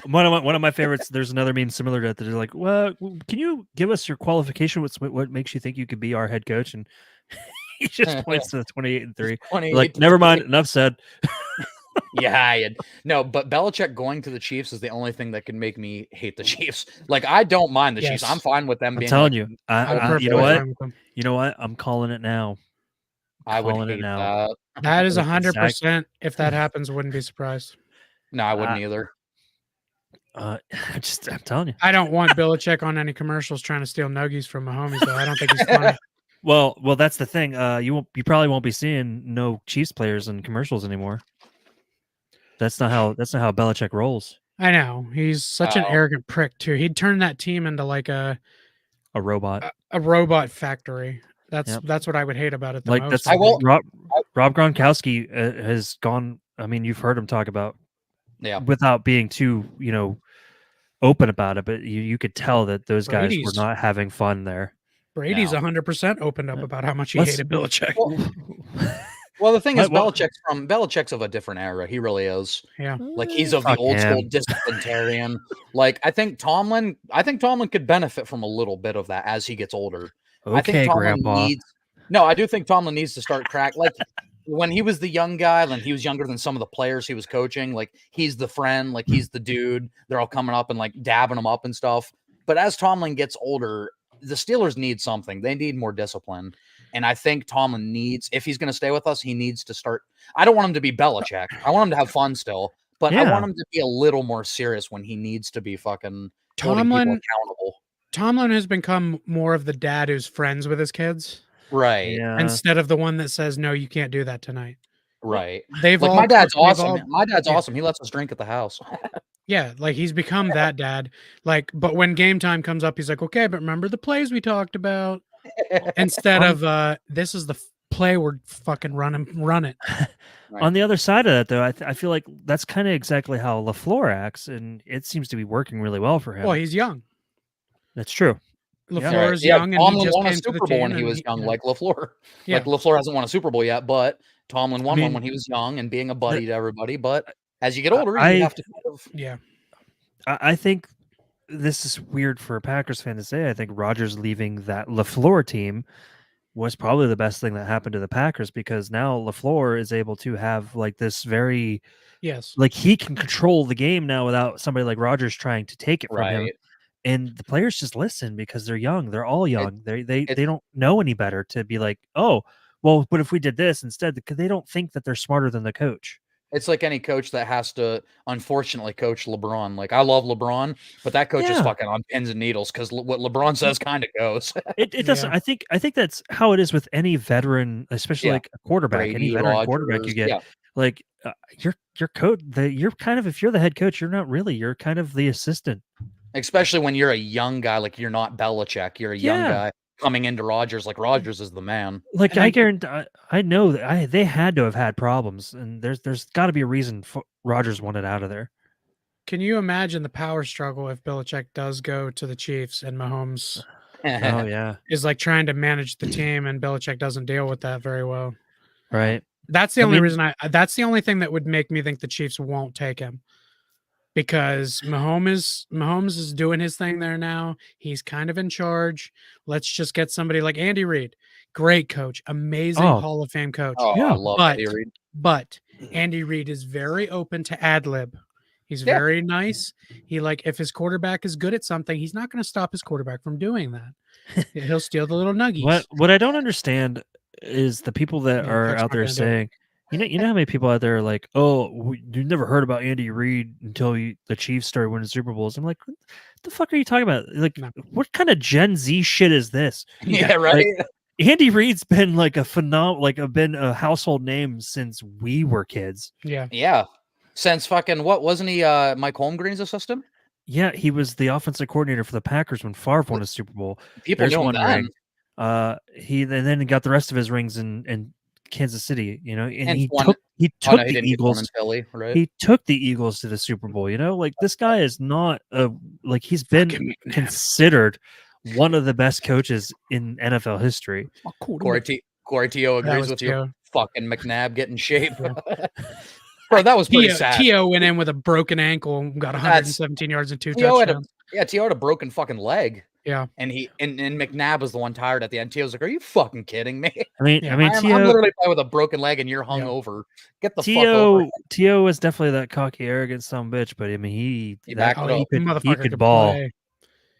One of my favorites. There's another meme similar to that. They're like, well, can you give us your qualification? What makes you think you could be our head coach? And he just points to the 28-3. Like, never mind. Enough said. Yeah, no, but Belichick going to the Chiefs is the only thing that can make me hate the Chiefs. Like, I don't mind the Chiefs. I'm fine with them being. I'm telling you, you know what? You know what? I'm calling it now. I would hate that. That is 100%. If that happens, wouldn't be surprised. No, I wouldn't either. I'm telling you. I don't want Belichick on any commercials trying to steal nuggies from Mahomes, though. I don't think he's funny. Well, that's the thing. You probably won't be seeing no Chiefs players in commercials anymore. That's not how Belichick rolls. I know. He's such an arrogant prick, too. He'd turn that team into like a robot. A robot factory. That's what I would hate about it the most. That's Rob Gronkowski has gone. I mean, you've heard him talk about, without being too, open about it, but you could tell that those guys were not having fun there. Brady's 100% opened up about how much he hated Belichick. Well, the thing is, Belichick's of a different era. He really is. Yeah. Like, he's of the old school disciplinarian. Like, I think Tomlin could benefit from a little bit of that as he gets older. Okay, I think Tomlin Grandpa. I do think Tomlin needs to start like when he was the young guy, and he was younger than some of the players he was coaching. Like, he's the friend, like he's the dude. They're all coming up and like dabbing him up and stuff. But as Tomlin gets older, the Steelers need something. They need more discipline. And I think Tomlin needs, if he's going to stay with us, he needs to start. I don't want him to be Belichick. I want him to have fun still, but I want him to be a little more serious when he needs to be fucking holding people accountable. Tomlin has become more of the dad who's friends with his kids. Right. Yeah. Instead of the one that says, no, you can't do that tonight. Right. My dad's awesome. My dad's awesome. He lets us drink at the house. Yeah, like he's become that dad. Like, but when game time comes up, he's like, okay, but remember the plays we talked about. Instead of this is the play we're fucking run it. Right. On the other side of that, though, I feel like that's kind of exactly how LaFleur acts, and it seems to be working really well for him. Well, he's young. That's true. LaFleur is young, and he just won a came to Super the Bowl team when he was young, like LaFleur. Yeah. Like LaFleur hasn't won a Super Bowl yet, but Tomlin won one when he was young and being a buddy to everybody. But as you get older, you have to. I think this is weird for a Packers fan to say. I think Rodgers leaving that LaFleur team was probably the best thing that happened to the Packers, because now LaFleur is able to have like this very, like he can control the game now without somebody like Rodgers trying to take it from him. And the players just listen because they're young. They're all young. They don't know any better to be like, oh, well, but if we did this instead, because they don't think that they're smarter than the coach. It's like any coach that has to, unfortunately, coach LeBron. Like, I love LeBron, but that coach is fucking on pins and needles, because what LeBron says kind of goes. It doesn't. I think that's how it is with any veteran, especially like a quarterback. Brady, any veteran quarterback you get, like your coach. You're kind of, if you're the head coach, you're not really. You're kind of the assistant. Especially when you're a young guy, like you're not Belichick. You're a young guy coming into Rodgers. Like, Rodgers is the man. Like, I guarantee, I know that they had to have had problems, and there's got to be a reason Rodgers wanted out of there. Can you imagine the power struggle if Belichick does go to the Chiefs and Mahomes is like trying to manage the team, and Belichick doesn't deal with that very well? Right. That's the only reason that's the only thing that would make me think the Chiefs won't take him. Because Mahomes is doing his thing there now. He's kind of in charge. Let's just get somebody like Andy Reid. Great coach. Amazing Hall of Fame coach. Oh, I love Andy Reid. But Andy Reid is very open to ad-lib. He's very nice. He, like, if his quarterback is good at something, he's not going to stop his quarterback from doing that. He'll steal the little nuggies. What I don't understand is the people that are out there saying, you know how many people out there are like, oh, you never heard about Andy Reid until the Chiefs started winning Super Bowls. I'm like, what the fuck are you talking about? Like, what kind of Gen Z shit is this? Yeah, right. Like, Andy Reid's been like been a household name since we were kids. Yeah. Since fucking what, wasn't he Mike Holmgren's assistant? Yeah, he was the offensive coordinator for the Packers when Favre won a Super Bowl. People knew him then. He got the rest of his rings in Kansas City, and he took the Eagles. Philly, right? He took the Eagles to the Super Bowl. Like, this guy is not he's been considered one of the best coaches in NFL history. Corey T.O. agrees with you. Fucking McNabb getting shape. Bro, that was pretty sad. T.O. went in with a broken ankle and got 117 yards and 2 touchdowns. T.O. had a broken fucking leg. Yeah, and McNabb was the one tired at the end. T.O.'s like, "Are you fucking kidding me?" I mean, I'm literally playing with a broken leg, and you're hungover. Get the fuck over. T.O. was definitely that cocky, arrogant son of a bitch, but I mean, he backed it up. He could ball. Play.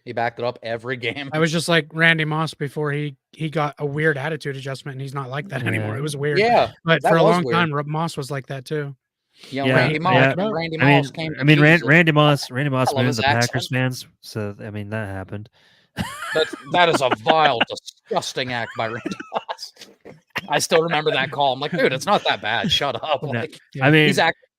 He backed it up every game. I was just like Randy Moss before he got a weird attitude adjustment, and he's not like that anymore. It was weird. Yeah, but for a long time, Moss was like that too. Yeah, Yeah, Randy Moss. yeah. Randy Moss came. I mean, Jesus. Randy Moss I love moved his the Packers accent. fans, so I mean that happened. That is a vile, disgusting act by Randy Moss. I still remember that call. I'm like, dude, it's not that bad. Shut up. No, Like, I mean,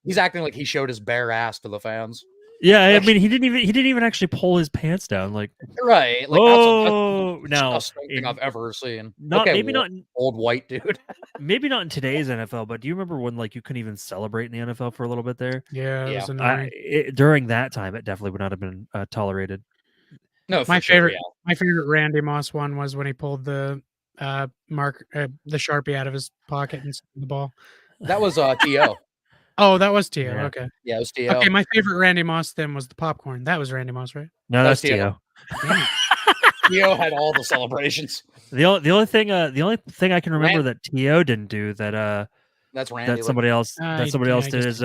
he's acting like he showed his bare ass to the fans. yeah, I Like, mean, he didn't even actually pull his pants down. Like, right? Like that's the no, disgusting thing I've ever seen. not Okay, maybe not in, old white dude. maybe not in today's NFL, but do you remember when like you couldn't even celebrate in the NFL for a little bit there? Yeah, it Yeah. was annoying. During that time, it definitely would not have been tolerated. No, for My sure. favorite, Yeah. my favorite Randy Moss one was when he pulled the the Sharpie out of his pocket and sent the ball. That was To. Oh, that was Tio. Yeah. Okay. Yeah, it was To. Okay, my favorite Randy Moss then was the popcorn. That was Randy Moss, right? No, That that's was Tio. Tio. Tio had all the celebrations. The only thing I can remember that Tio didn't do that That's Randy. that somebody else I did is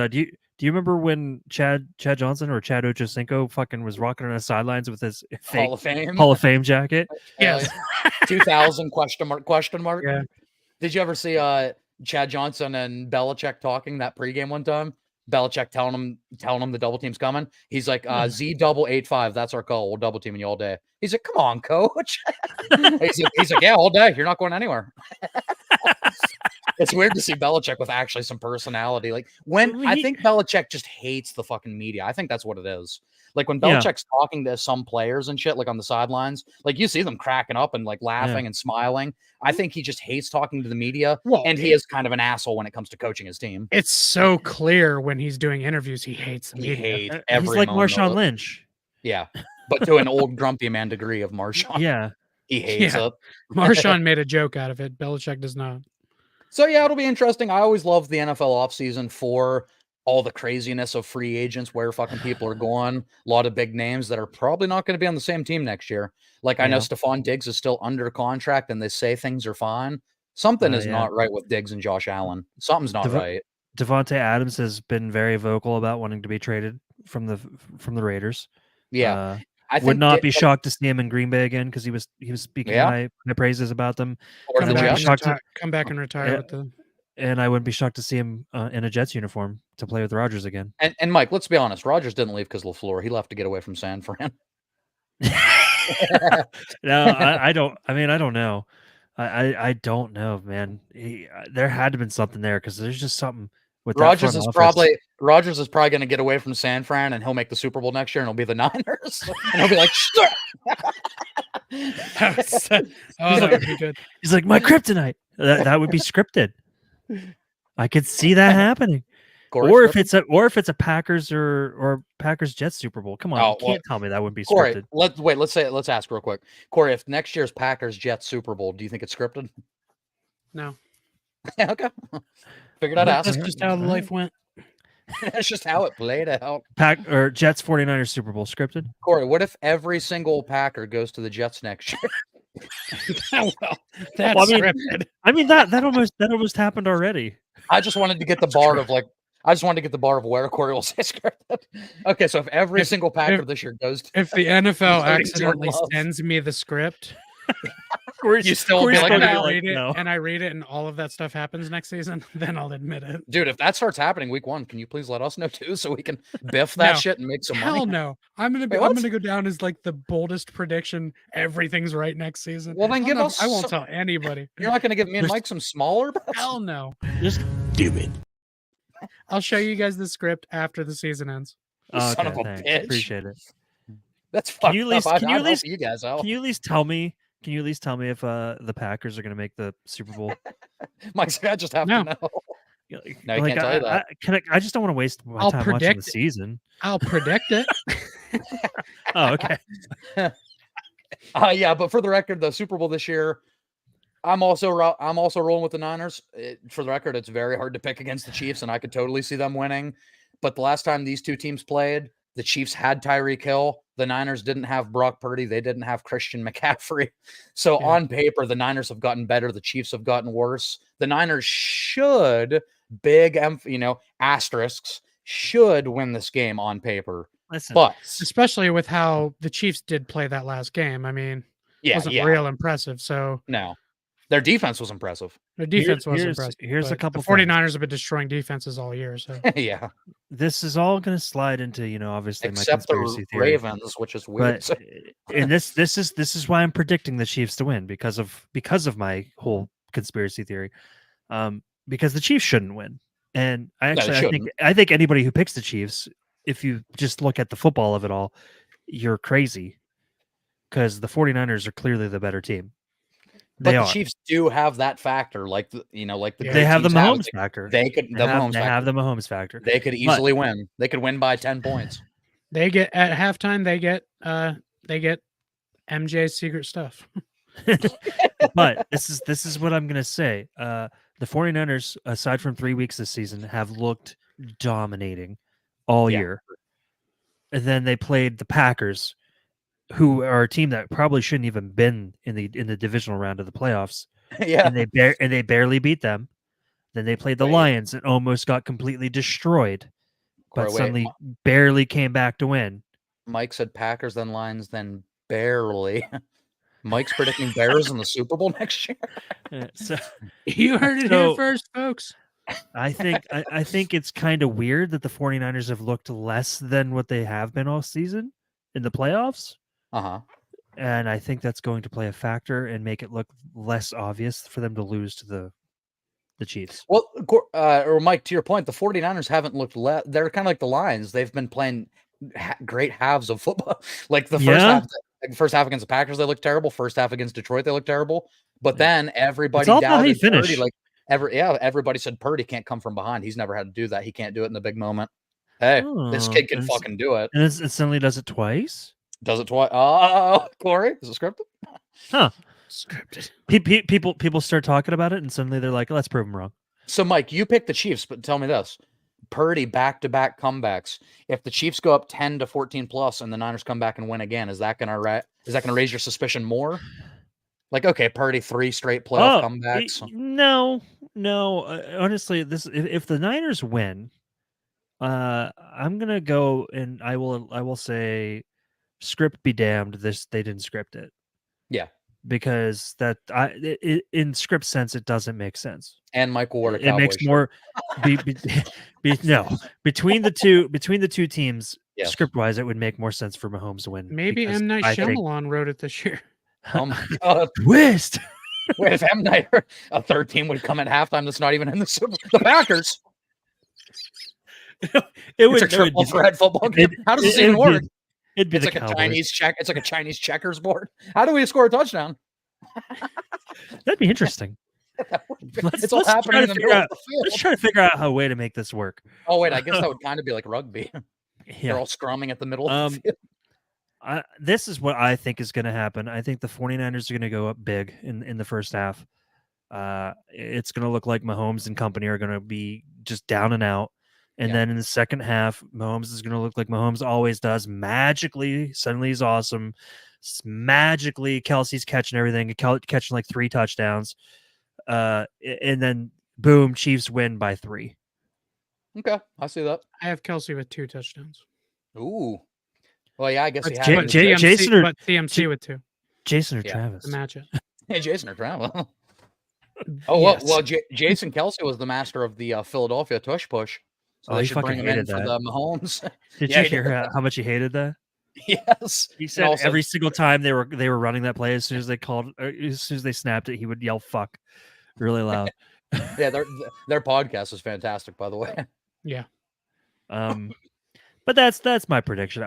do you remember when Chad Johnson or Chad Ochocinco fucking was rocking on the sidelines with his fake Hall of Fame jacket? Yes. 2000 question mark. Yeah. Did you ever see Chad Johnson and Belichick talking that pregame one time? Belichick telling him the double team's coming. He's like, Z-double-8-5. That's our call. We'll double team you all day. He's like, come on, coach. he's like, yeah, all day. You're not going anywhere. It's weird to see Belichick with actually some personality. Like I think Belichick just hates the fucking media. I think that's what it is. Like when Belichick's talking to some players and shit, like on the sidelines, like you see them cracking up and like laughing and smiling. I think he just hates talking to the media, and he is kind of an asshole when it comes to coaching his team. It's so clear when he's doing interviews, he hates the media. Hates every He's like moment Marshawn of it. Lynch. Yeah, but to an old grumpy man degree of Marshawn. Yeah, he hates it. Marshawn made a joke out of it. Belichick does not. So yeah, it'll be interesting. I always love the NFL offseason for all the craziness of free agents, where fucking people are going. A lot of big names that are probably not going to be on the same team next year. Like I know Stephon Diggs is still under contract and they say things are fine. Something is not right with Diggs and Josh Allen. Something's not right. Devontae Adams has been very vocal about wanting to be traded from the Raiders. Yeah. I would not be shocked to see him in Green Bay again because he was speaking high praises about them. Or come back and retire with the. And I wouldn't be shocked to see him in a Jets uniform to play with Rodgers again. And Mike, let's be honest. Rodgers didn't leave because LaFleur. He left to get away from San Fran. No, I don't. I mean, I don't know. I don't know, man. There had to have been something there because there's just something with Rodgers is probably going to get away from San Fran and he'll make the Super Bowl next year and it'll be the Niners and he'll be like, shit. That would be good. He's like, my kryptonite. That would be scripted. I could see that happening. Or if it's a Packers or Packers Jets Super Bowl. Come on, you can't tell me that wouldn't be scripted. Corey, let's ask real quick. Corey, if next year's Packers Jets Super Bowl, do you think it's scripted? No. Okay. Figured I'd ask. That's just how life went. That's just how it played out. Jets 49ers Super Bowl scripted. Corey, what if every single Packer goes to the Jets next year? Well, that's scripted. I mean that almost happened already. I just wanted to get the bar of where Corey will say scripted. Okay, so if every single Packer this year goes to, if the NFL accidentally sends me the script, you still be like, and I read it and all of that stuff happens next season, then I'll admit it. Dude, if that starts happening week 1, can you please let us know too so we can biff that shit and make some money? Hell no. I'm gonna go down as like the boldest prediction. Everything's right next season. Well then I won't tell anybody. You're not gonna give me and Mike some smaller bets? Hell no. Just do it. I'll show you guys the script after the season ends. Son of a bitch. Appreciate it. That's fucked up. Can you at least tell me? Can you at least tell me if the Packers are going to make the Super Bowl? Mike's I just have to know. No, you can't tell you that. I just don't want to waste my time watching the season. I'll predict it. Oh, okay. Yeah, but for the record, the Super Bowl this year, I'm also rolling with the Niners. For the record, it's very hard to pick against the Chiefs, and I could totally see them winning. But the last time these two teams played, the Chiefs had Tyreek Hill. The Niners didn't have Brock Purdy. They didn't have Christian McCaffrey. So on paper, the Niners have gotten better. The Chiefs have gotten worse. The Niners should, asterisks, should win this game on paper. Listen, but especially with how the Chiefs did play that last game. I mean, it wasn't real impressive. So no. Their defense was impressive. Their defense was here's impressive. here's a but couple the 49ers have been destroying defenses all year. So Yeah. This is all going to slide into, obviously Except my the conspiracy theory. Ravens, which is weird. But and this is why I'm predicting the Chiefs to win because of my whole conspiracy theory. Because the Chiefs shouldn't win. And I think anybody who picks the Chiefs, if you just look at the football of it all, you're crazy. Because the 49ers are clearly the better team. But the Chiefs do have that factor, like the they have the Mahomes factor. They have the Mahomes factor. They could easily win. They could win by 10 points. They get at halftime. They get MJ's secret stuff. But this is what I'm gonna say. The 49ers, aside from 3 weeks this season, have looked dominating all year. And then they played the Packers, who are a team that probably shouldn't even been in the divisional round of the playoffs. Yeah. And they barely beat them. Then they played the Lions and almost got completely destroyed. But suddenly barely came back to win. Mike said Packers, then Lions, then barely. Mike's predicting Bears in the Super Bowl next year. So you heard it here first, folks. I think it's kind of weird that the 49ers have looked less than what they have been all season in the playoffs. And I think that's going to play a factor and make it look less obvious for them to lose to the Chiefs. Well, or Mike, to your point, the 49ers haven't looked they're kind of like the Lions. They've been playing great halves of football. Like the first half against the Packers, they looked terrible. First half against Detroit, they looked terrible. But then everybody doubted Purdy. Everybody said Purdy can't come from behind. He's never had to do that. He can't do it in the big moment. Hey, this kid can fucking do it. And it suddenly does it twice? Does it twice? Oh, Corey, is it scripted? Huh. Scripted. People start talking about it, and suddenly they're like, let's prove them wrong. So, Mike, you picked the Chiefs, but tell me this. Purdy back-to-back comebacks. If the Chiefs go up 10 to 14 plus and the Niners come back and win again, is that gonna raise your suspicion more? Like, okay, Purdy 3 straight playoff comebacks. No. Honestly, if the Niners win, I'm gonna go and I will say, script be damned. They didn't script it. Yeah, because in script sense, it doesn't make sense. And Michael Ward, it makes more. Between the two teams, script wise, it would make more sense for Mahomes to win. Maybe M. Night Shyamalan wrote it this year. Oh my god! Twist. Wait, if M. Night, a third team would come at halftime that's not even in the Packers. It's a triple threat football game. How does this even work? It'd be like a Chinese check. It's like a Chinese checkers board. How do we score a touchdown? That'd be interesting. It's all happening in the middle of the field. Let's try to figure out a way to make this work. Oh wait, I guess that would kind of be like rugby. They're all scrumming at the middle of the field. This is what I think is going to happen. I think the 49ers are going to go up big in the first half. It's going to look like Mahomes and company are going to be just down and out. And then in the second half, Mahomes is going to look like Mahomes always does. Magically, suddenly he's awesome. Magically, Kelsey's catching everything, catching like 3 touchdowns. And then, boom, Chiefs win by 3. Okay, I see that. I have Kelsey with 2 touchdowns. Ooh. Well, yeah, I guess he had Jason or CMC with 2. Jason or Travis? Match it. Hey, Jason or Travis. Well, Jason Kelsey was the master of the Philadelphia tush push. So they should bring him in for the Mahomes. Did you hear how much he hated that? Yes. He said also, every single time they were running that play, as soon as they snapped it, he would yell "fuck" really loud. Yeah, their podcast is fantastic, by the way. Yeah. But that's my prediction.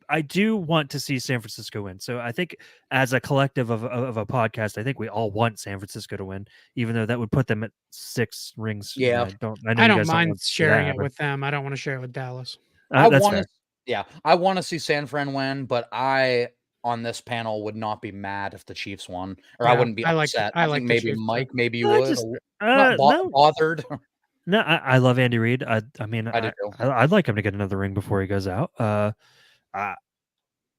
I do want to see San Francisco win. So I think as a collective of a podcast, I think we all want San Francisco to win, even though that would put them at 6 rings. Yeah. I don't mind sharing it with them. I don't want to share it with Dallas. I want to see San Fran win, but I, on this panel, would not be mad if the Chiefs won, or I wouldn't be upset. I think maybe Mike, maybe you would. Not bothered. No, I love Andy Reid. I mean, I do too. I'd like him to get another ring before he goes out. I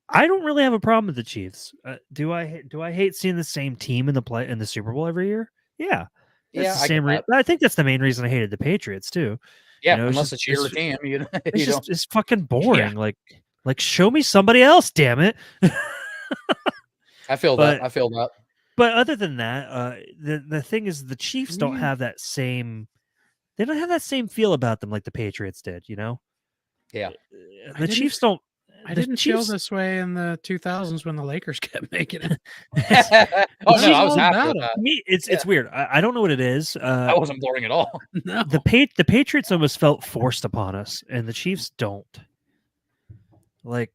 don't really have a problem with the Chiefs. Do I hate seeing the same team in the Super Bowl every year? Yeah. That's the same I think that's the main reason I hated the Patriots too. Yeah, unless it's your team, it's fucking boring. Yeah. Like show me somebody else, damn it. I feel that. But other than that, the thing is, the Chiefs don't have that same. They don't have that same feel about them like the Patriots did. You know. Yeah. The Chiefs don't. I the didn't feel Chiefs- this way in the 2000s when the Lakers kept making it. Oh no, I was all happy about with them. that. To me, it's weird. I don't know what it is. I wasn't boring at all. No. The Patriots almost felt forced upon us, and the Chiefs don't. Like,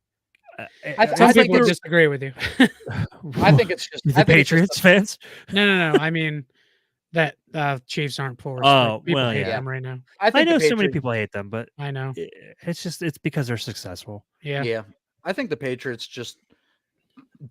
Some think people would it's- disagree with you. I think it's just the I think it's just Patriots fans. No. I mean that Chiefs aren't forced. Oh, Like, people well, hate yeah. them right now. I think I know the so many Patriots- people hate them, but I know. it's because they're successful. Yeah. Yeah, I think the Patriots just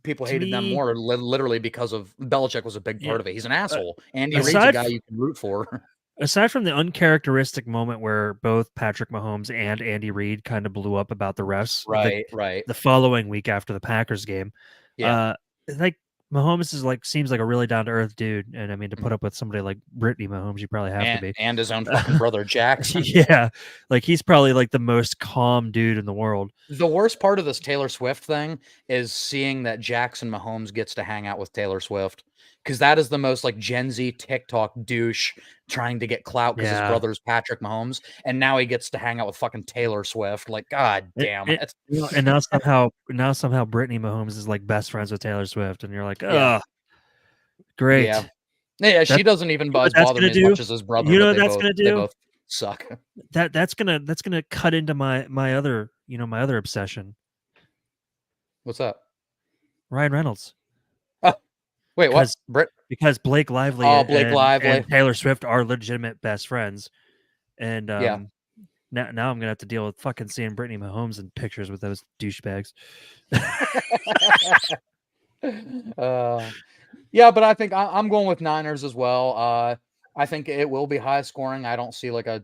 people To hated them me- more literally because of Belichick was a big part Yeah. of it. He's an asshole. Andy Reid's a aside guy f- you can root for. Aside from the uncharacteristic moment where both Patrick Mahomes and Andy Reid kind of blew up about the refs, Right. the following week after the Packers game, Yeah. like Mahomes is seems like a really down to earth dude, and I mean to put up with somebody like Brittany Mahomes, you probably have to be, And his own fucking brother Jackson. yeah, like he's probably like the most calm dude in the world. The worst part of this Taylor Swift thing is seeing that Jackson Mahomes gets to hang out with Taylor Swift. Because that is the most like Gen Z TikTok douche trying to get clout because his Yeah. brother's Patrick Mahomes, and now he gets to hang out with fucking Taylor Swift. Like, god damn it! And now somehow Brittany Mahomes is like best friends with Taylor Swift, and you're like, Yeah. oh, great. Yeah, she That- doesn't even you know what bother that's me gonna as do? much as his brother. You know but what they that's both- gonna They do? both suck. That's gonna cut into my other obsession. What's that? Ryan Reynolds. Wait, what? Because- Brit? Because Blake Lively Oh, Blake Lively. and Taylor Swift are legitimate best friends. And Yeah. now I'm gonna have to deal with fucking seeing Brittany Mahomes in pictures with those douchebags. Yeah, but I think I'm going with Niners as well. I think it will be high scoring. I don't see like a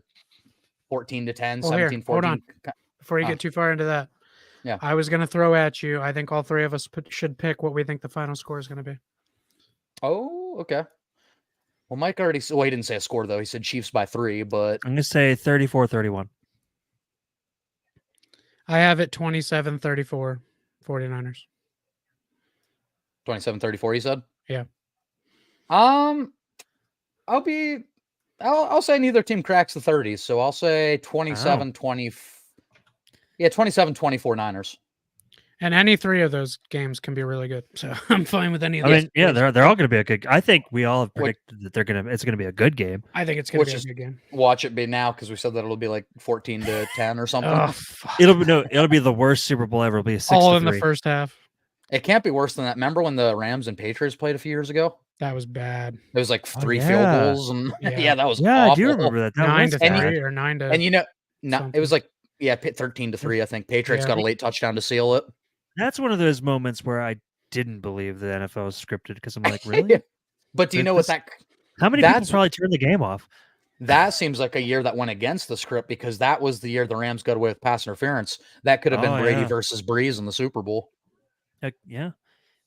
14-10, Well, here, 17-14. hold on. Before you Ah. get too far into that, Yeah. I was going to throw at you. I think all three of us should pick what we think the final score is going to be. Oh, okay. Well, Mike already. Well, he didn't say a score though. He said Chiefs by 3, but I'm gonna say 34-31. I have it 27-34, 49ers. 27-34. He said. Yeah. I'll say neither team cracks the 30s, so I'll say 27-20. Yeah, 27-24 Niners. And any three of those games can be really good. So I'm fine with any of I those. mean, yeah, they're all gonna be a good. I think we all have What- predicted that it's gonna be a good game. I think it's going to Which be a is- good game. Watch it be now because we said that it'll be like 14-10 or something. Oh, fuck. It'll be the worst Super Bowl ever. It'll be a 6-3. All in the first half. It can't be worse than that. Remember when the Rams and Patriots played a few years ago? That was bad. It was like Oh, 3 yeah. field goals, and Yeah. yeah, that was Yeah, awful. I do remember that. That 9 was to bad. 3 or 9 to. And no, it something. was like 13-3. I think Patriots Yeah. got a late touchdown to seal it. That's one of those moments where I didn't believe the NFL was scripted because I'm like, really? But do you know what that? How many people That's- probably turned the game off? That seems like a year that went against the script because that was the year the Rams got away with pass interference. That could have been Oh, Brady yeah. versus Breeze in the Super Bowl. Heck, yeah.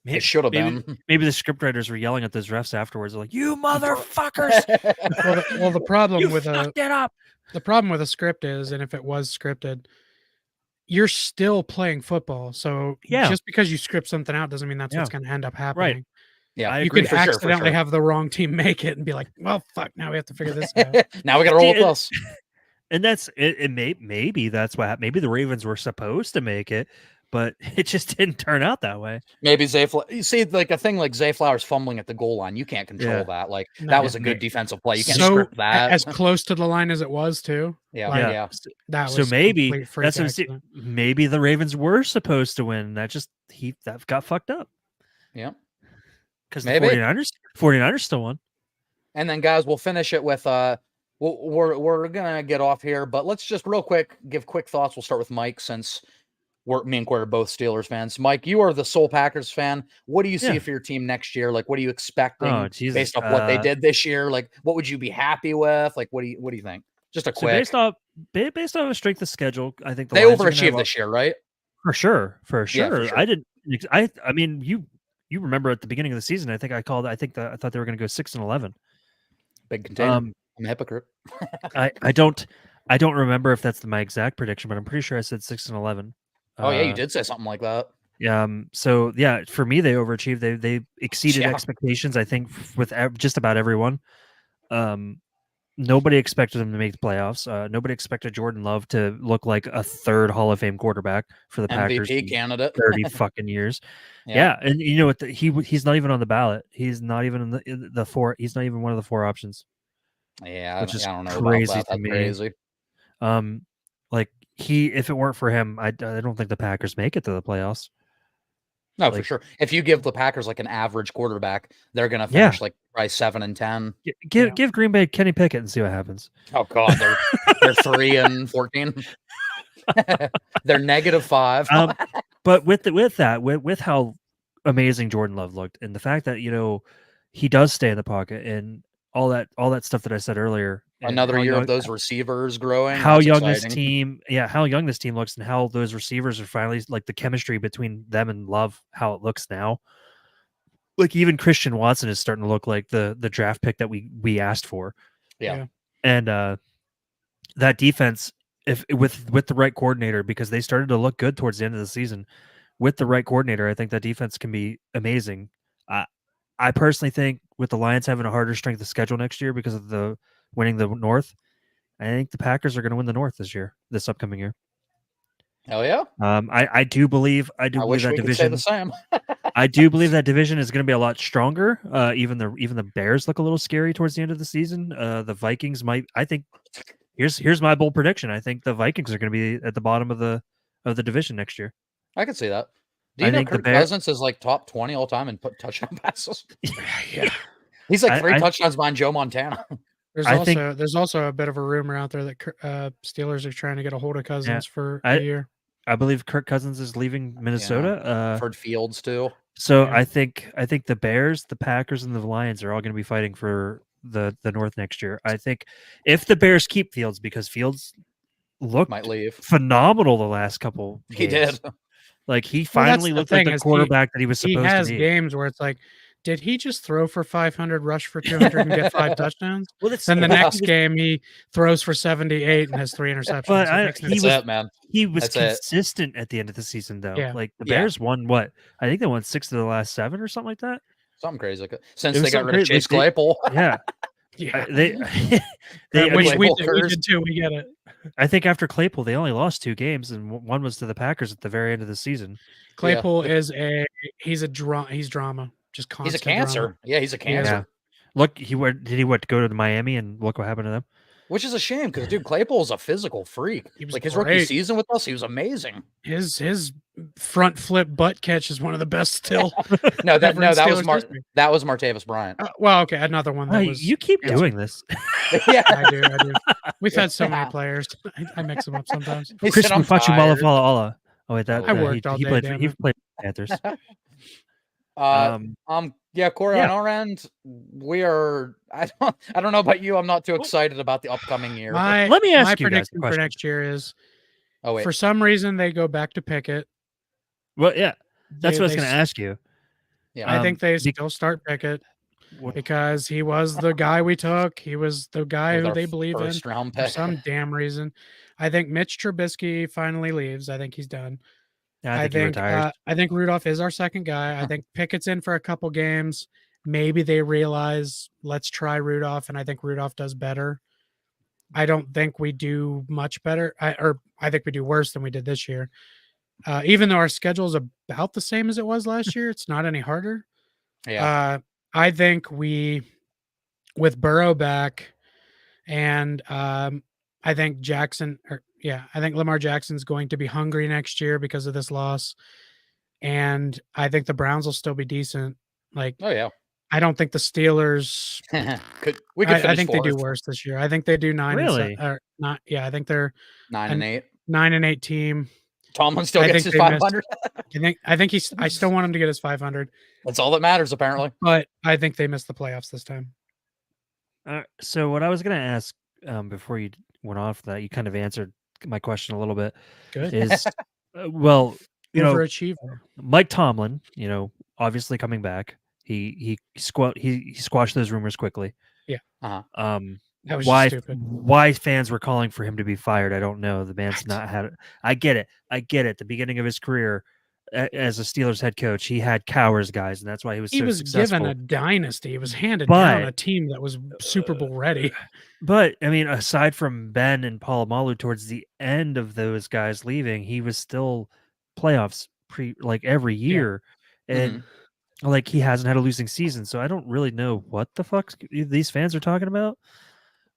It should have maybe, been. Maybe the scriptwriters were yelling at those refs afterwards. They're like, "You motherfuckers! Well, the problem You with fucked it up." the problem with a script is, and if it was scripted, you're still playing football. So Yeah. just because you script something out doesn't mean that's what's going to end up happening. Yeah, I You agree could for sure, for accidentally sure. have the wrong team make it and be like, well, fuck, now we have to figure this out. Now we got to roll with Yeah, this. And that's it. Maybe that's what happened. Maybe the Ravens were supposed to make it, but it just didn't turn out that way. Maybe Zay. You see, like a thing like Zay Flowers fumbling at the goal line, you can't control Yeah. that. Like No. that was a Yeah, good defensive play. You can't So script that. as close to the line as it was too. yeah, like- yeah. That was So maybe complete freak that's what I'm saying. accident. Maybe the Ravens were supposed to win. That got fucked up. Yeah. Because the Maybe. 49ers still won. And then guys, we'll finish it with we're gonna get off here, but let's just real quick give quick thoughts. We'll start with Mike since me and Court are both Steelers fans. Mike, you are the sole Packers fan. What do you see Yeah. for your team next year? Like, what are you expecting Oh, Jesus. based off what they did this year? Like, what would you be happy with? Like, what do you think? Just a So quick. based off a strength of schedule, I think They Lions are gonna have overachieved this year, right? for sure. Yeah, for sure. I mean, you remember at the beginning of the season, I thought they were going to go 6-11. Big container. Um, I'm a hypocrite. I don't remember if that's my exact prediction, but I'm pretty sure I said 6-11. Oh yeah, you did say something like that. So yeah, for me, they overachieved. They exceeded Yeah. expectations. I think with just about everyone. Nobody expected him to make the playoffs. Nobody expected Jordan Love to look like a third Hall of Fame quarterback for the Packers MVP in candidate. 30 fucking years. Yeah. And you know what? He's not even on the ballot. He's not even in the four. He's not even one of the four options, Yeah, which is I don't know about crazy that. to That's me. crazy. Like if it weren't for him, I don't think the Packers make it to the playoffs. No, for Like, sure. If you give the Packers like an average quarterback, they're gonna Yeah. finish like probably 7-10. Give Green Bay Kenny Pickett and see what happens. Oh God, they're 3-14. They're -5. But with how amazing Jordan Love looked, and the fact that he does stay in the pocket and all that stuff that I said earlier, and Another how year young, of those receivers growing. how That's young exciting. how young this team looks, and how those receivers are finally like the chemistry between them and Love, how it looks now. Like even Christian Watson is starting to look like the draft pick that we asked for. Yeah. And that defense, if with the right coordinator, because they started to look good towards the end of the season. With the right coordinator, I think that defense can be amazing. I personally think with the Lions having a harder strength of schedule next year because of the winning the North, I think the Packers are going to win the North this upcoming year. Hell yeah. I do believe I believe wish that we could say the division. same. I do believe that division is going to be a lot stronger. Even the Bears look a little scary towards the end of the season. The Vikings might. I think here's my bold prediction. I think the Vikings are going to be at the bottom of the division next year. I could see that. Do I you know think the Kirk Cousins is like top 20 all time in touchdown passes? Yeah. He's like 3 I- touchdowns behind Joe Montana. There's also a bit of a rumor out there that Steelers are trying to get a hold of Cousins for a year. I believe Kirk Cousins is leaving Minnesota. I've heard Fields too. So Yeah. I think the Bears, the Packers, and the Lions are all going to be fighting for the North next year. I think if the Bears keep Fields, because Fields looked Might leave. phenomenal the last couple He games. did. Like he Well, that's finally the looked like thing the is quarterback that he was He supposed has to be. games where it's like, did he just throw for 500, rush for 200, and get 5 touchdowns? Well, that's Then the yeah, next game he throws for 78 and has 3 interceptions. But It makes no he sense. was That's it, man. he was That's it. consistent at the end of the season though. Yeah. Like the Yeah. Bears won what? I think they won 6 of the last 7 or something like that. Something crazy like that. Since It they was got rid of something Chase crazy. Claypool. Yeah. Yeah. They I Which mean, we Claypool did too. We get it. I think after Claypool, they only lost 2 games, and one was to the Packers at the very end of the season. Claypool he's drama. Just constant He's a cancer. drama. Yeah, he's a cancer. Yeah. Look, did he go to Miami and look what happened to them? Which is a shame because dude, Claypool is a physical freak. He was Like his rookie great. season with us, he was amazing. His front flip butt catch is one of the best still. No, that ever in was Steelers history. that was Martavis Bryant. Well, okay, another one that was. You keep yeah. doing this. Yeah, I do. We've had so many players. I mix them up sometimes. He Chris said, "I'm Mufachu tired." Malafala. Oh wait, that I worked all he day, played. damn He it. played for the Panthers. Yeah, Corey, Yeah. on our end, we are. I don't know about you. I'm not too excited about the upcoming year. Let me ask my you guys a prediction for question. next year is Oh wait, for some reason they go back to Pickett. Well, yeah, that's what I was They going to ask you. yeah, I think they be- still start Pickett What- because he was the guy we took. He was the guy with who our they believe in first round for pick. some damn reason. I think Mitch Trubisky finally leaves. I think he's done. Yeah, I think he retires. I think Rudolph is our second guy. I think Pickett's in for a couple games. Maybe they realize let's try Rudolph, and I think Rudolph does better. I don't think we do much better, I think we do worse than we did this year. Even though our schedule is about the same as it was last year, it's not any harder. Yeah, I think with Burrow back, and I think I think Lamar Jackson's going to be hungry next year because of this loss, and I think the Browns will still be decent. Like, oh yeah. I don't think the Steelers. we could I finish think they do fourth. worse this year. I think they do 9 Really? or not. Yeah, I think they're 9-8. 9-8 team. Tomlin still I gets think his they missed- 500. I think I still want him to get his 500, That's all that matters, apparently. but I think they missed the playoffs this time. So what I was going to ask before you went off that, you kind of answered my question a little bit. Good. Is well, Overachiever. Mike Tomlin, obviously coming back. He squashed those rumors quickly. Yeah. Uh-huh. That was why just stupid. why fans were calling for him to be fired, I don't know. The man's not had it. I get it. The beginning of his career, as a Steelers head coach, he had Cowers guys, and that's why he was He so was given successful. a dynasty. He was handed down a But team that was Super Bowl ready. But I mean, aside from Ben and Palomalu, towards the end of those guys leaving, he was still playoffs like every year, and like he hasn't had a losing season. So I don't really know what the fuck these fans are talking about.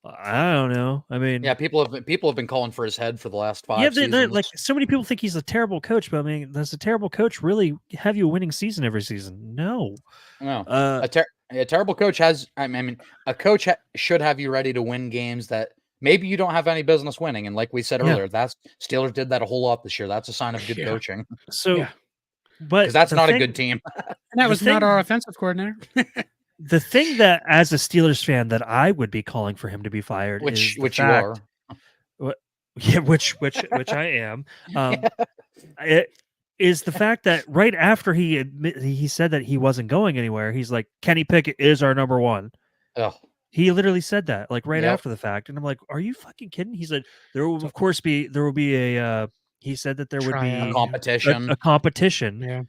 I don't know. I mean, Yeah, people have been calling for his head for the last 5 yeah, seasons. like so many people think he's a terrible coach, but I mean, does a terrible coach really have you a winning season every season? No. No, a terrible coach has. I mean, a coach should have you ready to win games that maybe you don't have any business winning. And like we said earlier, that's Steelers did that a whole lot this year. That's a sign of good coaching. So, but because that's not a good team. And that was not our offensive coordinator. The thing that, as a Steelers fan, that I would be calling for him to be fired, which you are, yeah, which I am. It is the fact that right after he said that he wasn't going anywhere, he's like, Kenny Pickett is our number one. Oh, he literally said that like right after the fact, and I'm like, are you fucking kidding? He said there will be a. He said that there would be a competition. A competition. Yeah.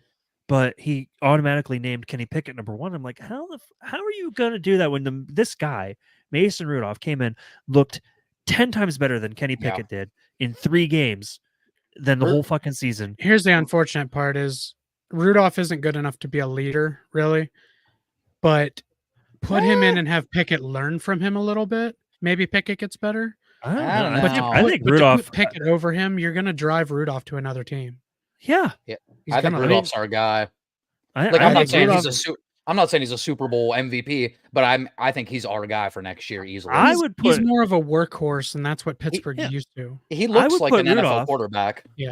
But he automatically named Kenny Pickett number one. I'm like, how are you going to do that when this guy, Mason Rudolph, came in, looked 10 times better than Kenny Pickett did in 3 games than the whole fucking season? Here's the unfortunate part is Rudolph isn't good enough to be a leader, really. But put him in and have Pickett learn from him a little bit. Maybe Pickett gets better. I don't know. I think Rudolph Pickett over him, you're going to drive Rudolph to another team. Yeah. I think Rudolph's our guy. I'm not saying he's a Super Bowl MVP, but I think he's our guy for next year easily. He's more of a workhorse, and that's what Pittsburgh used to. He looks like an NFL quarterback. Yeah.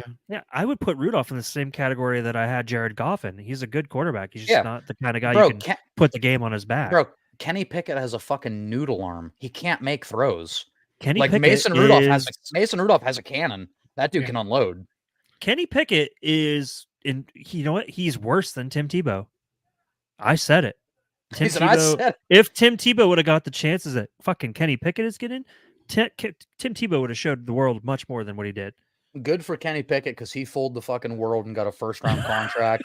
I would put Rudolph in the same category that I had Jared Goff in. He's a good quarterback. He's just not the kind of guy you can put the game on his back. Bro, Kenny Pickett has a fucking noodle arm. He can't make throws. Mason Rudolph has a cannon. That dude can unload. Kenny Pickett is you know what? He's worse than Tim Tebow. I said it. If Tim Tebow would have got the chances that fucking Kenny Pickett is getting, Tim Tebow would have showed the world much more than what he did. Good for Kenny Pickett because he fooled the fucking world and got a first-round contract.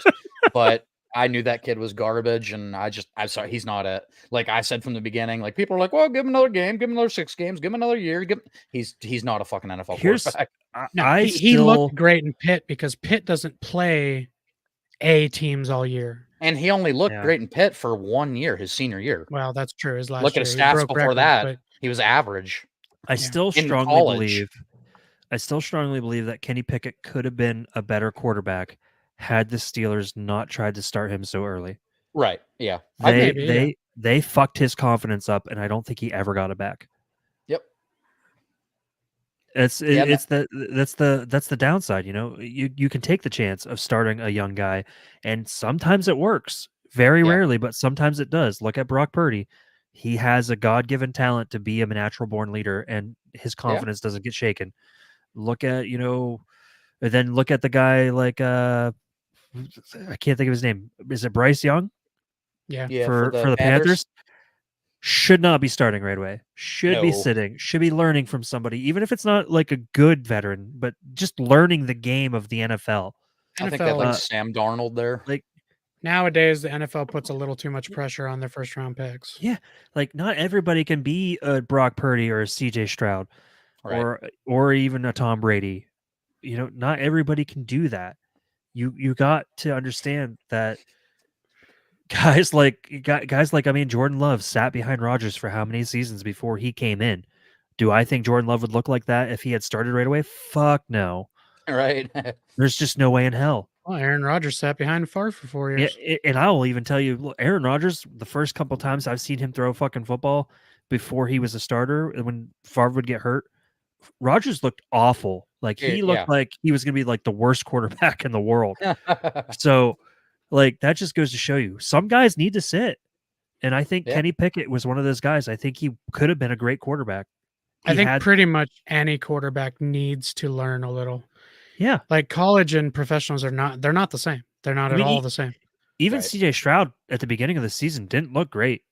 But I knew that kid was garbage, and I'm sorry, he's not it. Like I said from the beginning, like people are like, well, give him another game, give him another 6 games, give him another year. He's not a fucking NFL quarterback. He looked great in Pitt because Pitt doesn't play A teams all year. And he only looked great in Pitt for 1 year, his senior year. Well, that's true. His last Look at his stats before that. He was average. I still strongly believe that Kenny Pickett could have been a better quarterback had the Steelers not tried to start him so early. Right. Yeah. They fucked his confidence up, and I don't think he ever got it back. Yep. That's the downside. You know, you can take the chance of starting a young guy, and sometimes it works. Very rarely, but sometimes it does. Look at Brock Purdy. He has a God-given talent to be a natural-born leader, and his confidence doesn't get shaken. Look at look at the guy like I can't think of his name. Is it Bryce Young? Yeah. For the Panthers. Should not be starting right away. Should be sitting. Should be learning from somebody, even if it's not like a good veteran, but just learning the game of the NFL. I think they like Sam Darnold there. Like nowadays, the NFL puts a little too much pressure on their first-round picks. Yeah, like not everybody can be a Brock Purdy or a CJ Stroud, or even a Tom Brady. You know, not everybody can do that. You got to understand that guys like Jordan Love sat behind Rodgers for how many seasons before he came in? Do I think Jordan Love would look like that if he had started right away? Fuck no. Right. There's just no way in hell. Well, Aaron Rodgers sat behind Favre for 4 years. Yeah, and I will even tell you, look, Aaron Rodgers, the first couple times I've seen him throw fucking football before he was a starter, when Favre would get hurt, Rodgers looked awful. Like he looked like he was going to be like the worst quarterback in the world. So like that just goes to show you some guys need to sit. And I think Kenny Pickett was one of those guys. I think he could have been a great quarterback. I think pretty much any quarterback needs to learn a little. Yeah. Like college and professionals they're not the same. They're not at all the same. Even CJ Stroud at the beginning of the season didn't look great.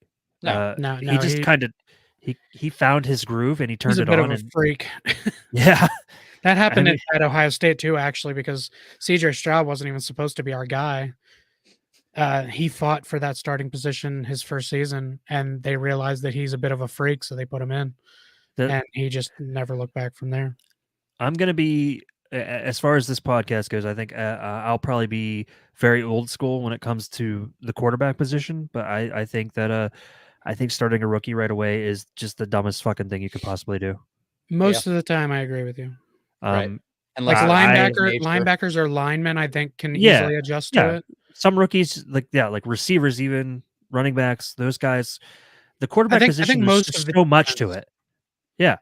No, he just kind of he found his groove and he turned it on. He's a bit of a freak. Yeah. That happened mean- at Ohio State too, actually, because CJ Stroud wasn't even supposed to be our guy. He fought for that starting position his first season, and they realized that he's a bit of a freak, so they put him in, and he just never looked back from there. I'm going to be, as far as this podcast goes, I think I'll probably be very old school when it comes to the quarterback position, but I think that I think starting a rookie right away is just the dumbest fucking thing you could possibly do. Most of the time, I agree with you. Right. And Like nature. linebackers or linemen, I think can Yeah, easily adjust to it. Some rookies, like receivers, even running backs, those guys, the quarterback position, there's just so much to it. Yeah.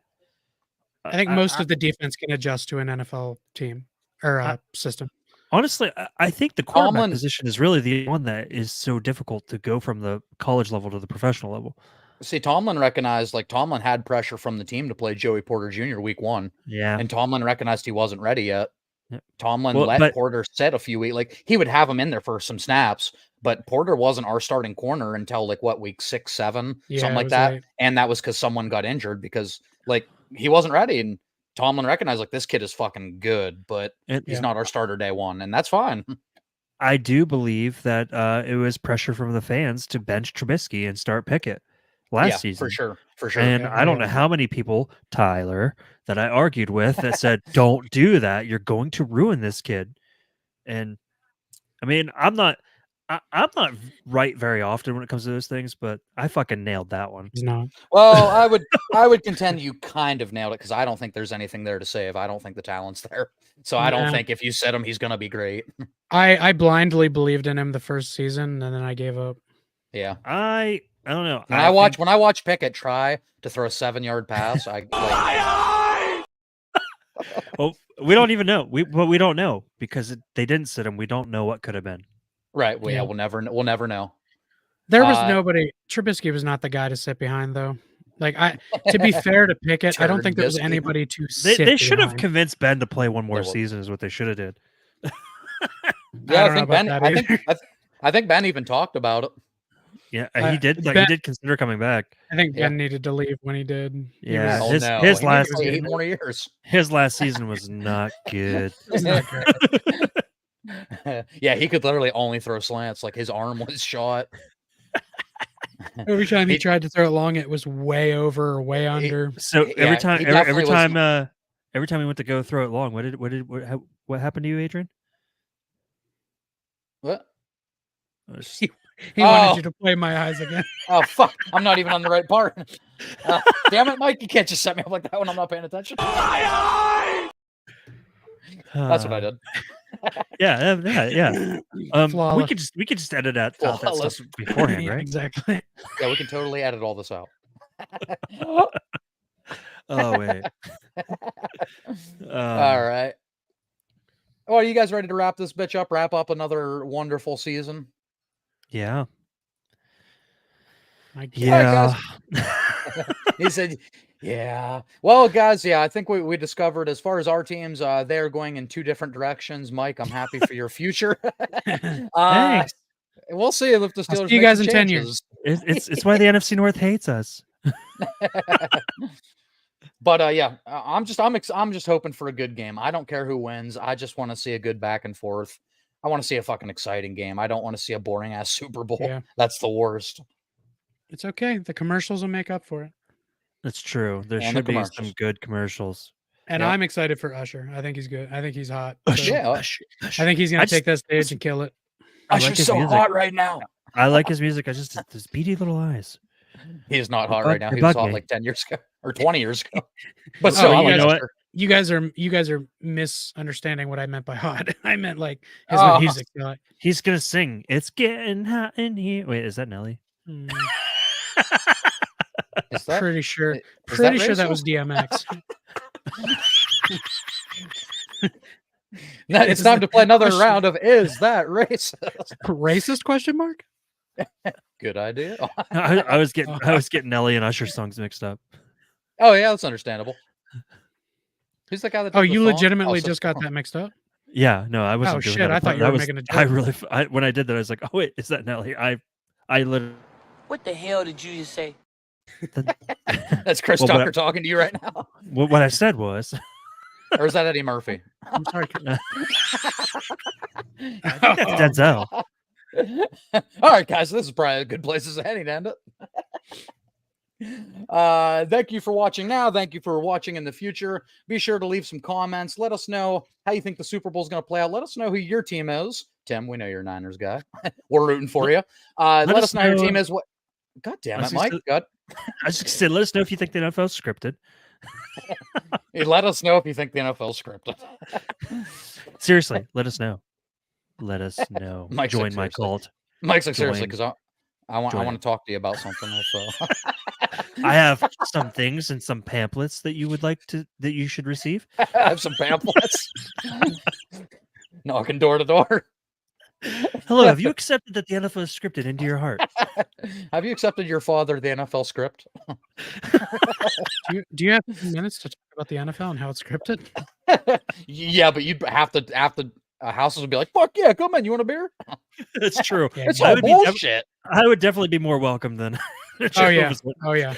I think most of the defense can adjust to an NFL team or system. Honestly, I think the quarterback position is really the one that is so difficult to go from the college level to the professional level. See, Tomlin recognized, like, Tomlin had pressure from the team to play Joey Porter Jr. week 1. Yeah. And Tomlin recognized he wasn't ready yet. Yeah. Tomlin let Porter sit a few weeks. Like, he would have him in there for some snaps, but Porter wasn't our starting corner until, like, what, week 6, 7? Something like that. Late. And that was because someone got injured because, like, he wasn't ready. And Tomlin recognized, like, this kid is fucking good, but he's not our starter day 1. And that's fine. I do believe that it was pressure from the fans to bench Trubisky and start Pickett last season. For sure. And I don't know how many people, Tyler, that I argued with that said, don't do that. You're going to ruin this kid. And I mean, I'm not right very often when it comes to those things, but I fucking nailed that one. He's not. Well, I would contend you kind of nailed it because I don't think there's anything there to save. I don't think the talent's there. So I don't think if you set him, he's going to be great. I blindly believed in him the first season, and then I gave up. Yeah. I don't know. When I watch Pickett try to throw a 7-yard pass, well, we don't even know. We don't know because they didn't sit him. We don't know what could have been. Right. Well, yeah, we'll never know. There was nobody. Trubisky was not the guy to sit behind, though. Like, to be fair to Pickett, I don't think there was anybody to sit. They should have convinced Ben to play one more season. Is what they should have did. Yeah, I think Ben even talked about it. Yeah, he did. Like, he did consider coming back. I think Ben needed to leave when he did. Yeah, his last 8 more years. His last season was not good. It was not great. Yeah, he could literally only throw slants. Like, his arm was shot. Every time he tried to throw it long, it was way over or way under. So every time he went to go throw it long, what happened to you, Adrian? What? He wanted you to play My Eyes again. Oh, fuck. I'm not even on the right part. Damn it, Mike. You can't just set me up like that when I'm not paying attention. That's what I did. Yeah. We could just edit that stuff beforehand, right? Exactly. Yeah, we can totally edit all this out. Oh, wait. All right. Oh, are you guys ready to wrap this bitch up? Wrap up another wonderful season? Yeah. Yeah. He said, yeah. Well, guys, I think we discovered as far as our teams, they're going in 2 different directions. Mike, I'm happy for your future. Thanks. We'll see if the Steelers see you guys in 10 years. It's why the NFC North hates us. But I'm just hoping for a good game. I don't care who wins. I just want to see a good back and forth. I want to see a fucking exciting game. I don't want to see a boring ass Super Bowl. Yeah. That's the worst. It's okay. The commercials will make up for it. That's true. There should be some good commercials. And I'm excited for Usher. I think he's good. I think he's hot. So I think he's going to take that stage and kill it. Usher's so hot right now. I like his music. His beady little eyes. He is not hot right now. He was hot like 10 years ago or 20 years ago. But so you know what? You guys are misunderstanding what I meant by hot. I meant like his music. He's gonna sing. It's getting hot in here. Wait, is that Nelly? Pretty sure that was DMX. It's time to play another round of Is That Racist? Racist question mark? Good idea. I was getting Nelly and Usher songs mixed up. Oh yeah, that's understandable. Who's the guy that? You legitimately just got that mixed up? Yeah, no, I wasn't. Oh doing shit! that. I thought you were making a joke. When I did that, I was like, oh wait, is that Nelly? I literally. What the hell did you just say? That's Chris Tucker talking to you right now. What I said was. Or is that Eddie Murphy? I'm sorry. I think that's Denzel. All right, guys, this is probably a good place as any to end it. Thank you for watching now. Thank you for watching in the future. Be sure to leave some comments. Let us know how you think the Super Bowl is going to play out. Let us know who your team is. Tim, we know you're a Niners guy. We're rooting for you. Let us know your team is. What? God damn it, Mike. God. I was just saying, let us know if you think the NFL is scripted. Hey, let us know if you think the NFL is scripted. Seriously, let us know. Let us know. Mike's Join like, my seriously. cult. Mike's like, seriously, Join. because I want to talk to you about something. So. I have some things and some pamphlets that you would like that you should receive. I have some pamphlets. Knocking door to door. Hello, have you accepted that the NFL is scripted into your heart? Have you accepted your father the NFL script? Do you have minutes to talk about the NFL and how it's scripted? Yeah, but you'd have to houses would be like, fuck yeah, come in, you want a beer? That's true. Yeah, It's I all would bullshit. I would definitely be more welcome than. Oh yeah. Oh yeah.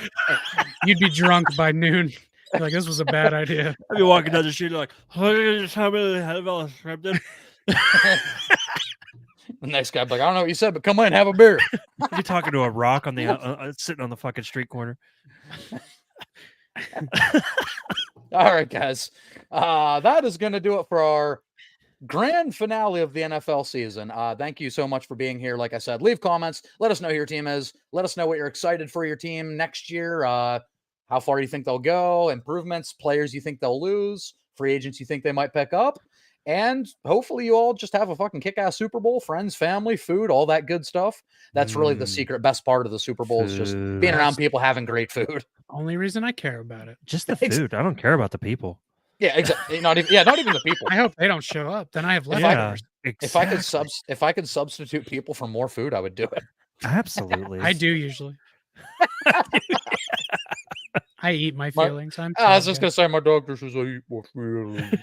You'd be drunk by noon. You're like, this was a bad idea. I'd be walking down the street like, oh, just tell me the NFL is scripted. The next guy be like, I don't know what you said, but come in, have a beer. I'd be talking to a rock on the sitting on the fucking street corner. All right, guys. That is going to do it for our grand finale of the NFL season. Thank you so much for being here. Like I said, leave comments. Let us know who your team is. Let us know what you're excited for your team next year. How far you think they'll go, improvements, players you think they'll lose, free agents you think they might pick up. And hopefully you all just have a fucking kick-ass Super Bowl, friends, family, food, all that good stuff. That's really the secret best part of the Super Bowl is just being around people having great food. Only reason I care about it. Just the food. I don't care about the people. Yeah, exactly. Not even the people. I hope they don't show up. Then I have Yeah, leftovers. exactly. If I could substitute people for more food, I would do it. Absolutely. I do usually. I eat my feelings. I was just gonna say my doctor says I eat more feelings.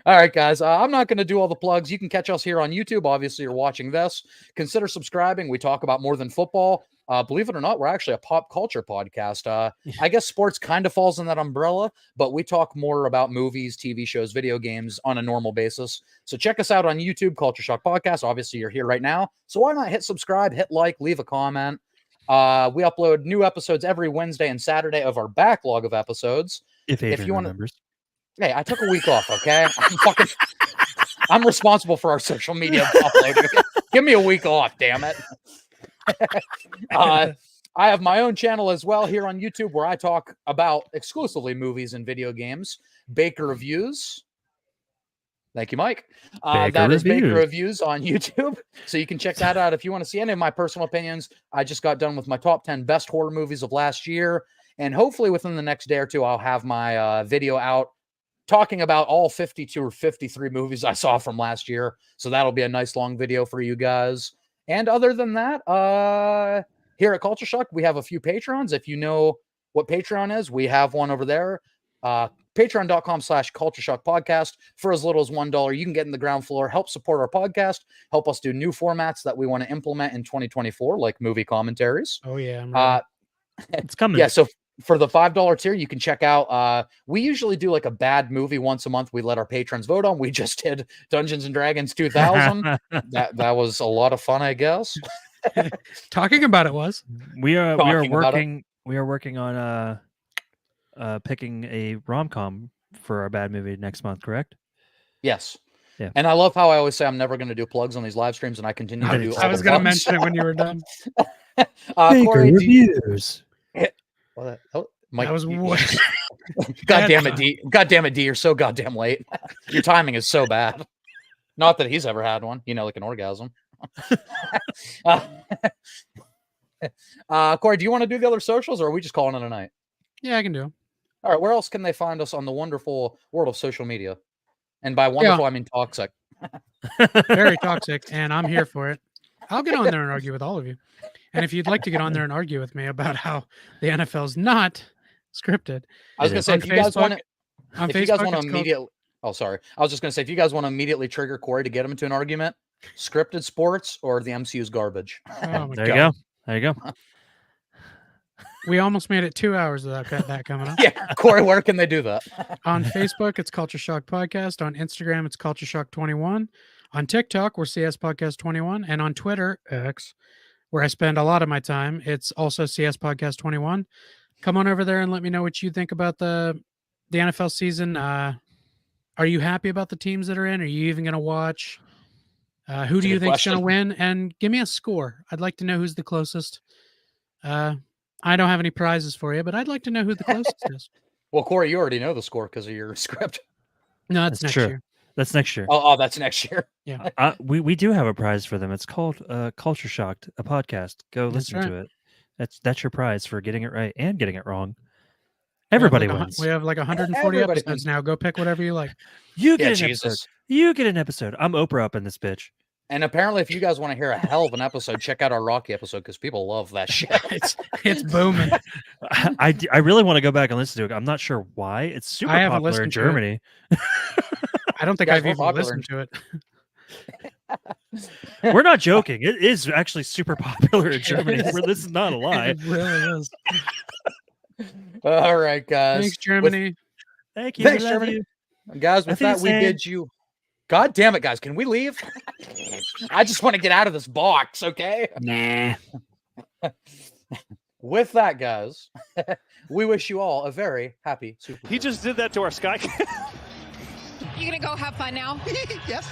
All right, guys. I'm not going to do all the plugs. You can catch us here on YouTube. Obviously, you're watching this. Consider subscribing. We talk about more than football. Believe it or not, we're actually a pop culture podcast. I guess sports kind of falls in that umbrella, but we talk more about movies, TV shows, video games on a normal basis. So check us out on YouTube, Culture Shock Podcast. Obviously, you're here right now. So why not hit subscribe, hit like, leave a comment. We upload new episodes every Wednesday and Saturday of our backlog of episodes. If you want remembers. Hey, I took a week off, okay? I'm responsible for our social media upload. Give me a week off, damn it. I have my own channel as well here on YouTube where I talk about exclusively movies and video games. Baker Reviews. Thank you, Mike. That is Baker Reviews on YouTube. So you can check that out if you want to see any of my personal opinions. I just got done with my top 10 best horror movies of last year. And hopefully within the next day or two, I'll have my video out talking about all 52 or 53 movies I saw from last year. So that'll be a nice long video for you guys. And other than that, here at Culture Shock, we have a few Patrons. If you know what Patreon is, we have one over there. Patreon.com/Culture Shock Podcast. For as little as $1, you can get in the ground floor, help support our podcast, help us do new formats that we want to implement in 2024, like movie commentaries. Oh, yeah. It's coming. Yeah, so for the $5 tier, you can check out. We usually do like a bad movie once a month. We let our patrons vote on. We just did Dungeons and Dragons 2000. that was a lot of fun, I guess. Talking about it was. We are working on picking a rom-com for our bad movie next month. Correct? Yes. Yeah. And I love how I always say I'm never going to do plugs on these live streams, and I continue to do. I was going to mention it when you were done. Corey, Reviews. Mike, that was worse. God damn it, D. God damn it, D. You're so goddamn late. Your timing is so bad. Not that he's ever had one, like an orgasm. Corey, do you want to do the other socials, or are we just calling it a night? Yeah, I can do them. All right, where else can they find us on the wonderful world of social media? And by wonderful, I mean toxic. Very toxic, and I'm here for it. I'll get on there and argue with all of you. And if you'd like to get on there and argue with me about how the NFL's not scripted, I was going to say, if you guys want to immediately, called... I was just going to say, if you guys want to immediately trigger Corey to get him into an argument, scripted sports or the MCU's garbage. Oh my God. There you go. We almost made it 2 hours without that coming up. Yeah, Corey, where can they do that? On Facebook, it's Culture Shock Podcast. On Instagram, it's Culture Shock 21. On TikTok, we're CS Podcast 21. And on Twitter, X, where I spend a lot of my time, it's also CS Podcast 21. Come on over there and let me know what you think about the NFL season. Are you happy about the teams that are in? Are you even going to watch? Who do you think's going to win? And give me a score. I'd like to know who's the closest. I don't have any prizes for you, but I'd like to know who the closest is. Well, Corey, you already know the score because of your script. No, that's next year. That's next year. Oh, that's next year. Yeah. We do have a prize for them. It's called Culture Shocked, a podcast. Go listen to it. That's your prize for getting it right and getting it wrong. Everybody wins. We have like 140 episodes now. Go pick whatever you like. You get an episode. You get an episode. I'm Oprah up in this bitch. And apparently, if you guys want to hear a hell of an episode, check out our Rocky episode because people love that shit. It's booming. I really want to go back and listen to it. I'm not sure why. It's super popular in Germany. I don't think I've even listened to it. We're not joking. It is actually super popular in Germany. This is not a lie. It really is. All right, guys. Thanks, Germany. Thank you. Thanks, Germany. Guys, with that, we bid you. God damn it, guys. Can we leave? I just want to get out of this box, okay? Nah. With that, guys, we wish you all a very happy Super Bowl. He just did that to our Sky. You gonna go have fun now? Yes.